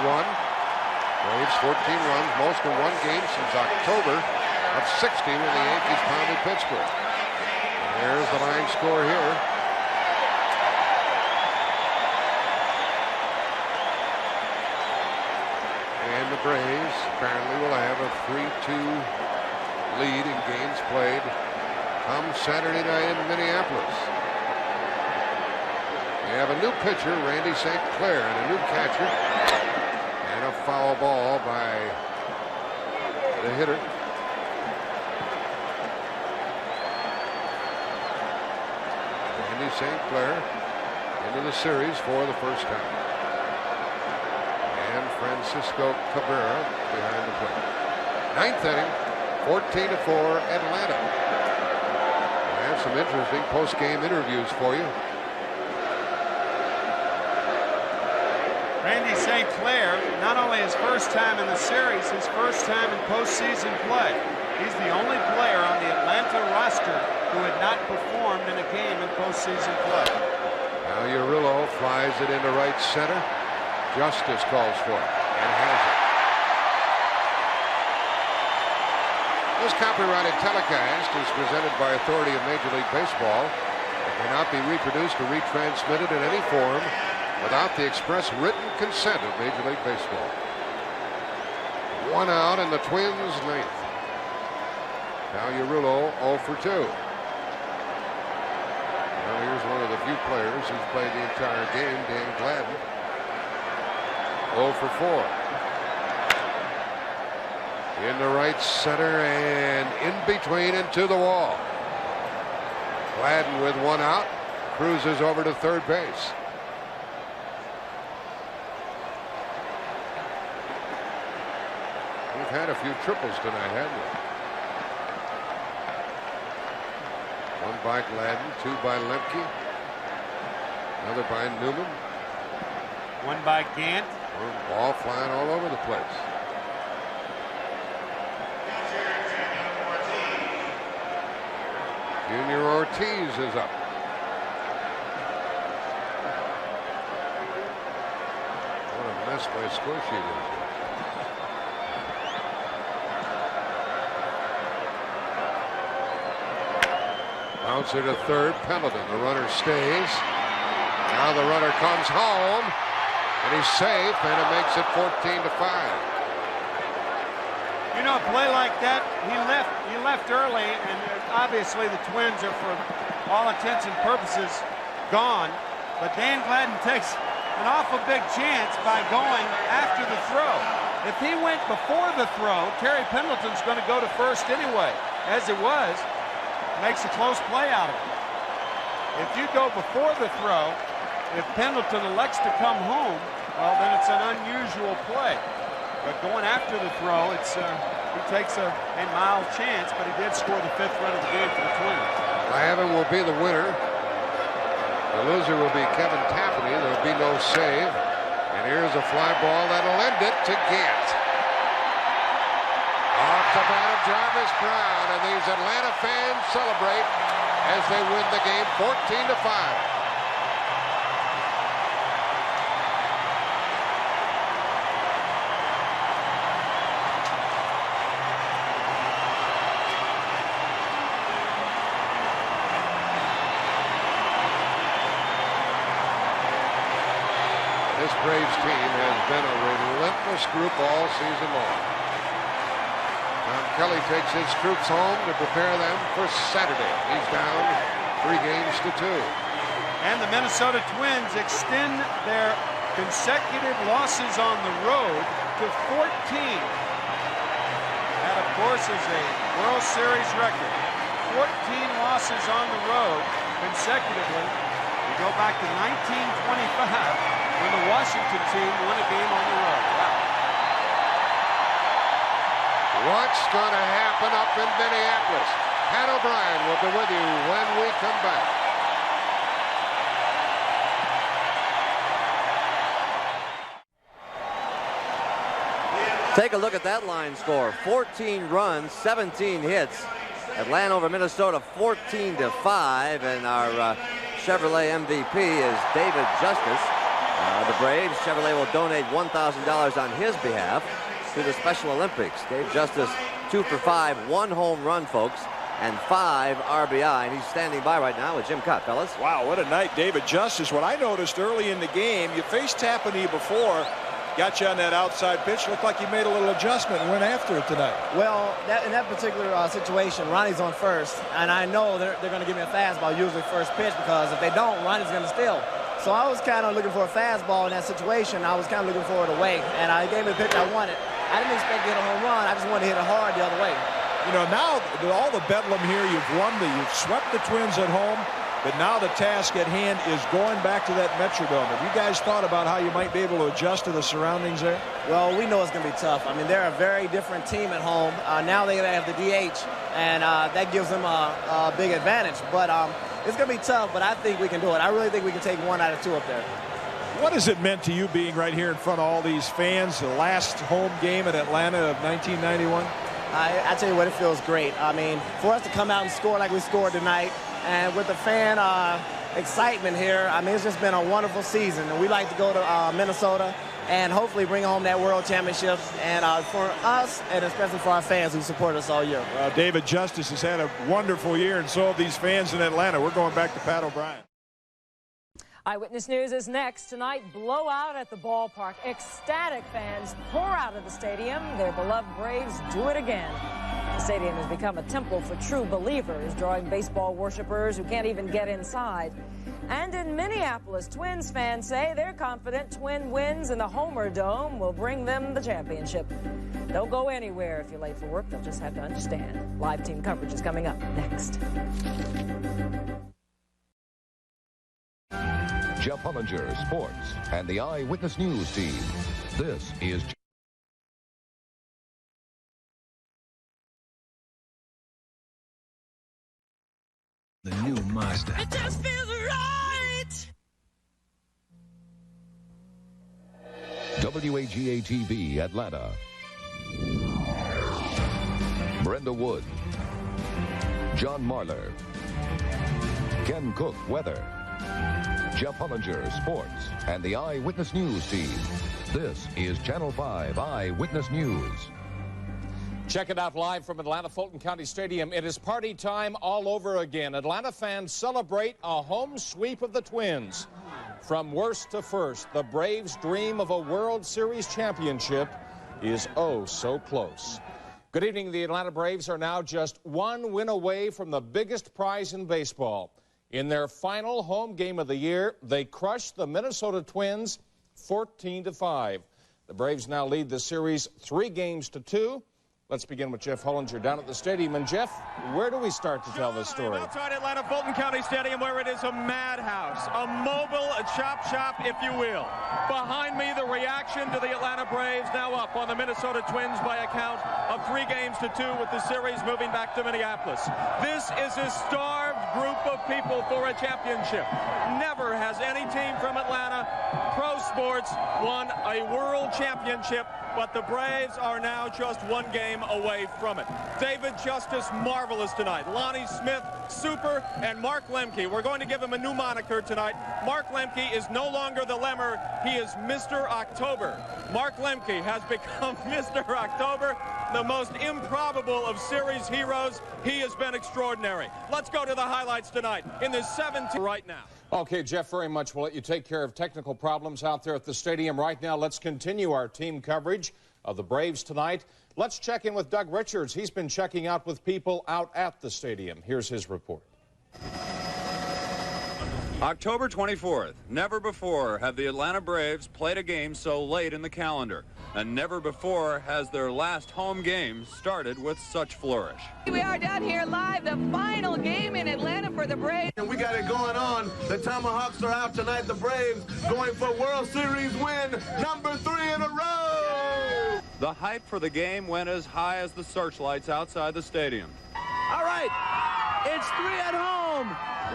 1991. Braves 14 runs, most in one game since October of '60 when the Yankees pounded Pittsburgh. And there's the line score here. And the Braves apparently will have a 3-2 lead in games played come Saturday night in Minneapolis. They have a new pitcher, Randy St. Clair, and a new catcher, and a foul ball by the hitter. Randy St. Clair into the series for the first time. And Francisco Cabrera behind the plate. 9th inning. 14-4 Atlanta. I have some interesting post-game interviews for you. Randy St. Clair, not only his first time in the series, his first time in postseason play. He's the only player on the Atlanta roster who had not performed in a game in postseason play. Now Urillo flies it into right center. Justice calls for it and has it. This copyrighted telecast is presented by authority of Major League Baseball. It may not be reproduced or retransmitted in any form without the express written consent of Major League Baseball. 1 out in the Twins' 9th. Now Urillo 0 for 2. Well, here's one of the few players who's played the entire game, Dan Gladden. 0 for 4. In the right center and in between and to the wall. Gladden with 1 out, cruises over to third base. We've had a few triples tonight, haven't we? 1 by Gladden, 2 by Lemke, another by Newman. 1 by Gant. Ball flying all over the place. Junior Ortiz is up. What a mess my score sheet is. Bouncer to third. Pendleton. The runner stays. Now the runner comes home. And he's safe. And it makes it 14-5. You know, a play like that, he left early, and obviously the Twins are, for all intents and purposes, gone. But Dan Gladden takes an awful big chance by going after the throw. If he went before the throw, Terry Pendleton's going to go to first anyway. As it was, makes a close play out of it. If you go before the throw, if Pendleton elects to come home, well, then it's an unusual play. But going after the throw, he takes a mild chance, but he did score the 5th run of the game for the Twins. Glavin will be the winner. The loser will be Kevin Tapani. There will be no save. And here's a fly ball that'll end it to Gant. Off the bat of Jarvis Brown, and these Atlanta fans celebrate as they win the game 14-5. Braves team has been a relentless group all season long. Tom Kelly takes his troops home to prepare them for Saturday. He's down 3 games to 2. And the Minnesota Twins extend their consecutive losses on the road to 14. That, of course, is a World Series record. 14 losses on the road consecutively. We go back to 1925 when the Washington team won a game on the road. Wow. What's going to happen up in Minneapolis? Pat O'Brien will be with you when we come back. Take a look at that line score. 14 runs, 17 hits. Atlanta over Minnesota 14-5, and our Chevrolet MVP is David Justice. The Braves, Chevrolet will donate $1,000 on his behalf to the Special Olympics. Dave Justice 2 for 5, 1 home run, folks, and 5 RBI, and he's standing by right now with Jim Kaat, fellas. Wow, what a night, David Justice. What I noticed early in the game, you faced Tapani before, got you on that outside pitch. Looked like you made a little adjustment and went after it tonight. Well, in that particular situation, Ronnie's on first, and I know they're going to give me a fastball, usually first pitch, because if they don't, Ronnie's going to steal. So I was kind of looking for a fastball in that situation. I was kind of looking for it away, and I gave him the pitch I wanted. I didn't expect to hit a home run. I just wanted to hit it hard the other way. You know, now with all the bedlam here, you've swept the Twins at home, but now the task at hand is going back to that Metrodome. Have you guys thought about how you might be able to adjust to the surroundings there? Well, we know it's going to be tough. I mean, they're a very different team at home. Now they have the DH, and that gives them a big advantage. But it's going to be tough, but I think we can do it. I really think we can take 1 out of 2 up there. What has it meant to you being right here in front of all these fans, the last home game in Atlanta of 1991? I tell you what, it feels great. I mean, for us to come out and score like we scored tonight, and with the fan excitement here, I mean, it's just been a wonderful season. And we like to go to Minnesota and hopefully bring home that world championship, and for us, and especially for our fans who support us all year. Well, David Justice has had a wonderful year, and so have these fans in Atlanta. We're going back to Pat O'Brien. Eyewitness News is next. Tonight, blowout at the ballpark. Ecstatic fans pour out of the stadium. Their beloved Braves do it again. The stadium has become a temple for true believers, drawing baseball worshipers who can't even get inside. And in Minneapolis, Twins fans say they're confident Twin wins in the Homer Dome will bring them the championship. Don't go anywhere if you're late for work. They'll just have to understand. Live team coverage is coming up next. Jeff Hullinger, sports, and the Eyewitness News team. This is the new Mazda. It just feels right. WAGA-TV Atlanta. Brenda Wood. John Marler. Ken Cook, weather. Jeff Hullinger, sports, and the Eyewitness News team. This is Channel 5 Eyewitness News. Check it out live from Atlanta Fulton County Stadium. It is party time all over again. Atlanta fans celebrate a home sweep of the Twins. From worst to first, the Braves' dream of a World Series championship is oh so close. Good evening. The Atlanta Braves are now just 1 win away from the biggest prize in baseball. In their final home game of the year, they crushed the Minnesota Twins 14-5. The Braves now lead the series 3 games to 2. Let's begin with Jeff Hullinger down at the stadium. And Jeff, where do we start to tell this story? Outside Atlanta Fulton County Stadium, where it is a madhouse, a mobile chop shop, if you will. Behind me, the reaction to the Atlanta Braves, now up on the Minnesota Twins by a count of 3 games to 2, with the series moving back to Minneapolis. This is a starved group of people for a championship. Never has any team from Atlanta, pro sports, won a world championship, but the Braves are now just 1 game away from it. David Justice, marvelous tonight. Lonnie Smith, super, and Mark Lemke. We're going to give him a new moniker tonight. Mark Lemke is no longer the Lemmer. He is Mr. October. Mark Lemke has become Mr. October, the most improbable of series heroes. He has been extraordinary. Let's go to the highlights tonight in the 17th right now. Okay, Jeff, very much. We'll let you take care of technical problems out there at the stadium. Right now, let's continue our team coverage of the Braves tonight. Let's check in with Doug Richards. He's been checking out with people out at the stadium. Here's his report. October 24th. Never before have the Atlanta Braves played a game so late in the calendar. And never before has their last home game started with such flourish. We are down here live, the final game in Atlanta for the Braves. And we got it going on. The Tomahawks are out tonight. The Braves going for World Series win number 3 in a row. The hype for the game went as high as the searchlights outside the stadium. All right, it's 3 at home,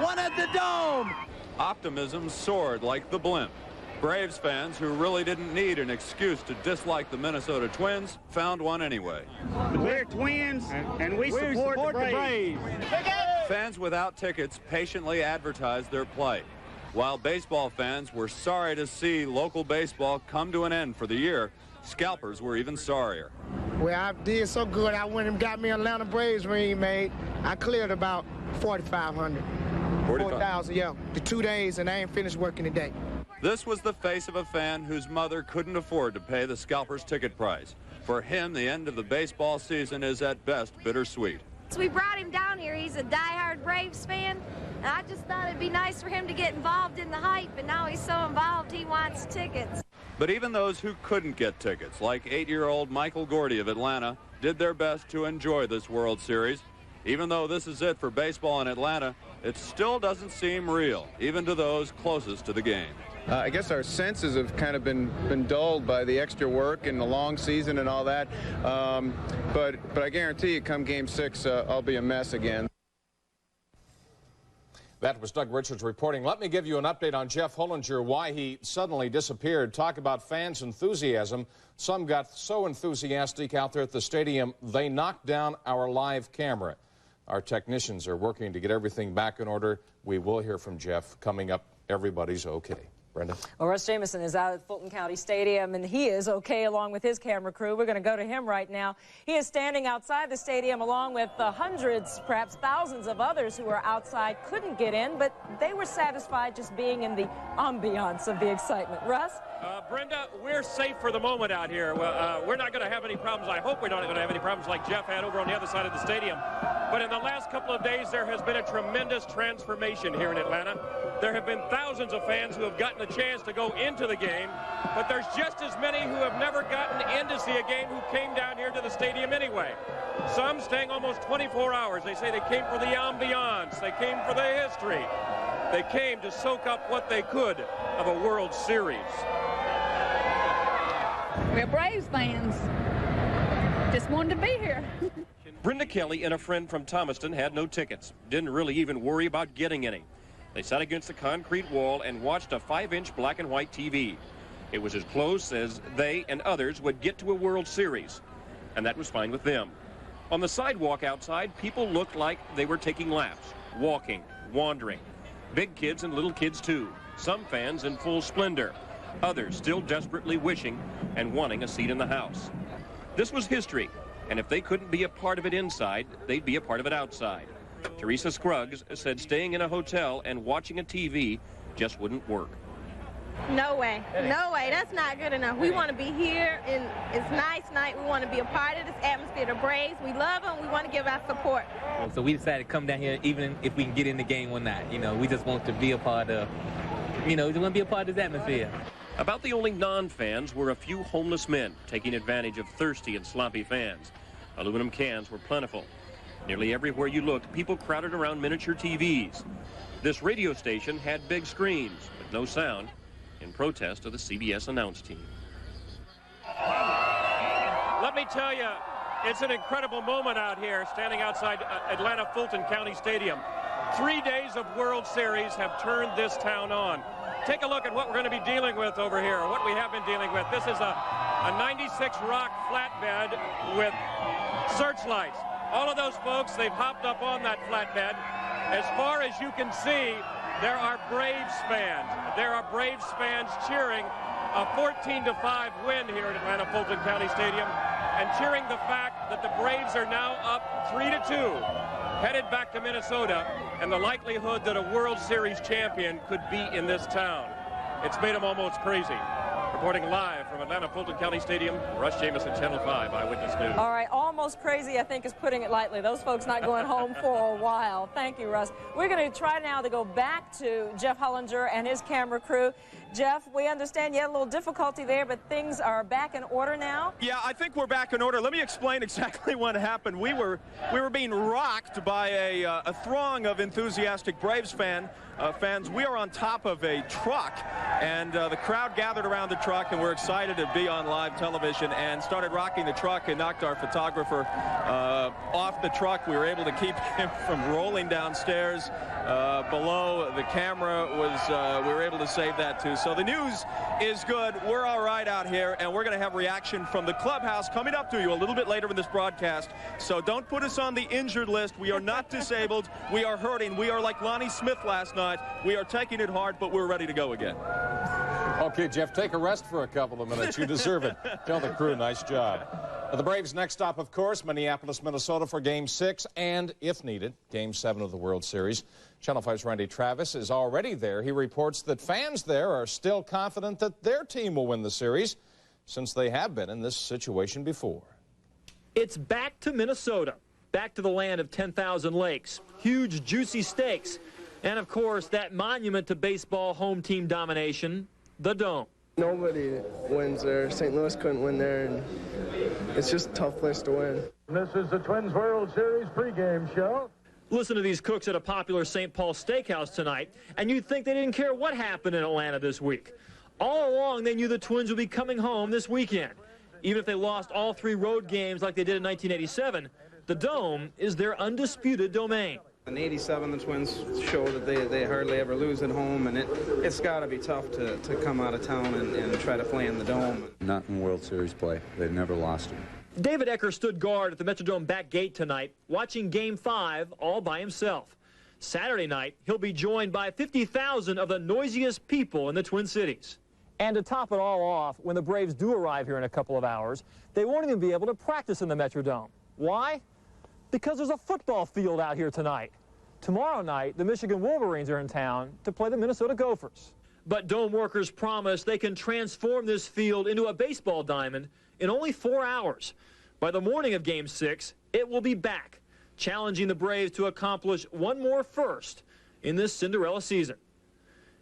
1 at the Dome. Optimism soared like the blimp. Braves fans who really didn't need an excuse to dislike the Minnesota Twins found one anyway. We're Twins, and we support the Braves. Fans without tickets patiently advertised their plight. While baseball fans were sorry to see local baseball come to an end for the year, scalpers were even sorrier. Well, I did so good, I went and got me an Atlanta Braves ring made. I cleared about 4,500. 4,000, yeah. The 2 days, and I ain't finished working today. This was the face of a fan whose mother couldn't afford to pay the scalper's ticket price. For him, the end of the baseball season is at best bittersweet. So we brought him down here. He's a diehard Braves fan, and I just thought it'd be nice for him to get involved in the hype, and now he's so involved he wants tickets. But even those who couldn't get tickets, like 8-year-old Michael Gordy of Atlanta, did their best to enjoy this World Series. Even though this is it for baseball in Atlanta, it still doesn't seem real, even to those closest to the game. I guess our senses have kind of been dulled by the extra work and the long season and all that. But I guarantee you, come Game 6, I'll be a mess again. That was Doug Richards reporting. Let me give you an update on Jeff Hollinger, why he suddenly disappeared. Talk about fans' enthusiasm. Some got so enthusiastic out there at the stadium, they knocked down our live camera. Our technicians are working to get everything back in order. We will hear from Jeff coming up. Everybody's okay. Brenda? Well, Russ Jamison is out at Fulton County Stadium, and he is okay along with his camera crew. We're going to go to him right now. He is standing outside the stadium along with hundreds, perhaps thousands of others who were outside, couldn't get in, but they were satisfied just being in the ambiance of the excitement. Russ? Brenda, we're safe for the moment out here. We're not going to have any problems. I hope we're not going to have any problems like Jeff had over on the other side of the stadium. But in the last couple of days, there has been a tremendous transformation here in Atlanta. There have been thousands of fans who have gotten a chance to go into the game, but there's just as many who have never gotten in to see a game who came down here to the stadium anyway. Some staying almost 24 hours. They say they came for the ambiance. They came for the history. They came to soak up what they could of a World Series. We're Braves fans. Just wanted to be here. Brenda Kelly and a friend from Thomaston had no tickets. Didn't really even worry about getting any. They sat against the concrete wall and watched a 5-inch black and white TV. It was as close as they and others would get to a World Series, and that was fine with them. On the sidewalk outside, people looked like they were taking laps, walking, wandering. Big kids and little kids too. Some fans in full splendor. Others still desperately wishing and wanting a seat in the house. This was history, and if they couldn't be a part of it inside, they'd be a part of it outside. Teresa Scruggs said staying in a hotel and watching a TV just wouldn't work. No way. No way. That's not good enough. We want to be here, and it's nice night. We want to be a part of this atmosphere. The Braves, we love them. We want to give our support. So we decided to come down here even if we can get in the game or not. You know, we just want to be a part of, we just want to be a part of this atmosphere. About the only non-fans were a few homeless men taking advantage of thirsty and sloppy fans. Aluminum cans were plentiful. Nearly everywhere you looked, people crowded around miniature TVs. This radio station had big screens, but no sound, in protest of the CBS announce team. Let me tell you, it's an incredible moment out here, standing outside Atlanta Fulton County Stadium. 3 days of World Series have turned this town on. Take a look at what we're going to be dealing with over here, what we have been dealing with. This is a 96 rock flatbed with searchlights. All of those folks, they've hopped up on that flatbed. As far as you can see, there are Braves fans. There are Braves fans cheering a 14-5 win here at Atlanta Fulton County Stadium and cheering the fact that but the Braves are now up 3-2, headed back to Minnesota, and the likelihood that a World Series champion could be in this town. It's made them almost crazy. Reporting live from Atlanta Fulton County Stadium, Russ Jamison, Channel 5 Eyewitness News. All right, almost crazy, I think, is putting it lightly. Those folks not going home for a while. Thank you, Russ. We're going to try now to go back to Jeff Hollinger and his camera crew. Jeff, we understand you had a little difficulty there, but things are back in order now? Yeah, I think we're back in order. Let me explain exactly what happened. We were being rocked by a throng of enthusiastic Braves fans. We are on top of a truck, and the crowd gathered around the truck, and we're excited to be on live television, and started rocking the truck and knocked our photographer off the truck. We were able to keep him from rolling downstairs below. The camera was, we were able to save that too. So the news is good. We're all right out here, and we're going to have reaction from the clubhouse coming up to you a little bit later in this broadcast. So don't put us on the injured list. We are not disabled. We are hurting. We are like Lonnie Smith last night. We are taking it hard, but we're ready to go again. Okay, Jeff, take a rest for a couple of minutes. You deserve it. Tell the crew, nice job. The Braves' next stop, of course, Minneapolis, Minnesota for Game 6 and, if needed, Game 7 of the World Series. Channel 5's Randy Travis is already there. He reports that fans there are still confident that their team will win the series, since they have been in this situation before. It's back to Minnesota, back to the land of 10,000 lakes, huge, juicy steaks, and, of course, that monument to baseball home team domination, the Dome. Nobody wins there. St. Louis couldn't win there, and it's just a tough place to win. This is the Twins World Series pregame show. Listen to these cooks at a popular St. Paul steakhouse tonight, and you'd think they didn't care what happened in Atlanta this week. All along, they knew the Twins would be coming home this weekend. Even if they lost all 3 road games like they did in 1987, the Dome is their undisputed domain. In '87, the Twins show that they hardly ever lose at home, and it's got to be tough to come out of town and try to play in the Dome. Not in World Series play. They've never lost it. David Ecker stood guard at the Metrodome back gate tonight, watching Game 5 all by himself. Saturday night, he'll be joined by 50,000 of the noisiest people in the Twin Cities. And to top it all off, when the Braves do arrive here in a couple of hours, they won't even be able to practice in the Metrodome. Why? Because there's a football field out here tonight. Tomorrow night, the Michigan Wolverines are in town to play the Minnesota Gophers. But Dome workers promise they can transform this field into a baseball diamond in only 4 hours. By the morning of Game 6, it will be back, challenging the Braves to accomplish one more first in this Cinderella season.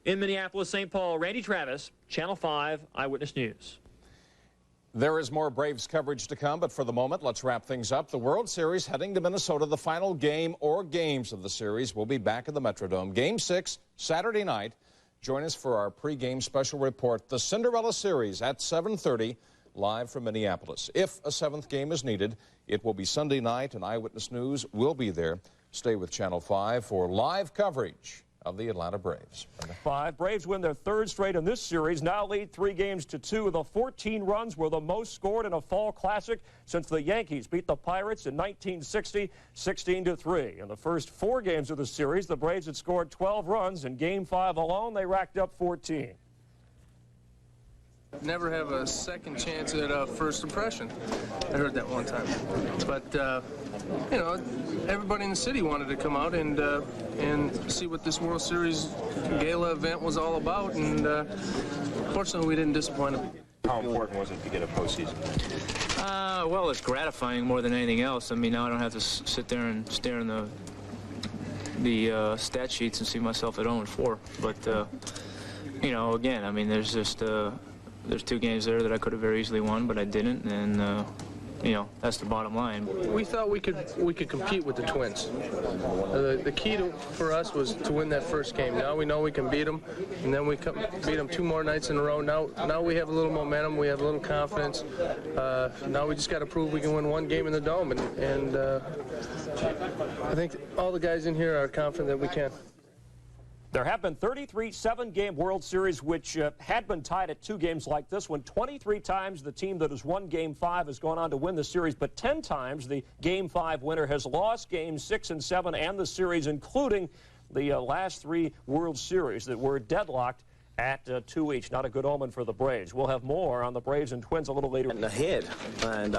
In Minneapolis, St. Paul, Randy Travis, Channel 5 Eyewitness News. There is more Braves coverage to come, but for the moment, let's wrap things up. The World Series heading to Minnesota. The final game or games of the series will be back in the Metrodome. Game 6, Saturday night. Join us for our pregame special report, the Cinderella Series at 7:30, live from Minneapolis. If a 7th game is needed, it will be Sunday night, and Eyewitness News will be there. Stay with Channel 5 for live coverage of the Atlanta Braves. 5. Braves win their 3rd straight in this series, now lead 3-2. The 14 runs were the most scored in a fall classic since the Yankees beat the Pirates in 1960, 16-3. In the first 4 games of the series, the Braves had scored 12 runs. In Game 5 alone, they racked up 14. Never have a second chance at a first impression. I heard that one time. But, you know, everybody in the city wanted to come out and see what this World Series gala event was all about, and fortunately we didn't disappoint them. How important was it to get a postseason? Well, it's gratifying more than anything else. I mean, now I don't have to sit there and stare in the stat sheets and see myself at 0-4. But, you know, again, I mean, there's just... There's 2 games there that I could have very easily won, but I didn't, and you know, that's the bottom line. We thought we could compete with the Twins. The key for us was to win that first game. Now we know we can beat them, and then we beat them 2 more nights in a row. Now we have a little momentum. We have a little confidence. Now we just got to prove we can win 1 game in the Dome, and I think all the guys in here are confident that we can. There have been 33 7-game World Series which had been tied at 2 games like this one. 23 times the team that has won Game 5 has gone on to win the series, but 10 times the Game 5 winner has lost Games 6 and 7 and the series, including the last 3 World Series that were deadlocked at 2 each. Not a good omen for the Braves. We'll have more on the Braves and Twins a little later. And ahead, and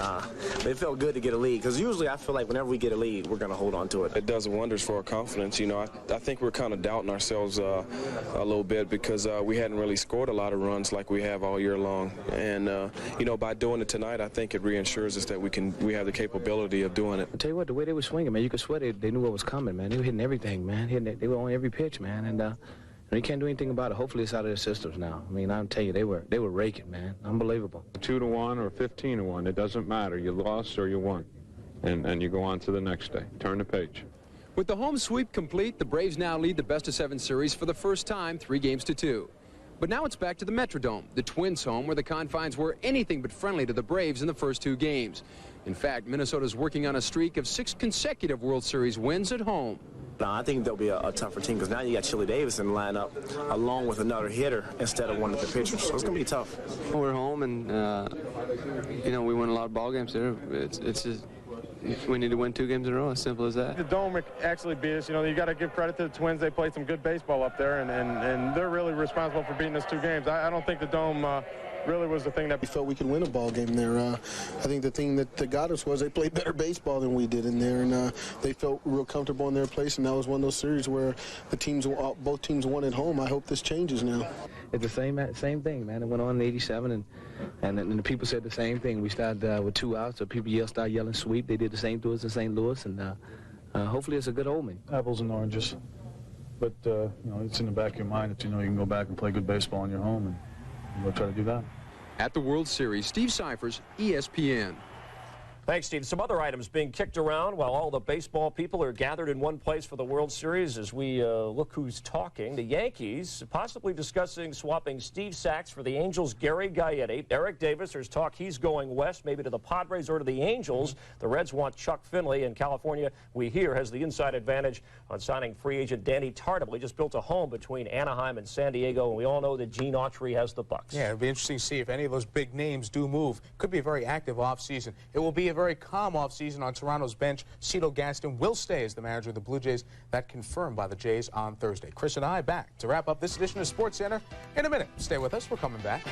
it felt good to get a lead, because usually I feel like whenever we get a lead, we're going to hold on to it. It does wonders for our confidence. You know, I think we're kind of doubting ourselves a little bit because we hadn't really scored a lot of runs like we have all year long. And, you know, by doing it tonight, I think it reassures us that we have the capability of doing it. I'll tell you what, the way they were swinging, man, you could swear they knew what was coming, man. They were hitting everything, man. They were on every pitch, man. And you can't do anything about it. Hopefully it's out of their systems now. I mean, I'll tell you, they were raking, man. Unbelievable. 2-1 or 15-1, it doesn't matter. You lost or you won. And you go on to the next day. Turn the page. With the home sweep complete, the Braves now lead the best-of-7 series for the first time, 3-2. But now it's back to the Metrodome, the Twins' home, where the confines were anything but friendly to the Braves in the first 2 games. In fact, Minnesota's working on a streak of 6 consecutive World Series wins at home. No, I think they'll be a tougher team, because now you got Chili Davis in the lineup along with another hitter instead of one of the pitchers. So it's going to be tough. We're home, and, you know, we win a lot of ball games there. It's just, we need to win 2 games in a row, as simple as that. The Dome actually beat us. You know, you got to give credit to the Twins. They played some good baseball up there, and they're really responsible for beating us 2 games. I don't think the Dome really was the thing that we felt we could win a ball game there. I think the thing that got us was they played better baseball than we did in there, and they felt real comfortable in their place, and that was one of those series where both teams won at home. I hope this changes now. It's the same thing, man. It went on in '87, and the people said the same thing. We started with 2 outs, so people started yelling sweep. They did the same to us in St. Louis, and hopefully it's a good omen. Apples and oranges, but you know, it's in the back of your mind that you know you can go back and play good baseball in your home, and we'll try to do that. At the World Series, Steve Cyphers, ESPN. Thanks, Steve. Some other items being kicked around while all the baseball people are gathered in one place for the World Series as we look who's talking. The Yankees possibly discussing swapping Steve Sachs for the Angels' Gary Gaetti. Eric Davis, there's talk he's going west, maybe to the Padres or to the Angels. The Reds want Chuck Finley, and California, we hear, has the inside advantage on signing free agent Danny Tartabull. He just built a home between Anaheim and San Diego, and we all know that Gene Autry has the Bucks. Yeah, it'll be interesting to see if any of those big names do move. Could be a very active offseason. It will be a very calm offseason on Toronto's bench. Cito Gaston will stay as the manager of the Blue Jays. That confirmed by the Jays on Thursday. Chris and I back to wrap up this edition of SportsCenter in a minute. Stay with us. We're coming back.